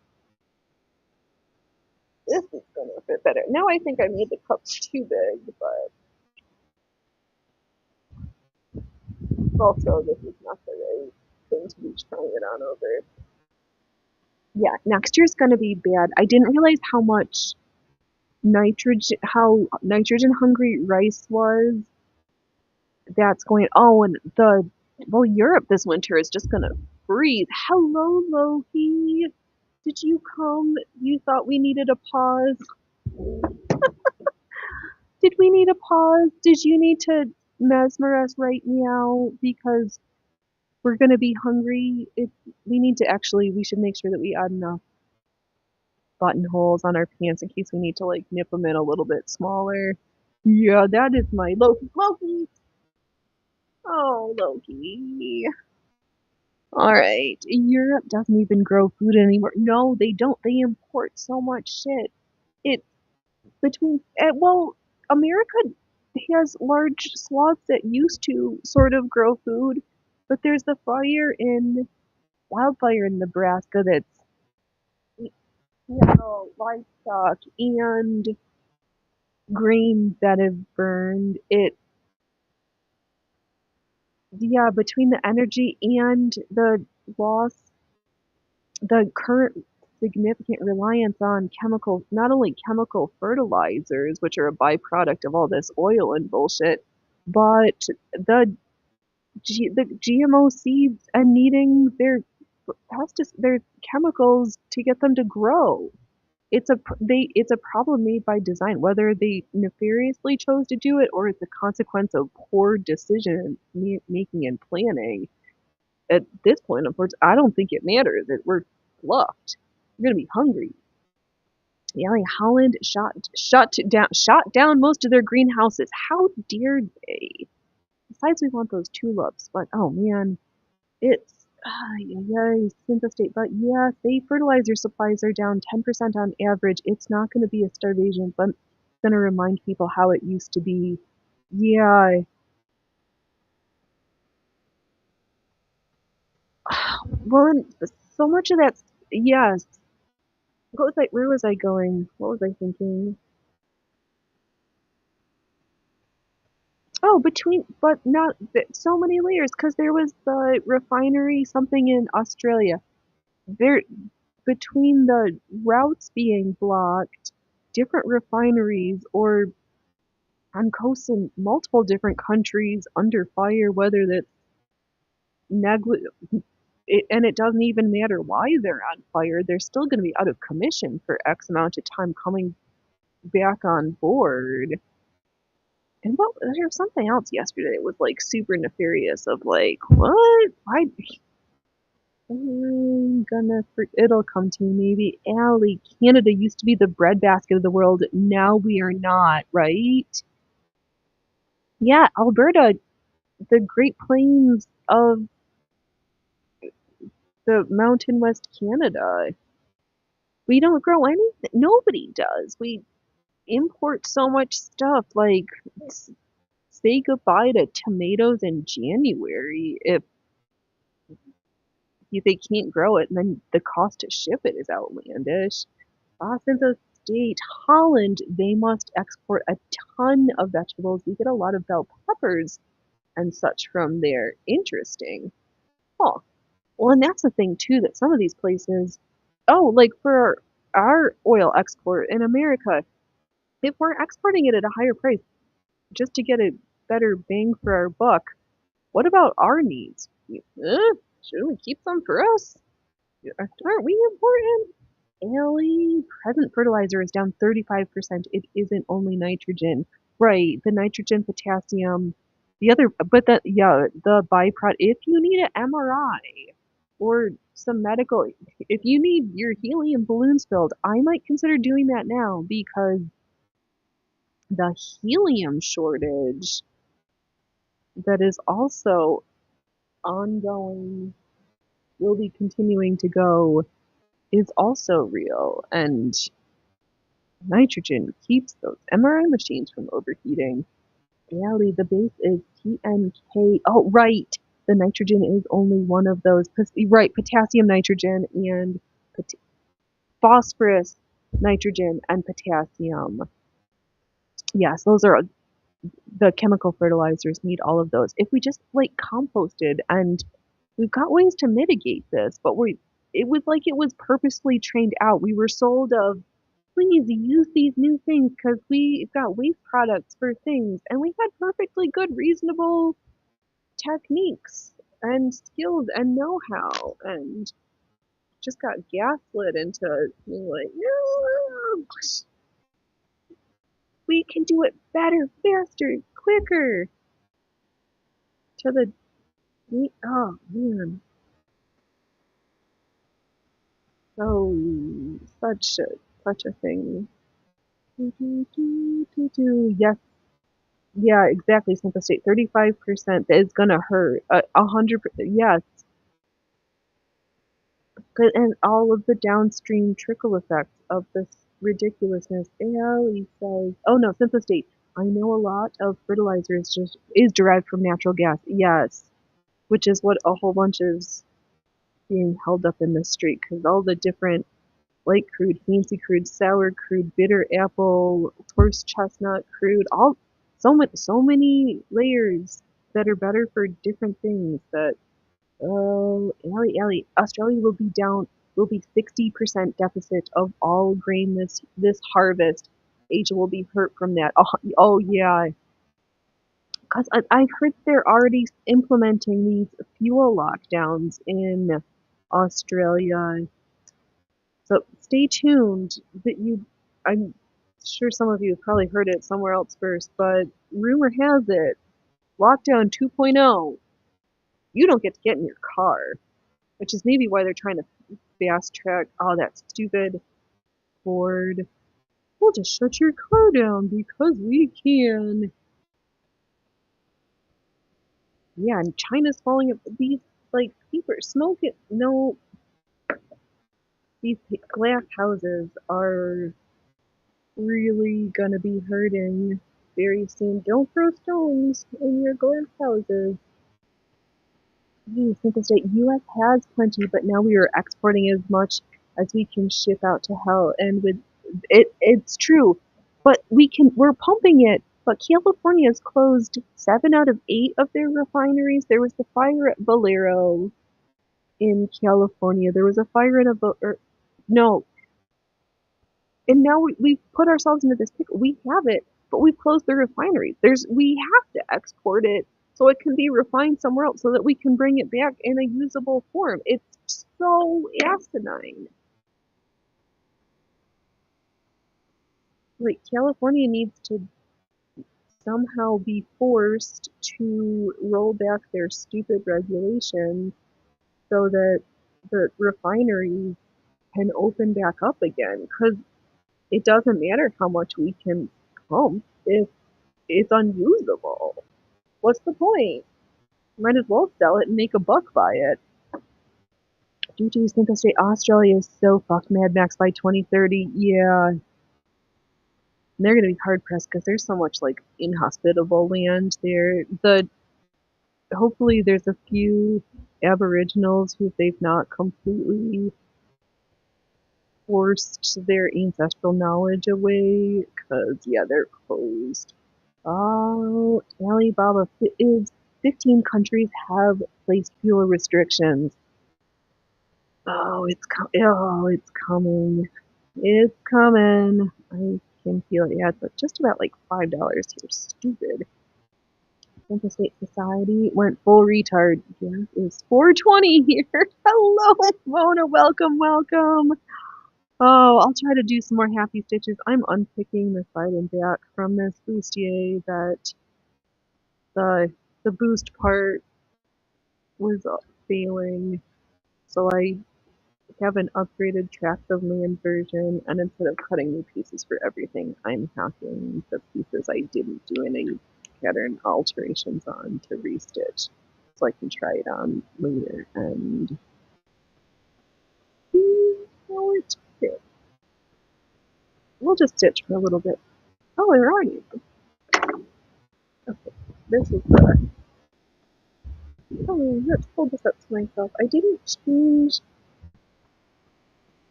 this is gonna fit better. Now I think I made the cups too big, but also this is not the right thing to be trying it on over. Yeah, next year's gonna be bad. I didn't realize how nitrogen hungry rice was. That's going. Oh, and Europe this winter is just gonna freeze. Hello, Loki. Did you come? You thought we needed a pause? Did we need a pause? Did you need to mesmerize right now because we're gonna be hungry? We need to we should make sure that we add enough buttonholes on our pants in case we need to like nip them in a little bit smaller. Yeah, that is my Loki. Loki! Oh, Loki. Alright, Europe doesn't even grow food anymore. No, they don't. They import so much shit. It well, America has large swaths that used to sort of grow food, but there's the wildfire in Nebraska that's livestock and grain that have burned. Yeah, between the energy and the loss, the current significant reliance on not only chemical fertilizers, which are a byproduct of all this oil and bullshit, but the the GMO seeds and needing their chemicals to get them to grow. It's a problem made by design, whether they nefariously chose to do it or it's a consequence of poor decision making and planning. At this point, of course, I don't think it matters that we're fluffed. We're gonna be hungry. Yeah, like Holland shot down most of their greenhouses. How dare they? Besides, we want those tulips, but oh man, it's yeah, Kansas State. But yeah, say fertilizer supplies are down 10% on average. It's not going to be a starvation, but it's going to remind people how it used to be. Yeah, well, and so much of that. Yes. Where was I going? What was I thinking? Oh, but not so many layers because there was the refinery, something in Australia. There, between the routes being blocked, different refineries, or on coasts in multiple different countries under fire, whether that's negli- and it doesn't even matter why they're on fire, they're still going to be out of commission for X amount of time coming back on board. And well, there was something else yesterday that was like super nefarious of like, what? Why? It'll come to me maybe. Allie, Canada used to be the breadbasket of the world. Now we are not, right? Yeah, Alberta, the Great Plains of the Mountain West Canada. We don't grow anything. Nobody does. We import so much stuff. Like, say goodbye to tomatoes in January if they can't grow it, and then the cost to ship it is outlandish. Since a state, Holland, they must export a ton of vegetables. We get a lot of bell peppers and such from there. Interesting. Oh, well, and that's the thing too that some of these places Oh, like for our oil export in America, if we're exporting it at a higher price just to get a better bang for our buck, what about our needs? Should we keep some for us? Aren't we important? Ellie, present fertilizer is down 35%. It isn't only nitrogen. Right, the nitrogen, potassium, the other, but yeah, the byproduct, if you need an MRI or some medical, if you need your helium balloons filled, I might consider doing that now because the helium shortage that is also ongoing, will be continuing to go, is also real. And nitrogen keeps those MRI machines from overheating. Really, the base is TNK. Oh, right. The nitrogen is only one of those. Right, potassium, nitrogen, and pot phosphorus, nitrogen, and potassium. Yes, those are the chemical fertilizers need all of those. If we just like composted, and we've got ways to mitigate this, but it was like it was purposely trained out. We were sold of please use these new things because we've got waste products for things, and we had perfectly good, reasonable techniques and skills and know-how, and just got gaslit into being like, no, we can do it better, faster, quicker. To the oh man, so such a thing. Yes, yeah, exactly. Simple state, 35% is gonna hurt. 100%, yes. And all of the downstream trickle effects of this ridiculousness. Allie says, oh no, Simple state. I know a lot of fertilizer is derived from natural gas. Yes, which is what a whole bunch is being held up in the street because all the different light crude, fancy crude, sour crude, bitter apple, horse chestnut crude, all so many layers that are better for different things that oh Ellie, Australia will be 60% deficit of all grain this harvest. Asia will be hurt from that. Oh yeah. Because I've heard they're already implementing these fuel lockdowns in Australia. So stay tuned. That I'm sure some of you have probably heard it somewhere else first, but rumor has it, lockdown 2.0, you don't get to get in your car, which is maybe why they're trying to fast track. Oh, that stupid Ford. We'll just shut your car down because we can. Yeah, and China's falling. These like people smoke it. No, these glass houses are really gonna be hurting very soon. Don't throw stones in your glass houses. Simple state, U.S. has plenty, but now we are exporting as much as we can ship out to hell. And with it's true, but we're pumping it. But California has closed 7 out of 8 of their refineries. There was the fire at Valero in California. There was a fire in no, and now we've put ourselves into this pickle. We have it, but we've closed the refineries. We have to export it so it can be refined somewhere else so that we can bring it back in a usable form. It's so asinine. Like California needs to somehow be forced to roll back their stupid regulations so that the refineries can open back up again. Because it doesn't matter how much we can pump if it's unusable. What's the point? Might as well sell it and make a buck by it. Due to Simple State, Australia is so fucked Mad Max by 2030. Yeah. And they're gonna be hard pressed because there's so much like inhospitable land there. Hopefully there's a few Aboriginals who they've not completely forced their ancestral knowledge away, because yeah, they're closed. Oh, Alibaba is 15 countries have placed fuel restrictions. it's coming. It's coming. I can feel it. Yeah, it's just about like $5 here. Stupid. Central State Society went full retard. Yeah, it's 420 here. Hello, Mona. Welcome, welcome. Oh, I'll try to do some more happy stitches. I'm unpicking the side and back from this bustier that the the boost part was failing. So I have an upgraded tract of land version, and instead of cutting new pieces for everything, I'm hacking the pieces I didn't do any pattern alterations on to restitch, so I can try it on later and see how it fits. We'll just stitch for a little bit. Oh, we're already. Okay, this is the. Oh, let's hold this up to myself. I didn't change.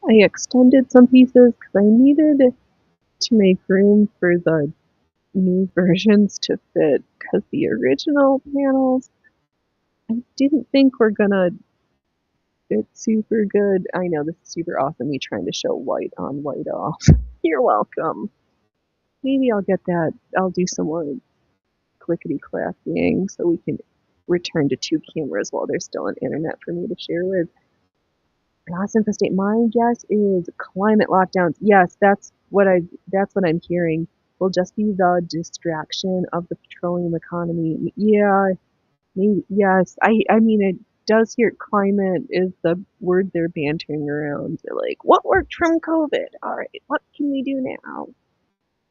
I extended some pieces because I needed to make room for the new versions to fit because the original panels I didn't think were gonna fit super good. I know this is super awesome, me trying to show white on, white off. You're welcome. Maybe I'll get that. I'll do some more clickety clacking so we can return to two cameras while there's still an internet for me to share with. Lost State. My guess is climate lockdowns. Yes, that's what I'm hearing. Will just be the distraction of the petroleum economy. Yeah, maybe, yes. I mean it does hear climate is the word they're bantering around. They're like, what worked from COVID? All right, what can we do now?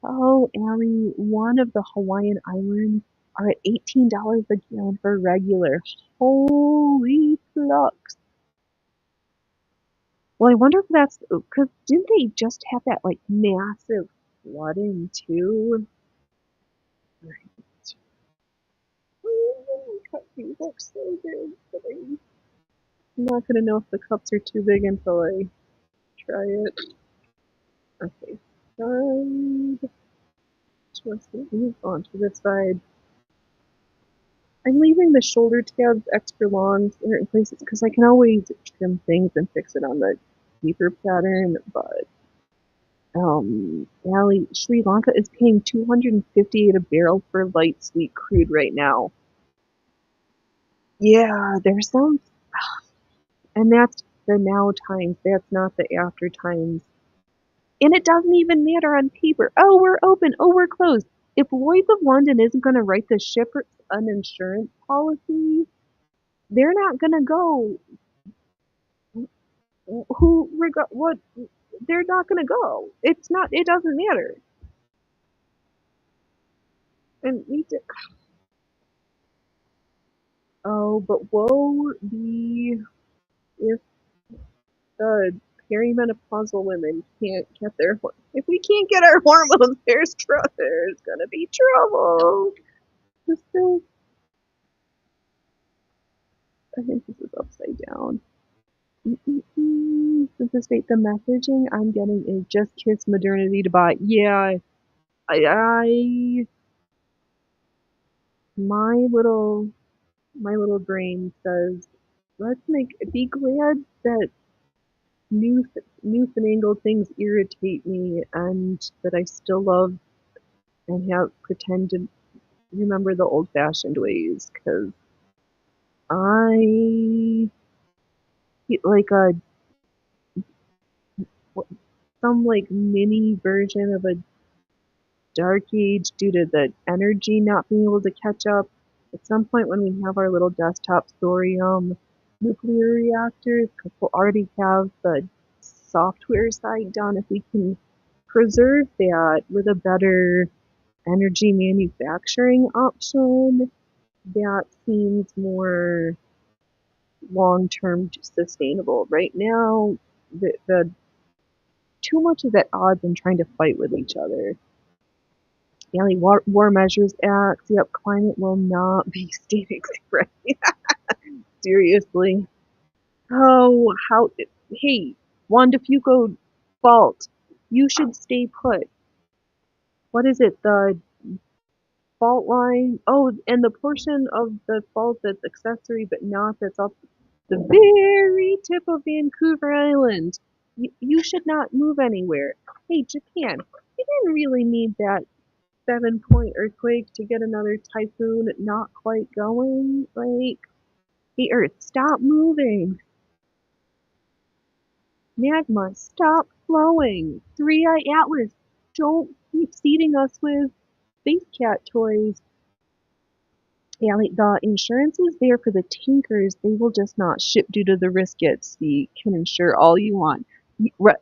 Oh, Allie, one of the Hawaiian Islands are at $18 a gallon for regular. Holy flux. Well, I wonder if that's because didn't they just have that like massive flooding too? Right. Oh, cut these look so big, but I'm not gonna know if the cups are too big until I try it. Okay, side. Let's move on to this side. I'm leaving the shoulder tabs extra long in certain places because I can always trim things and fix it on the deeper pattern, but Allie, Sri Lanka is paying 258 a barrel for light sweet crude right now. Yeah, there's some, and that's the now times. That's not the after times. And it doesn't even matter on paper. Oh, we're open. Oh, we're closed. If Lloyd's of London isn't going to write the shipper an insurance policy, they're not going to go. What? They're not going to go. It's not. It doesn't matter. And we did. Oh, but woe be if the perimenopausal women can't get their if we can't get our hormones, there's gonna be trouble. So I think this is upside down. Since the state the messaging I'm getting is just kiss modernity to buy. Yeah, I my little my little brain says let's make be glad that new newfangled things irritate me and that I still love and have pretend to remember the old fashioned ways because I like some like mini version of a dark age due to the energy not being able to catch up. At some point when we have our little desktop thorium nuclear reactors, because we'll already have the software side done, if we can preserve that with a better energy manufacturing option, that seems more long-term sustainable. Right now, the too much is at odds and trying to fight with each other. Daily war measures acts. Yep, climate will not be staying right. Seriously. Oh, how? Hey, Juan DeFuco, fault. You should stay put. What is it? The fault line? Oh, and the portion of the fault that's accessory but not that's up the very tip of Vancouver Island. You should not move anywhere. Hey, Japan, you didn't really need that 7-point earthquake to get another typhoon not quite going. Like, the Earth, stop moving. Magma, stop flowing. Three-Eye Atlas, don't keep seeding us with Space Cat toys. Yeah, like the insurance is there for the tankers. They will just not ship due to the risk at sea. Can insure all you want.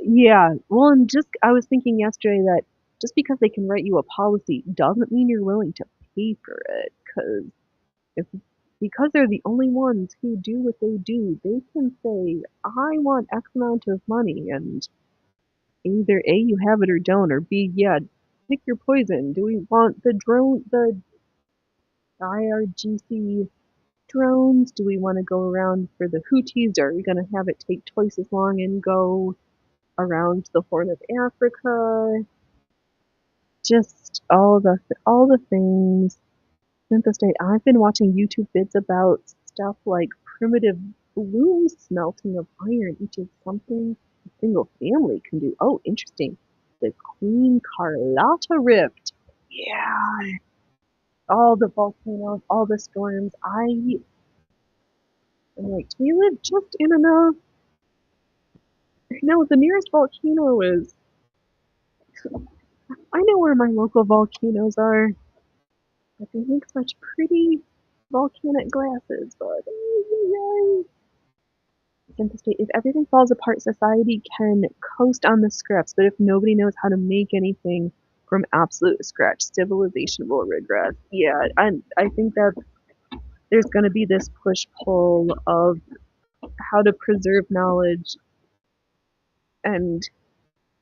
Yeah, well, and just I was thinking yesterday that just because they can write you a policy doesn't mean you're willing to pay for it. If because they're the only ones who do what they do, they can say, I want X amount of money, and either A, you have it or don't, or B, yeah, pick your poison. Do we want the IRGC drones? Do we want to go around for the Houthis? Or are we going to have it take twice as long and go around the Horn of Africa? Just all the things. Synthesis Day. I've been watching YouTube vids about stuff like primitive loom smelting of iron, which is something a single family can do. Oh, interesting. The Queen Carlotta Rift. Yeah. All the volcanoes, all the storms. I'm like, do we live just in enough? No, the nearest volcano is. I know where my local volcanoes are, but they make such pretty volcanic glasses, but. If everything falls apart, society can coast on the scripts, but if nobody knows how to make anything from absolute scratch, civilization will regress. Yeah, I think that there's going to be this push-pull of how to preserve knowledge, and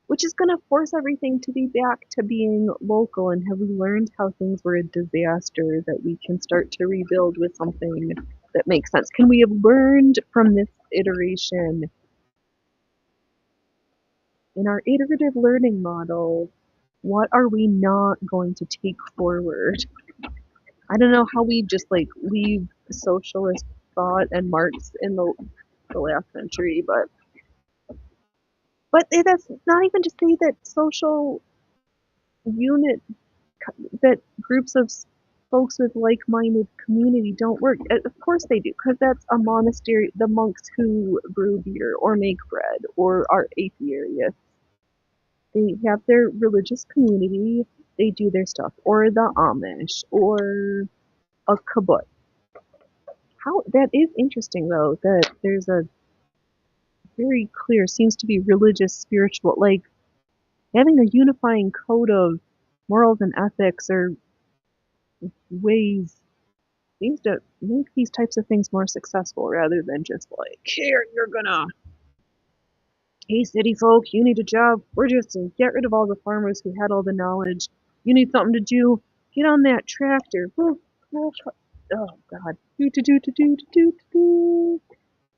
which is going to force everything to be back to being local. And have we learned how things were a disaster that we can start to rebuild with something that makes sense? Can we have learned from this iteration in our iterative learning model? What are we not going to take forward? I don't know how we just like leave socialist thought and Marx in the last century, but that's not even to say that social unit that groups of folks with like-minded community don't work. Of course they do, because that's a monastery. The monks who brew beer or make bread or are apiarists, they have their religious community. They do their stuff, or the Amish, or a kibbutz. How that is interesting though. That there's a very clear, seems to be religious, spiritual, like having a unifying code of morals and ethics or ways seems to make these types of things more successful rather than just like, here, you're gonna, hey, city folk, you need a job. We're just to get rid of all the farmers who had all the knowledge. You need something to do. Get on that tractor. Oh, God. Do, do, do, do, do, do, do, do.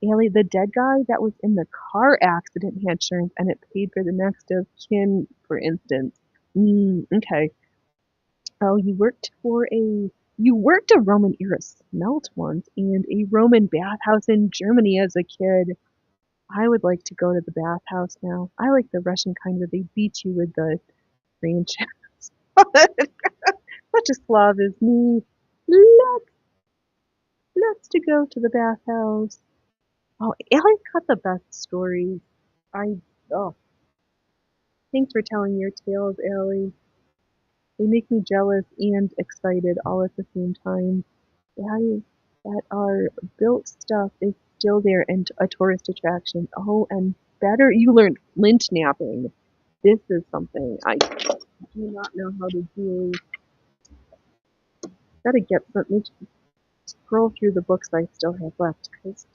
Allie, the dead guy that was in the car accident had insurance and it paid for the next of kin, for instance. Okay. Oh, you worked a Roman era smelt once and a Roman bathhouse in Germany as a kid. I would like to go to the bathhouse now. I like the Russian kind where they beat you with the franchise. Such a Slav is me. Let's let's to go to the bathhouse. Oh, Allie's got the best stories. I oh, thanks for telling your tales, Allie. They make me jealous and excited all at the same time. That our built stuff is still there and a tourist attraction. Oh, and better, you learned flint napping. This is something I do not know how to do. Gotta get something to scroll through the books I still have left because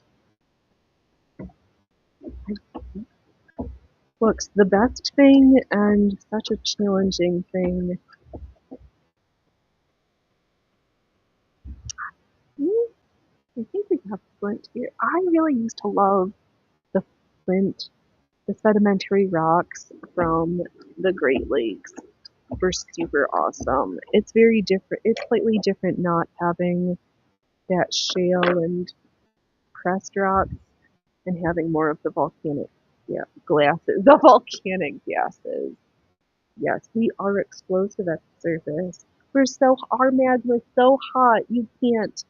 books, the best thing and such a challenging thing. I think we have flint here. I really used to love the flint, the sedimentary rocks from the Great Lakes were super awesome. It's very different. It's slightly different not having that shale and pressed rocks. and having more of the volcanic glasses, the volcanic gases. Yes, we are explosive at the surface. Our magma's so hot, you can't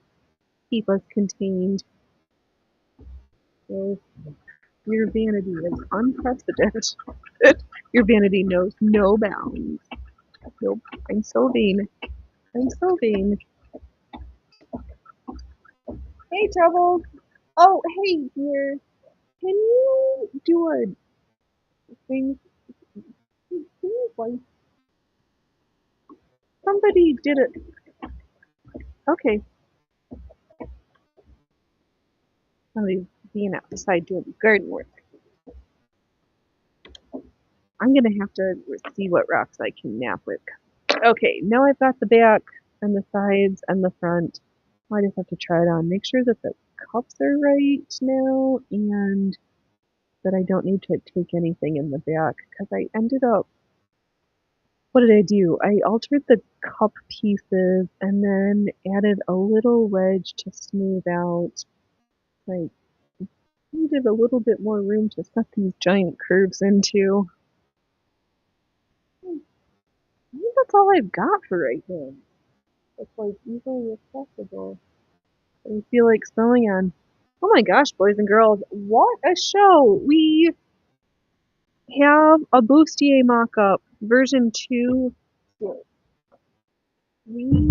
keep us contained. So your vanity is unprecedented. Your vanity knows no bounds. Nope, I'm so vain. I'm so vain. Hey, Troubles. Oh, hey, dear. Can you do a thing? Can you, like, somebody did it. Okay, somebody's being outside doing garden work. I'm gonna have to see what rocks I can nap with. Okay, now I've got the back and the sides and the front. I just have to try it on. Make sure that the cups are right now and that I don't need to take anything in the back because I ended up, what did I do? I altered the cup pieces and then added a little wedge to smooth out. I needed a little bit more room to set these giant curves into. I think that's all I've got for right now. It's like easily accessible. I feel like spelling on. Oh my gosh, boys and girls, what a show! We have a bustier mock-up, version 2. We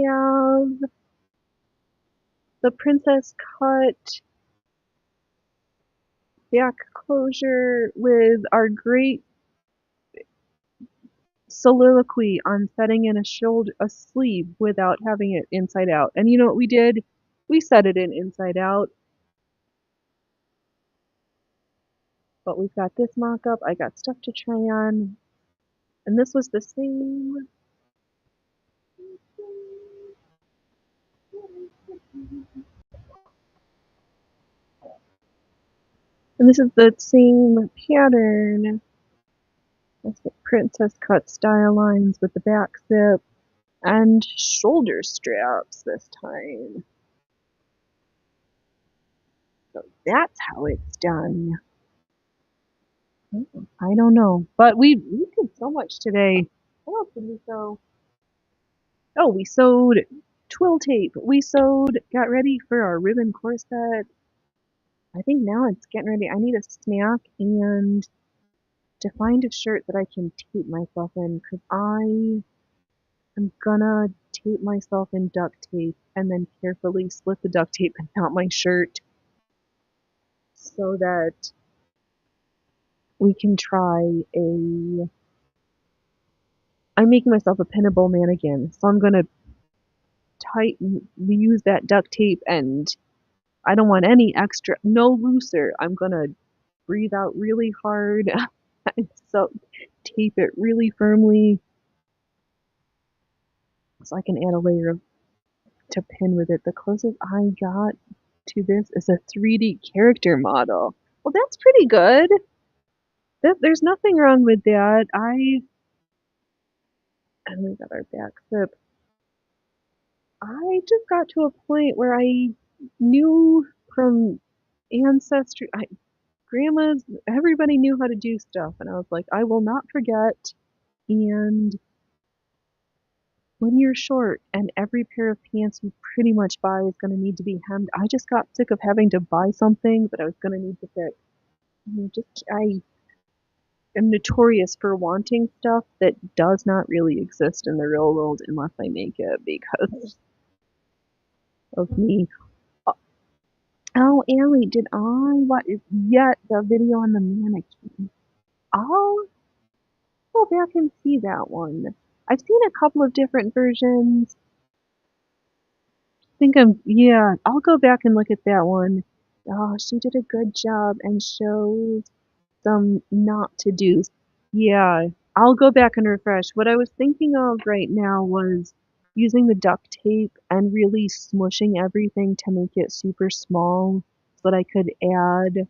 have the princess cut back closure with our great soliloquy on setting in a sleeve without having it inside out. And you know what we did? We set it in inside out. But we've got this mock-up. I got stuff to try on. And this was the same. And this is the same pattern as the princess cut style lines with the back zip and shoulder straps this time. So that's how it's done. I don't know. But we did so much today. What else did we sew? Oh, we sewed twill tape. We sewed, got ready for our ribbon corset. I think now it's getting ready. I need a snack and to find a shirt that I can tape myself in because I'm gonna tape myself in duct tape and then carefully split the duct tape and mount my shirt so that we can try a. I'm making myself a pinnable mannequin, so I'm gonna use that duct tape and I don't want any extra, no looser. I'm gonna breathe out really hard and so tape it really firmly so I can add a layer to pin with it. The closest I got to this is a 3D character model. Well, that's pretty good. There's nothing wrong with that. And we got our back zip. I just got to a point where I knew from ancestry, grandmas, everybody knew how to do stuff. And I was like, I will not forget. And when you're short and every pair of pants you pretty much buy is going to need to be hemmed, I just got sick of having to buy something that I was going to need to fix. I am notorious for wanting stuff that does not really exist in the real world unless I make it because of me. Oh, Allie, did I watch yet the video on the mannequin? I'll go back and see that one. I've seen a couple of different versions. Yeah, I'll go back and look at that one. Oh, she did a good job and shows some not to do's. Yeah, I'll go back and refresh. What I was thinking of right now was using the duct tape and really smushing everything to make it super small so that I could add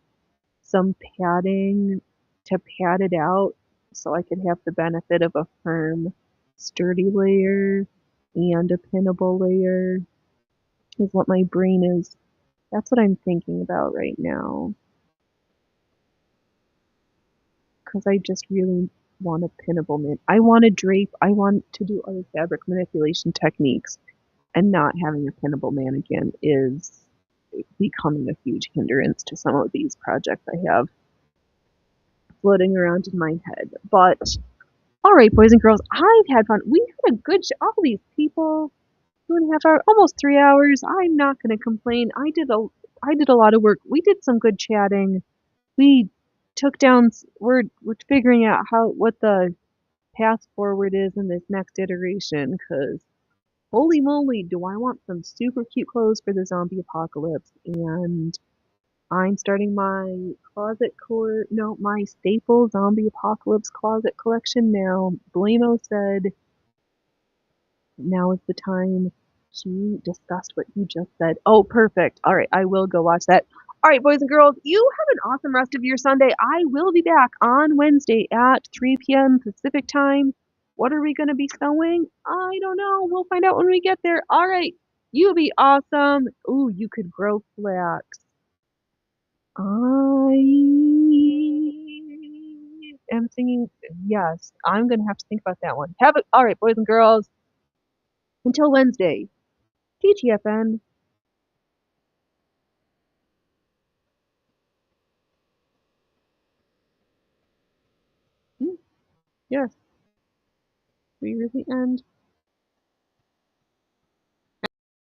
some padding to pad it out so I could have the benefit of a firm, sturdy layer and a pinnable layer is what my brain is That's what I'm thinking about right now. Because I just really want a pinnable knit. I want to drape. I want to do other fabric manipulation techniques, and not having a pinnable mannequin is becoming a huge hindrance to some of these projects I have floating around in my head. But all right, boys and girls, I've had fun. We had a good all these people, 2.5 hours, almost 3 hours. I'm not going to complain. I did a lot of work. We did some good chatting. We took down. We're figuring out what the path forward is in this next iteration. Because holy moly, do I want some super cute clothes for the zombie apocalypse? And I'm starting my my staple zombie apocalypse closet collection now. Blamo said now is the time to discuss what you just said. Oh, perfect. All right, I will go watch that. All right, boys and girls, you have an awesome rest of your Sunday. I will be back on Wednesday at 3 p.m. Pacific time. What are we going to be sewing? I don't know. We'll find out when we get there. All right, you be awesome. Ooh, you could grow flax. I am thinking, yes, I'm going to have to think about that one. Have it. All right, boys and girls, until Wednesday. TGFN. Yes, we really end.